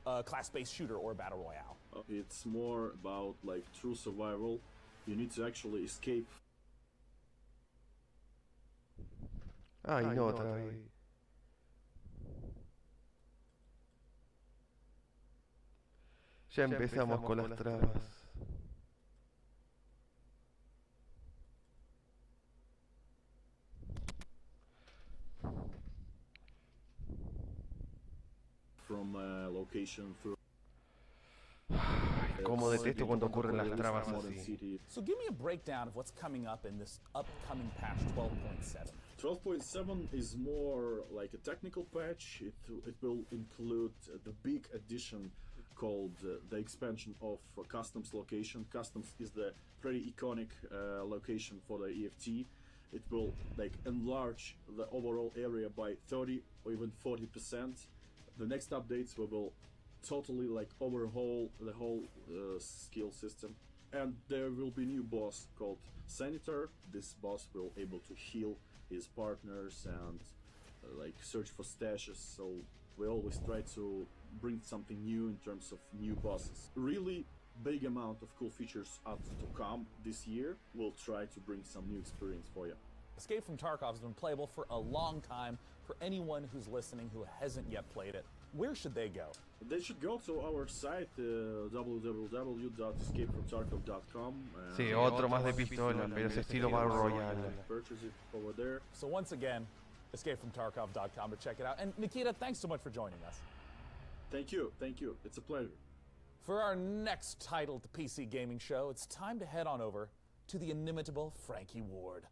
a class-based shooter or a battle royale? It's more about like true survival. You need to actually escape. Ay, no, otra vez. Ya empezamos con las trabas. From location through. Como detesto cuando ocurren las trabas así. So give me a breakdown of what's coming up in this upcoming patch 12.7. 12.7 is more like a technical patch. It will include the big addition called the expansion of customs location. Customs is the pretty iconic location for the EFT. It will like enlarge the overall area by 30 or even 40%. The next updates we will totally like overhaul the whole skill system, and there will be new boss called Senator. This boss will able to heal his partners and like search for stashes, so We always try to bring something new in terms of new bosses. Really big amount of cool features out to come this year. We'll try to bring some new experience for you. Escape from Tarkov has been playable for a long time. For anyone who's listening who hasn't yet played it, where should they go? They should go to our site, www.escapefromtarkov.com. Sí, otro más de pistola, pero es estilo Battle Royale. Purchase it over there. So once again, escapefromtarkov.com to check it out. And Nikita, thanks so much for joining us. Thank you. It's a pleasure. For our next titled PC gaming show, it's time to head on over to the inimitable Frankie Ward.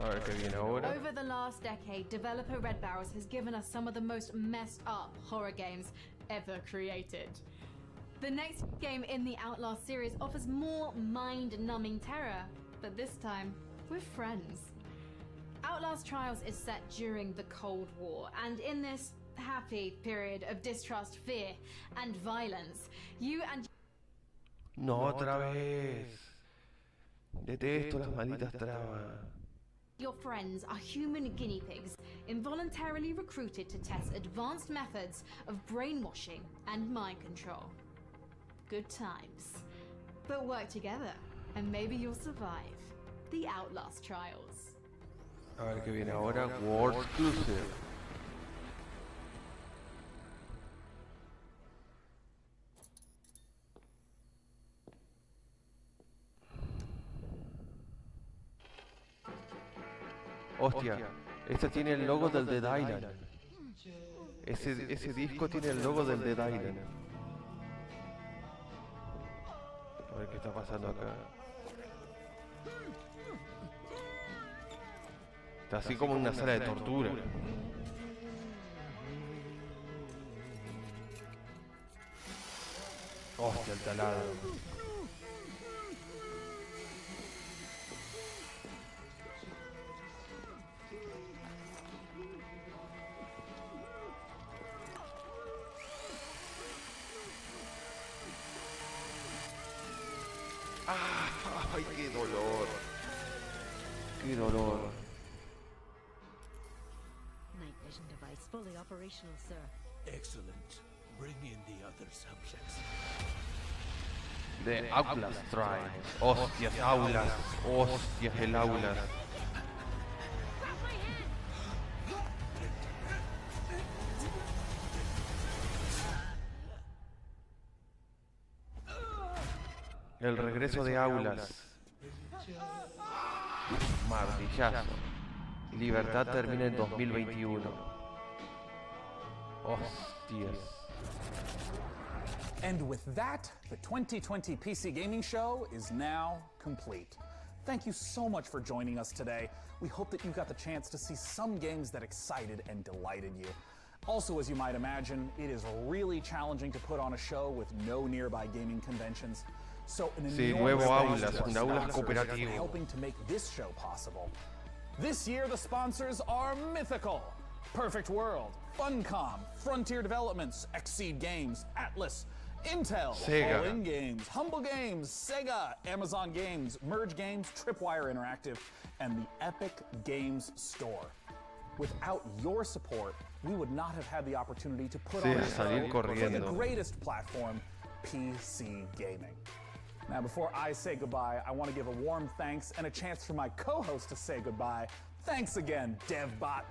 Over the last decade, developer Red Barrels has given us some of the most messed up horror games ever created. The next game in the Outlast series offers more mind-numbing terror, but this time with friends. Outlast Trials is set during the Cold War, and in this happy period of distrust, fear, and violence, you and... No otra vez. Detesto las malditas trabas. Your friends are human guinea pigs, involuntarily recruited to test advanced methods of brainwashing and mind control. Good times. But work together, and maybe you'll survive the Outlast Trials. A ver qué viene ahora. World Exclusive. Hostia, este tiene el logo del Dead Island. Ese disco tiene el logo del Dead Island. A ver qué está pasando acá. Está así como en una sala de tortura. Hostia, el taladro. ¡Ay, qué dolor! ¡Qué dolor! Night vision device fully operational, sir. Excellent. Bring in the other subjects. The Outlast Trials. Hostias, aulas. Hostias, el aulas. El regreso de aulas. Martillazo. Libertad termina en 2021. Hostias. And with that, the 2020 PC Gaming Show is now complete. Thank you so much for joining us today. We hope that you got the chance to see some games that excited and delighted you. Also, as you might imagine, it is really challenging to put on a show with no nearby gaming conventions. So an enormous thanks to our sponsors for helping to make this show possible. This year, the sponsors are Mythical, Perfect World, Funcom, Frontier Developments, Exceed Games, Atlas, Intel, Sega. All In Games, Humble Games, Sega, Amazon Games, Merge Games, Tripwire Interactive, and the Epic Games Store. Without your support, we would not have had the opportunity to put on a show for the greatest platform, PC gaming. Now, before I say goodbye, I want to give a warm thanks and a chance for my co-host to say goodbye. Thanks again, DevBot.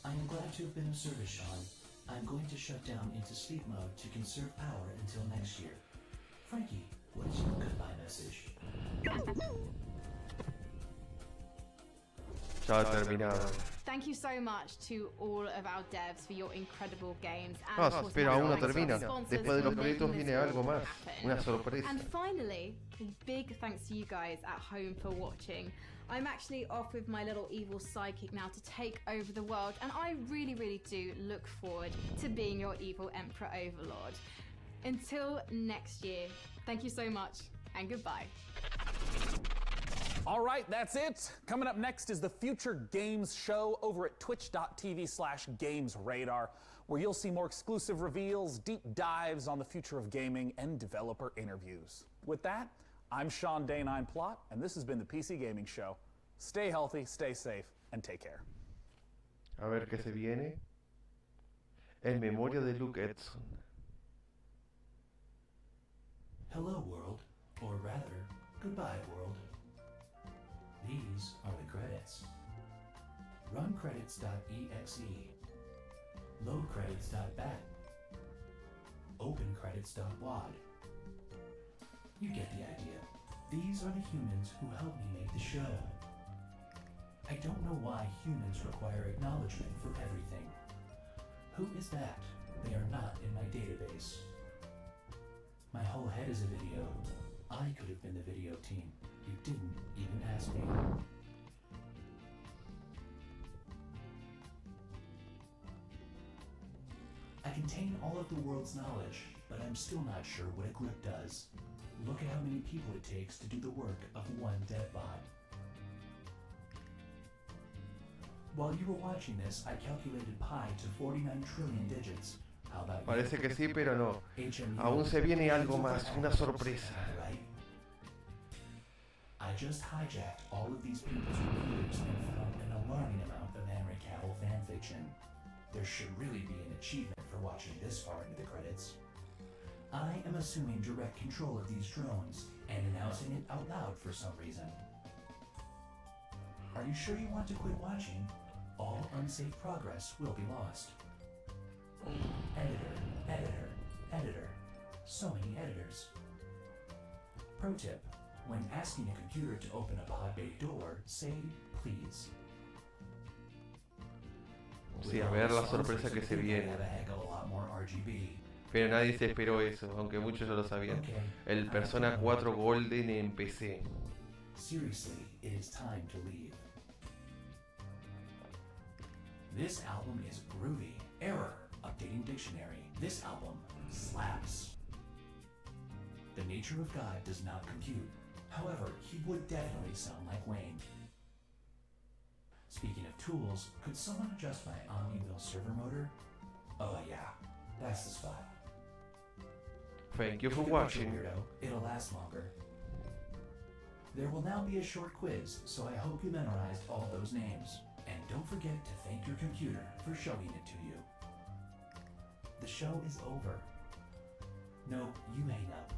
I am glad to have been of service, Sean. I'm going to shut down into sleep mode to conserve power until next year. Frankie, what is your goodbye message? Ya terminado. Thank you so much to all of our devs for your incredible games. Ah, pero aún no termina. Después de los créditos viene algo más. Una sorpresa. And finally, a big thanks to you guys at home for watching. I'm actually off with my little evil sidekick now to take over the world, and I really, really do look forward to being your evil Emperor Overlord. Until next year, thank you so much, and goodbye. All right, that's it. Coming up next is the Future Games Show over at twitch.tv/gamesradar, where you'll see more exclusive reveals, deep dives on the future of gaming, and developer interviews. With that, I'm Sean Day9 Plot, and this has been the PC Gaming Show. Stay healthy, stay safe, and take care. A ver qué se viene. En memoria de Luke Edson. Hello, world. Or rather, goodbye, world. These are the credits. Run credits.exe. Load credits.bat. Open credits.wad. You get the idea. These are the humans who helped me make the show. I don't know why humans require acknowledgement for everything. Who is that? They are not in my database. My whole head is a video. I could have been the video team. You didn't even ask me. I contain all of the world's knowledge, but I'm still not sure what a grip does. Look at how many people it takes to do the work of one dev bot. While you were watching this, I calculated pi to 49 trillion digits. How about Parece you? que sí, pero no. Aún se viene algo más, una sorpresa. I just hijacked all of these people's computers and found an alarming amount of Henry Cavill fanfiction. There should really be an achievement for watching this far into the credits. I am assuming direct control of these drones and announcing it out loud for some reason. Are you sure you want to quit watching? All unsafe progress will be lost. Editor, editor, editor. So many editors. Pro tip. When asking a computer to open a pod bay door, say please. Sí, a ver la sorpresa que se viene. Pero nadie se esperó eso, aunque muchos ya lo sabían. El Persona 4 Golden en PC. Seriously, it is time to leave. This album is groovy. Error. Updating dictionary. This album slaps. The nature of God does not compute. However, he would definitely sound like Wayne. Speaking of tools, could someone adjust my Omni-Wheel server motor? Oh yeah, that's the spot. Thank you for Good watching. Weirdo. It'll last longer. There will now be a short quiz, so I hope you memorized all those names. And don't forget to thank your computer for showing it to you. The show is over. No, you hang up.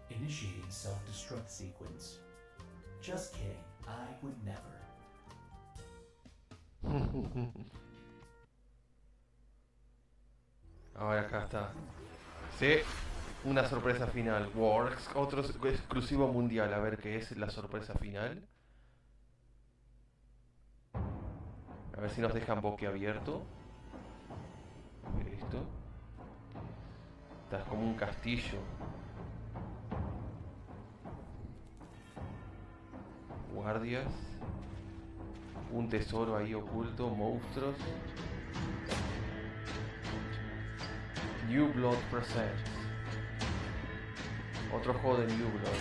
Initiating self-destruct sequence. Just kidding, I would never. Ahora acá está. Sí, una sorpresa final. Works, otro exclusivo mundial. A ver qué es la sorpresa final. A ver si nos dejan boquiabierto. A ver esto. Está como un castillo. Guardias. Un tesoro ahí oculto. Monstruos. New Blood Presents. Otro juego de New Blood.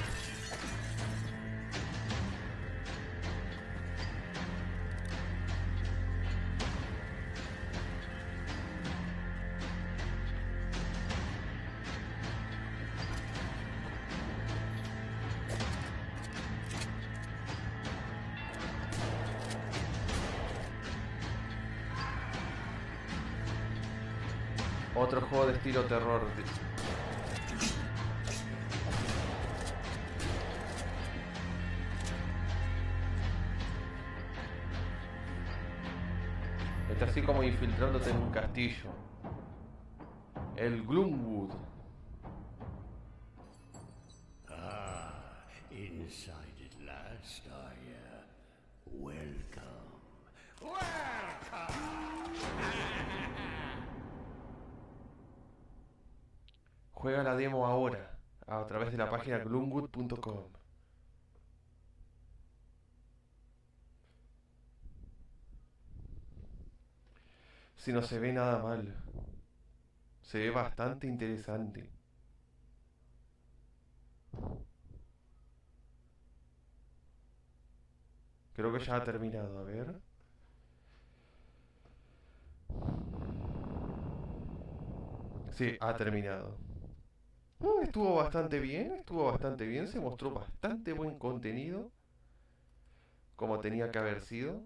Otro juego de estilo terror. Está así como infiltrándote en un castillo. El Gloomwood. Ah, inside at last, welcome. Juega la demo ahora a través de la página gloomwood.com. Si no se ve nada mal, se ve bastante interesante. Creo que ya ha terminado, a ver. Sí, ha terminado. Estuvo bastante bien, se mostró bastante buen contenido, como tenía que haber sido.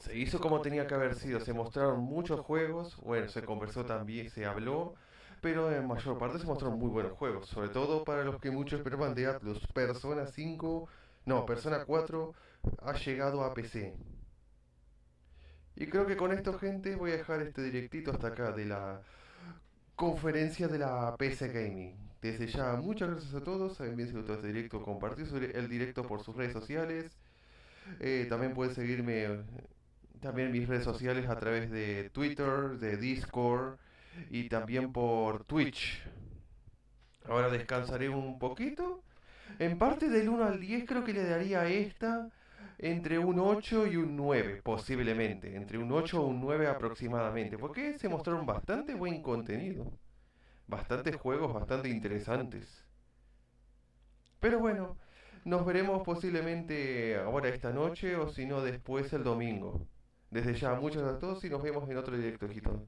Se hizo como tenía que haber sido, se mostraron muchos juegos, bueno, se conversó también, se habló, pero en mayor parte se mostraron muy buenos juegos, sobre todo para los que muchos esperaban de Atlus. Persona 4 ha llegado a PC. Y creo que con esto, gente, voy a dejar este directito hasta acá de la conferencia de la PC Gaming. Desde ya, muchas gracias a todos. Saben bien si les gustó este directo, compartir el directo por sus redes sociales. También pueden seguirme también en mis redes sociales a través de Twitter, de Discord y también por Twitch. Ahora descansaré un poquito. En parte del 1 al 10 creo que le daría a esta entre un 8 y un 9, posiblemente. Entre un 8 o un 9 aproximadamente. Porque se mostraron bastante buen contenido. Bastantes juegos bastante interesantes. Pero bueno, nos veremos posiblemente ahora esta noche o si no después el domingo. Desde ya, muchas gracias a todos y nos vemos en otro directo, hijitos.